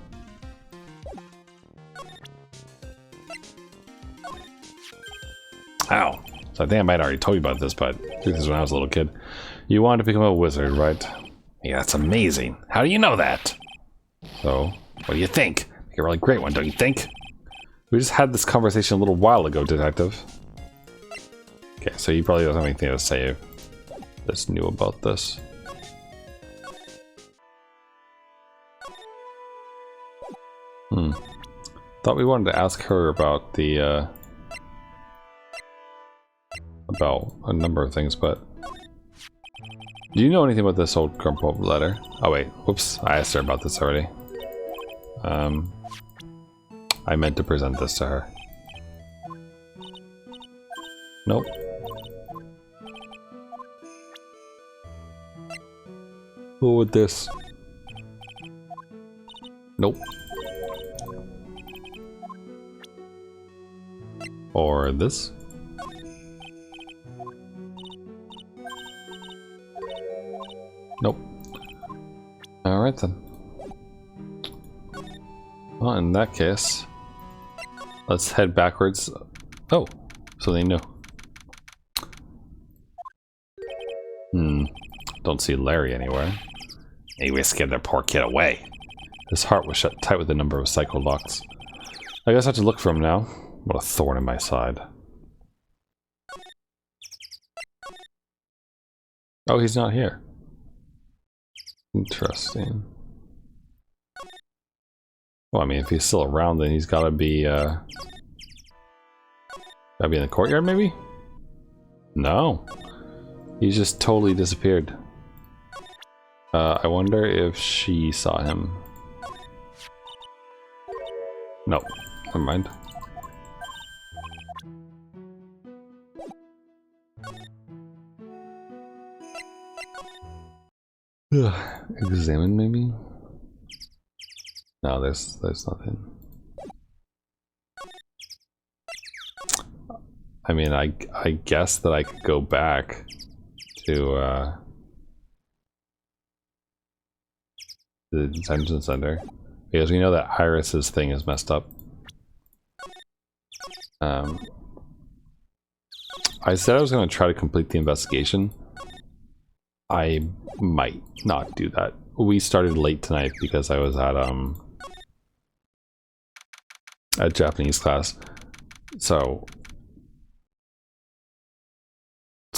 Ow. So I think I might have already told you about this, but this is when I was a little kid. You wanted to become a wizard, right? Yeah, that's amazing. How do you know that? So? What do you think? Make a really great one, don't you think? We just had this conversation a little while ago, detective. Okay, so you probably don't have anything to say that's new about this. Thought we wanted to ask her about the, about a number of things, but... Do you know anything about this old crumpled letter? Oh wait, whoops, I asked her about this already. I meant to present this to her. Nope. What would this? Nope. Or this? Nope. Alright then. Well, in that case, let's head backwards. Oh, so they knew. Don't see Larry anywhere. Maybe we scared their poor kid away. His heart was shut tight with the number of psycho locks. I guess I have to look for him now. What a thorn in my side. Oh, he's not here. Interesting. Well, I mean, if he's still around, then he's gotta be in the courtyard, maybe? No. He just totally disappeared. I wonder if she saw him. No, never mind. Examine, maybe? No, there's nothing. I mean, I guess that I could go back to the detention center, because we know that Iris's thing is messed up. I said I was going to try to complete the investigation. I might not do that. We started late tonight because I was at Japanese class, so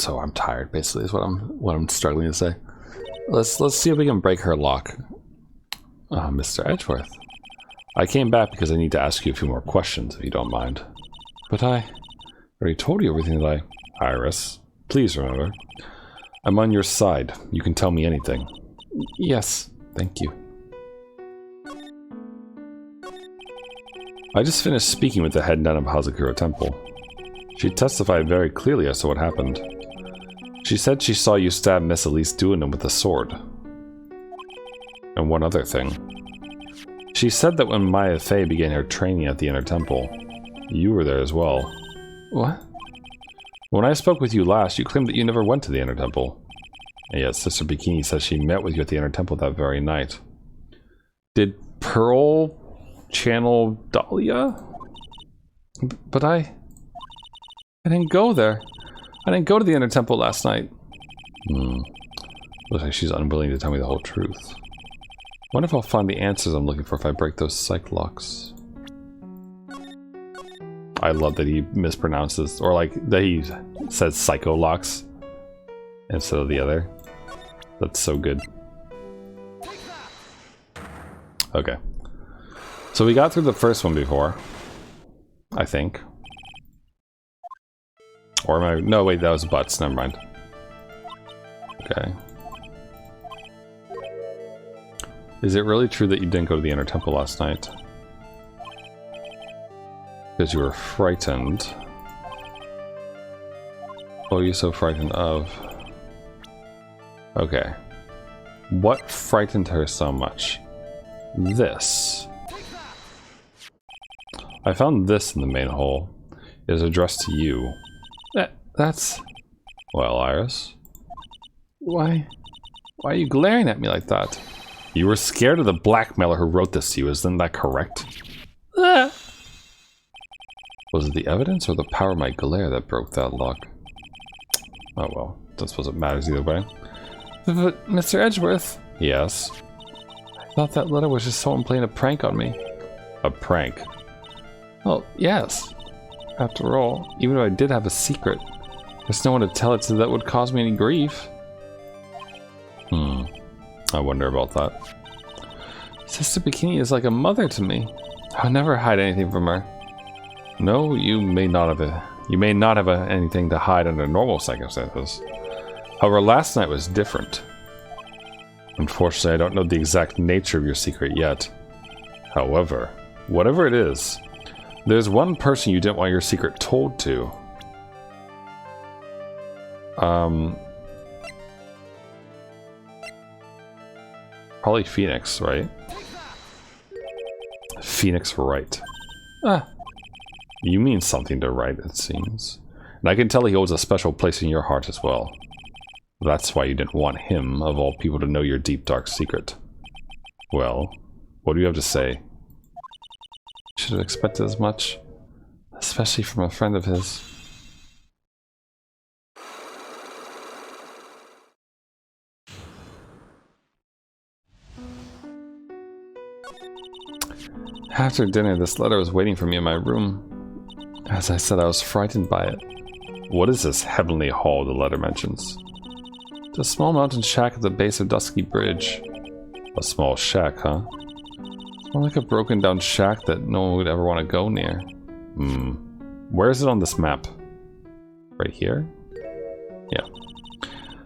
I'm tired. Basically, is what I'm struggling to say. Let's see if we can break her lock. Mr. Edgeworth, I came back because I need to ask you a few more questions, if you don't mind. But I already told you everything that Iris, please remember, I'm on your side. You can tell me anything. Yes, thank you. I just finished speaking with the head nun of Hazakura Temple. She testified very clearly as to what happened. She said she saw you stab Miss Elise Duinham with a sword. And one other thing. She said that when Maya Fey began her training at the Inner Temple, you were there as well. What? When I spoke with you last, you claimed that you never went to the Inner Temple. And yet Sister Bikini says she met with you at the Inner Temple that very night. Did Pearl channel Dahlia? But I didn't go there. I didn't go to the Inner Temple last night. Looks like she's unwilling to tell me the whole truth. Wonder if I'll find the answers I'm looking for if I break those psych locks. I love that he mispronounces, or like that he says psycho locks instead of the other. That's so good. Okay. So we got through the first one before, I think. Or am I? No, wait, that was butts. Never mind. Okay. Is it really true that you didn't go to the Inner Temple last night? Because you were frightened. What are you so frightened of? Okay. What frightened her so much? This. I found this in the main hole. It is addressed to you. That's... Well, Iris. Why are you glaring at me like that? You were scared of the blackmailer who wrote this to you, isn't that correct? Was it the evidence or the power of my glare that broke that lock? Oh well, don't suppose it matters either way. But Mr. Edgeworth? Yes? I thought that letter was just someone playing a prank on me. A prank? Well, yes. After all, even if I did have a secret, there's no one to tell it to that would cause me any grief. I wonder about that. Sister Bikini is like a mother to me. I'll never hide anything from her. No, you may not have anything to hide under normal circumstances. However, last night was different. Unfortunately, I don't know the exact nature of your secret yet. However, whatever it is, there's one person you didn't want your secret told to. Probably Phoenix, right? Phoenix Wright. Ah, you mean something to Wright, it seems. And I can tell he holds a special place in your heart as well. That's why you didn't want him, of all people, to know your deep, dark secret. Well, what do you have to say? Should have expected as much, especially from a friend of his. After dinner, this letter was waiting for me in my room. As I said, I was frightened by it. What is this heavenly hall the letter mentions? It's a small mountain shack at the base of Dusky Bridge. A small shack, huh? More like a broken down shack that no one would ever want to go near. Where is it on this map? Right here? Yeah.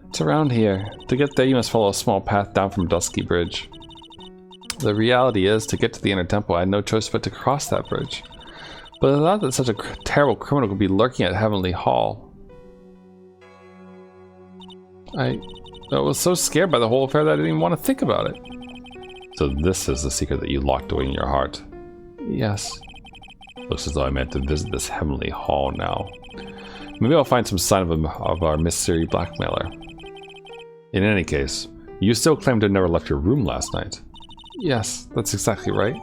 It's around here. To get there, you must follow a small path down from Dusky Bridge. The reality is, to get to the inner temple, I had no choice but to cross that bridge. But I thought that such a terrible criminal could be lurking at Heavenly Hall. I was so scared by the whole affair that I didn't even want to think about it. So this is the secret that you locked away in your heart? Yes. Looks as though I meant to visit this Heavenly Hall now. Maybe I'll find some sign of our mystery blackmailer. In any case, you still claim to have never left your room last night. Yes, that's exactly right.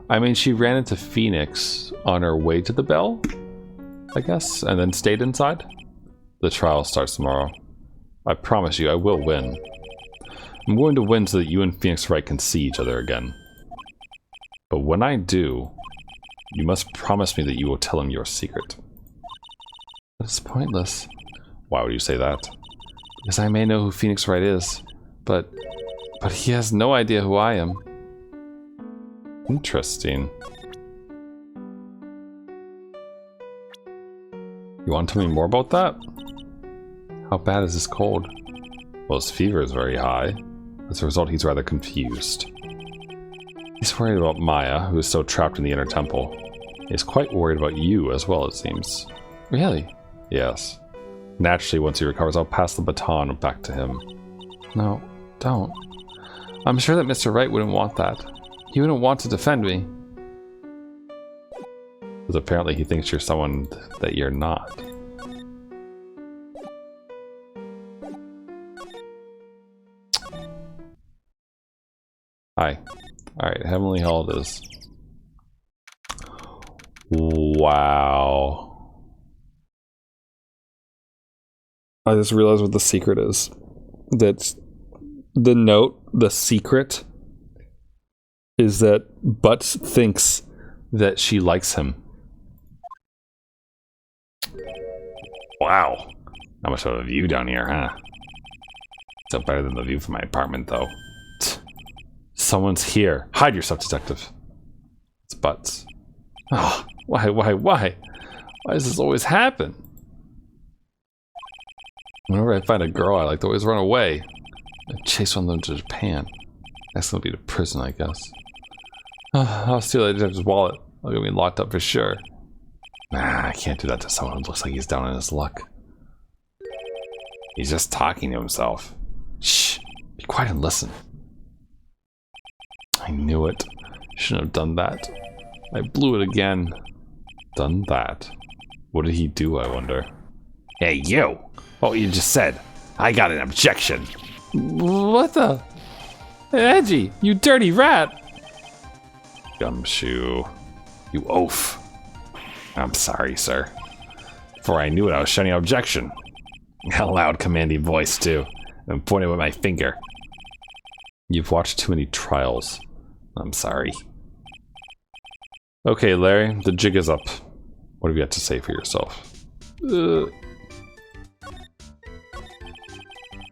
I mean, she ran into Phoenix on her way to the bell, I guess, and then stayed inside. The trial starts tomorrow. I promise you, I will win. I'm going to win so that you and Phoenix Wright can see each other again. But when I do, you must promise me that you will tell him your secret. It's pointless. Why would you say that? Because I may know who Phoenix Wright is, but he has no idea who I am. Interesting. You want to tell me more about that? How bad is this cold? Well, his fever is very high. As a result, he's rather confused. He's worried about Maya, who is still trapped in the inner temple. He's quite worried about you as well, it seems. Really? Yes. Naturally, once he recovers, I'll pass the baton back to him. No, don't. I'm sure that Mr. Wright wouldn't want that. He wouldn't want to defend me. Because apparently he thinks you're someone that you're not. Hi. Alright, Heavenly Hall it is. Wow. I just realized what the secret is. That's the note, the secret, is that Butts thinks that she likes him. Wow. Not much of a view down here, huh? Still better than the view from my apartment, though. Someone's here. Hide yourself, detective. It's Butts. Oh, why? Why does this always happen? Whenever I find a girl I like, they always run away. I chase one of them to Japan. That's gonna be to prison, I guess. I'll steal the detective's wallet. I'll get me locked up for sure. Nah, I can't do that to someone who looks like he's down on his luck. He's just talking to himself. Shh! Be quiet and listen. I knew it. Shouldn't have done that. I blew it again. Done that. What did he do, I wonder? Hey, you! What you just said. I got an objection. What the? Edgy, you dirty rat! Gumshoe. You oaf. I'm sorry, sir. Before I knew it, I was shouting an objection. A loud, commanding voice, too. And pointing with my finger. You've watched too many trials. I'm sorry. Okay, Larry, the jig is up. What have you got to say for yourself?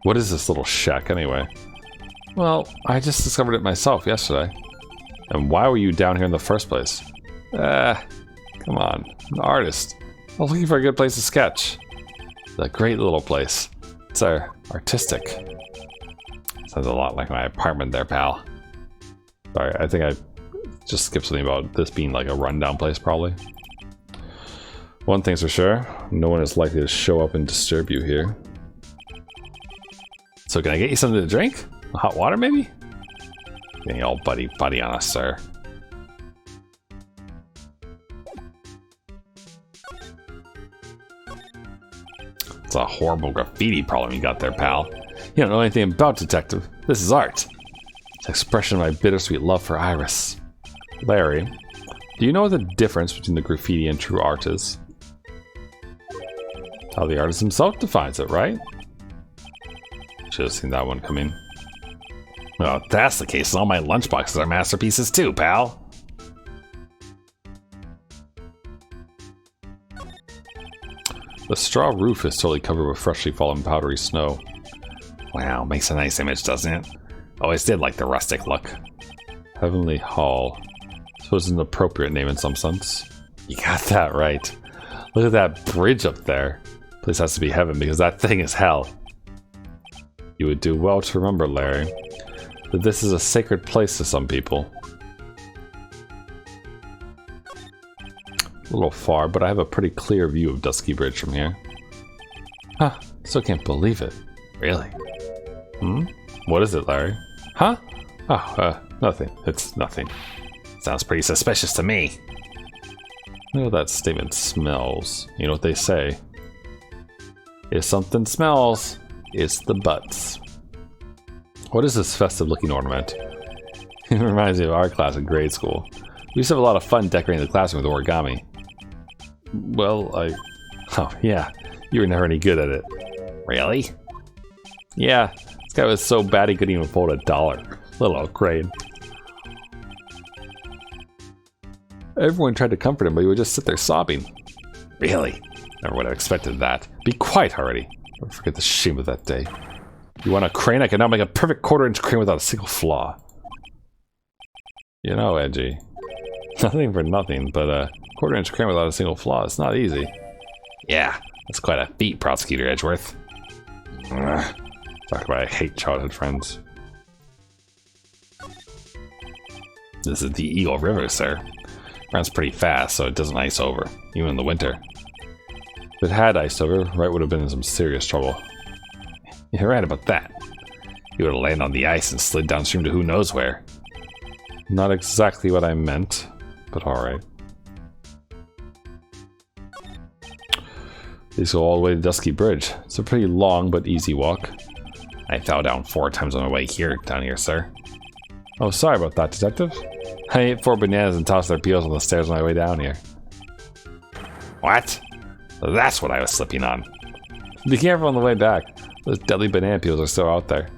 What is this little shack, anyway? Well, I just discovered it myself yesterday. And why were you down here in the first place? Come on, I'm an artist. I was looking for a good place to sketch. It's a great little place. It's artistic. Sounds a lot like my apartment there, pal. Sorry, I think I just skipped something about this being like a rundown place, probably. One thing's for sure, no one is likely to show up and disturb you here. So can I get you something to drink? Hot water, maybe? Getting all buddy on us, sir. It's a horrible graffiti problem you got there, pal. You don't know anything about detective. This is art. It's an expression of my bittersweet love for Iris. Larry, do you know what the difference between the graffiti and true art is? How the artist himself defines it, right? Should have seen that one coming. Well, if that's the case, all my lunchboxes are masterpieces too, pal. The straw roof is totally covered with freshly fallen powdery snow. Wow, makes a nice image, doesn't it? Always did like the rustic look. Heavenly Hall. So it's an appropriate name in some sense. You got that right. Look at that bridge up there. Place has to be heaven because that thing is hell. You would do well to remember, Larry, that this is a sacred place to some people. A little far, but I have a pretty clear view of Dusky Bridge from here. Huh, still can't believe it. Really? What is it, Larry? Huh? Oh, nothing. It's nothing. Sounds pretty suspicious to me. You know that statement smells. You know what they say? If something smells, it's the butts. What is this festive looking ornament? It reminds me of our class in grade school. We used to have a lot of fun decorating the classroom with origami. Well, oh yeah, you were never any good at it. Really? Yeah, this guy was so bad he couldn't even fold $1. Little old Crane. Everyone tried to comfort him, but he would just sit there sobbing. Really? Never would have expected that. Be quiet already. Don't forget the shame of that day. You want a crane? I can now make a perfect quarter-inch crane without a single flaw. You know, Edgy. Nothing for nothing, but a quarter-inch crane without a single flaw. It's not easy. Yeah, that's quite a feat, Prosecutor Edgeworth. Talk about I hate childhood friends. This is the Eagle River, sir. Runs pretty fast, so it doesn't ice over, even in the winter. If it had iced over, Wright would have been in some serious trouble. You're right about that. He would have landed on the ice and slid downstream to who knows where. Not exactly what I meant, but alright. These go all the way to Dusky Bridge. It's a pretty long but easy walk. I fell down 4 times on my way down here, sir. Oh, sorry about that, Detective. I ate 4 bananas and tossed their peels on the stairs on my way down here. What? That's what I was slipping on. Be careful on the way back. Those deadly banana peels are still out there.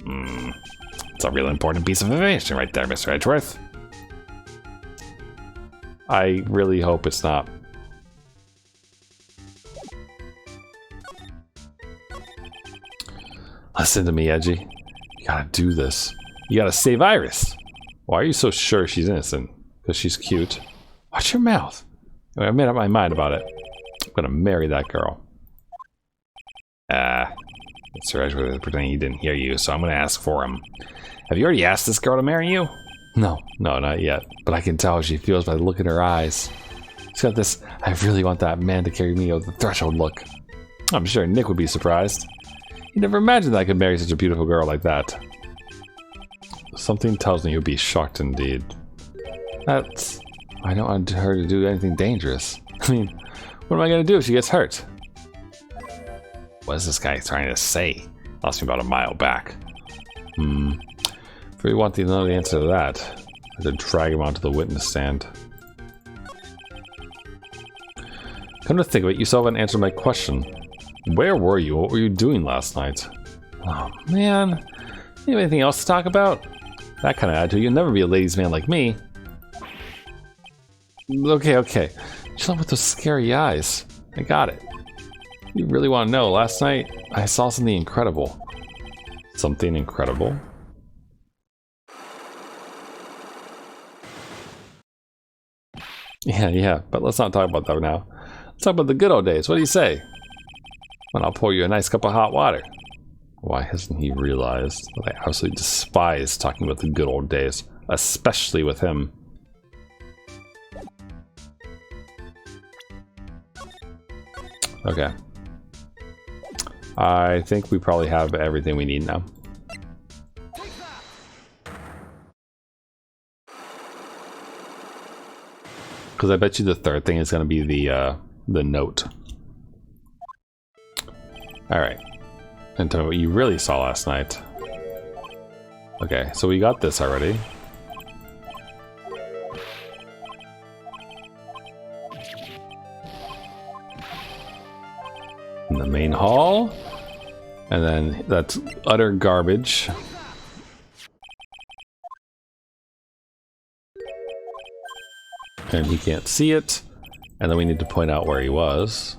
It's a real important piece of information right there, Mr. Edgeworth. I really hope it's not. Listen to me, Edgy. You gotta do this. You gotta save Iris. Why are you so sure she's innocent? Because she's cute. Watch your mouth. I made up my mind about it. I'm gonna marry that girl. Mr. Edgeworth is pretending he didn't hear you, so I'm gonna ask for him. Have you already asked this girl to marry you? No, not yet. But I can tell how she feels by the look in her eyes. She's got this, I really want that man to carry me over the threshold look. I'm sure Nick would be surprised. He never imagined that I could marry such a beautiful girl like that. Something tells me he would be shocked indeed. I don't want her to do anything dangerous. I mean, what am I going to do if she gets hurt? What is this guy trying to say? Lost me about a mile back. If we want to know the answer to that, I have to drag him onto the witness stand. Come to think of it, you still haven't answered my question. Where were you? What were you doing last night? Oh man, you have anything else to talk about? That kind of attitude, you'll never be a ladies' man like me. Okay. Chill out with those scary eyes. I got it. You really want to know? Last night, I saw something incredible. Something incredible? Yeah, but let's not talk about that now. Let's talk about the good old days. What do you say? And I'll pour you a nice cup of hot water. Why hasn't he realized that I absolutely despise talking about the good old days, especially with him? Okay. I think we probably have everything we need now. Because I bet you the third thing is going to be the note. Alright. And tell me what you really saw last night. Okay, so we got this already. In the main hall. And then that's utter garbage. And he can't see it. And then we need to point out where he was.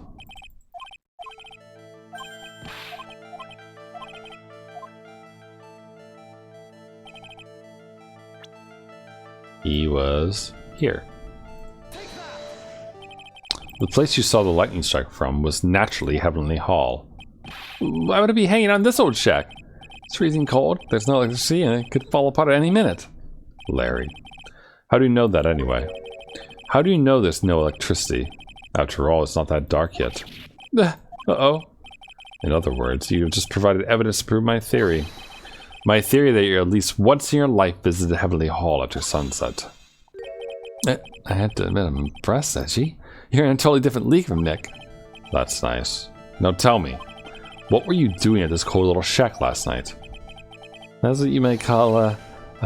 He was here. The place you saw the lightning strike from was naturally Heavenly Hall. Why would it be hanging on this old shack? It's freezing cold, there's no electricity, and it could fall apart at any minute. Larry. How do you know that anyway? How do you know there's no electricity? After all, it's not that dark yet. Uh-oh. In other words, you've just provided evidence to prove my theory. My theory that you at least once in your life visited Heavenly Hall after sunset. I have to admit, I'm impressed, Edgy. You're in a totally different league from Nick. That's nice. Now tell me, what were you doing at this cold little shack last night? That's what you might call a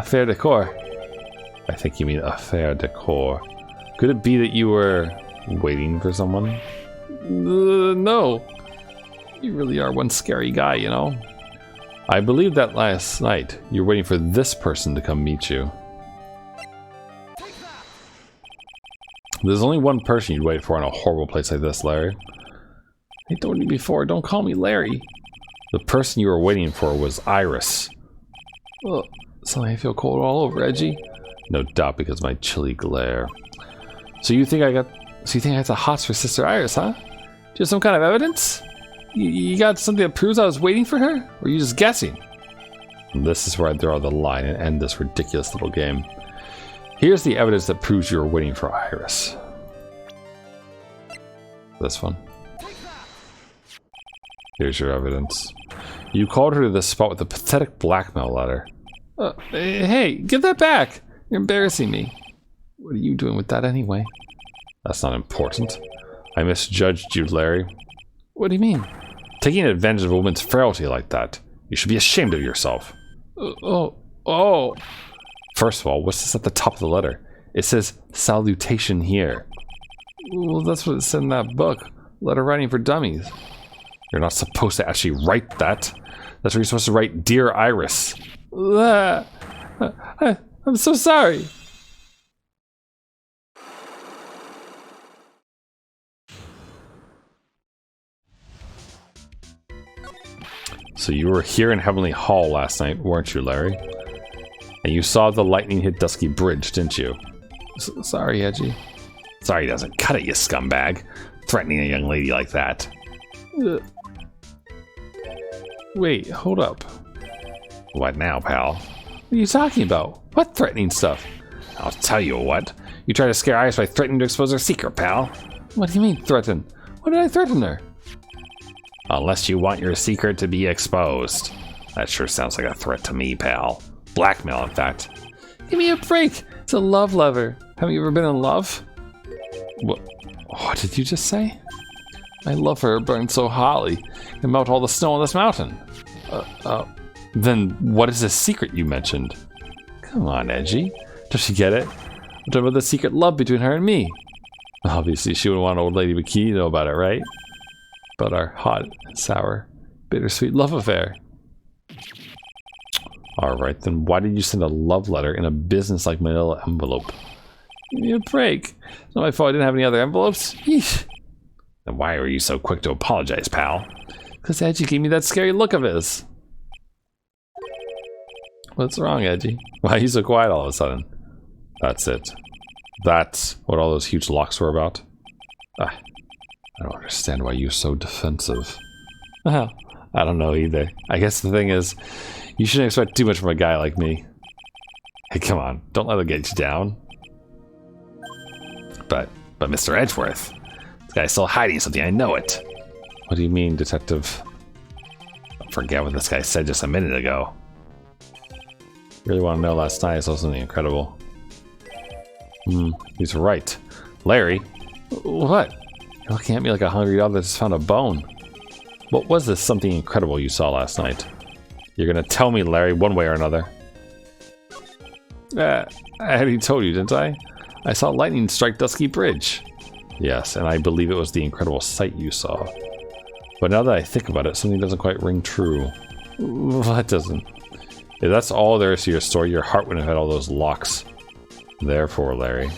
fair decor. I think you mean a fair decor. Could it be that you were waiting for someone? No. You really are one scary guy, you know. I believe that last night you were waiting for this person to come meet you. There's only one person you'd wait for in a horrible place like this, Larry. I told you before, don't call me Larry. The person you were waiting for was Iris. Oh, suddenly I feel cold all over, Edgy. No doubt because of my chilly glare. So you think I got the hots for Sister Iris, huh? Do you have some kind of evidence? You got something that proves I was waiting for her? Or are you just guessing? And this is where I draw the line and end this ridiculous little game. Here's the evidence that proves you were waiting for Iris. This one. Here's your evidence. You called her to this spot with a pathetic blackmail letter. Hey, give that back! You're embarrassing me. What are you doing with that anyway? That's not important. I misjudged you, Larry. What do you mean? Taking advantage of a woman's frailty like that. You should be ashamed of yourself. Oh. First of all, what's this at the top of the letter? It says, salutation here. Well, that's what it said in that book. Letter writing for dummies. You're not supposed to actually write that. That's where you're supposed to write, Dear Iris. I'm so sorry. So you were here in Heavenly Hall last night, weren't you, Larry? And you saw the lightning hit Dusky Bridge, didn't you? Sorry, Edgy. Sorry doesn't cut it, you scumbag. Threatening a young lady like that. Wait, hold up. What now, pal? What are you talking about? What threatening stuff? I'll tell you what. You try to scare Iris by threatening to expose her secret, pal. What do you mean, threaten? What did I threaten her? Unless you want your secret to be exposed. That sure sounds like a threat to me, pal. Blackmail, in fact. Give me a break. It's a love letter. Haven't you ever been in love? What did you just say? My love for her burned so hotly. It melt all the snow on this mountain. Then what is this secret you mentioned? Come on, Edgy. Does she get it? I'm talking about the secret love between her and me. Obviously, she would want old Lady Bikini to know about it, right? About our hot, sour, bittersweet love affair. Alright, then why did you send a love letter in a business-like manila envelope? Give me a break. It's not my fault I didn't have any other envelopes. Yeesh. Then why were you so quick to apologize, pal? Because Edgy gave me that scary look of his. What's wrong, Edgy? Why are you so quiet all of a sudden? That's it. That's what all those huge locks were about? I don't understand why you're so defensive. Well, I don't know either. I guess the thing is, you shouldn't expect too much from a guy like me. Hey, come on. Don't let it get you down. But Mr. Edgeworth, this guy's still hiding something. I know it. What do you mean, Detective? I forget what this guy said just a minute ago. Really want to know last night I saw something incredible. He's right. Larry? What? You're looking at me like a hungry dog that just found a bone. What was this something incredible you saw last night? You're gonna tell me, Larry, one way or another. I already told you, didn't I? I saw lightning strike Dusky Bridge. Yes, and I believe it was the incredible sight you saw. But now that I think about it, something doesn't quite ring true. What doesn't? If that's all there is to your story, your heart wouldn't have had all those locks. Therefore, Larry,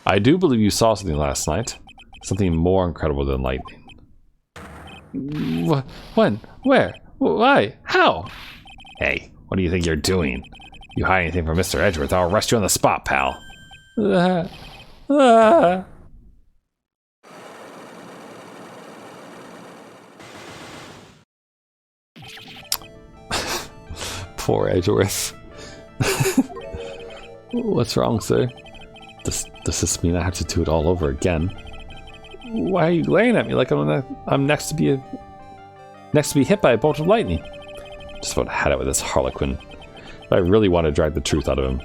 I do believe you saw something last night. Something more incredible than lightning. When? Where? Why? How? Hey, what do you think you're doing? You hide anything from Mr. Edgeworth, I'll arrest you on the spot, pal. Poor Edgeworth. What's wrong, sir? Does this mean I have to do it all over again? Why are you glaring at me like I'm next to be hit by a bolt of lightning? Just about had it with this Harlequin. If I really want to drag the truth out of him,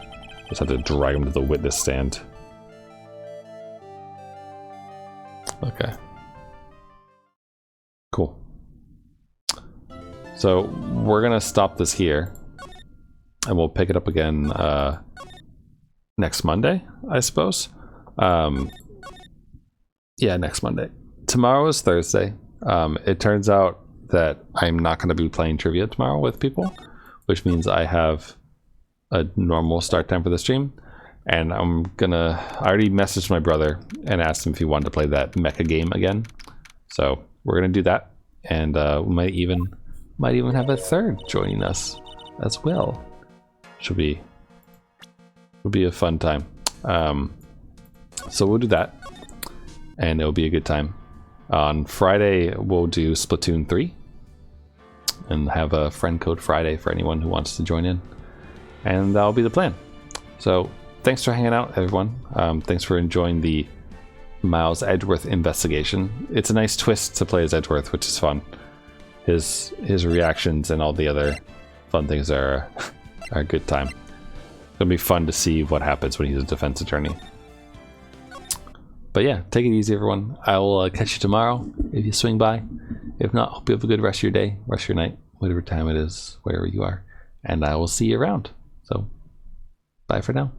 just have to drag him to the witness stand. Okay. Cool. So we're gonna stop this here, and we'll pick it up again next Monday, I suppose. Yeah, next Monday. Tomorrow is Thursday. It turns out that I'm not going to be playing trivia tomorrow with people, which means I have a normal start time for the stream. And I already messaged my brother and asked him if he wanted to play that mecha game again. So we're going to do that. And we might even have a third joining us as well. Should be a fun time. So we'll do that. And it'll be a good time. On Friday, we'll do Splatoon 3. And have a friend code Friday for anyone who wants to join in. And that'll be the plan. So thanks for hanging out, everyone. Thanks for enjoying the Miles Edgeworth investigation. It's a nice twist to play as Edgeworth, which is fun. His reactions and all the other fun things are a good time. It's gonna be fun to see what happens when he's a defense attorney. But yeah, take it easy, everyone. I will catch you tomorrow if you swing by. If not, hope you have a good rest of your day, rest of your night, whatever time it is, wherever you are. And I will see you around. So, bye for now.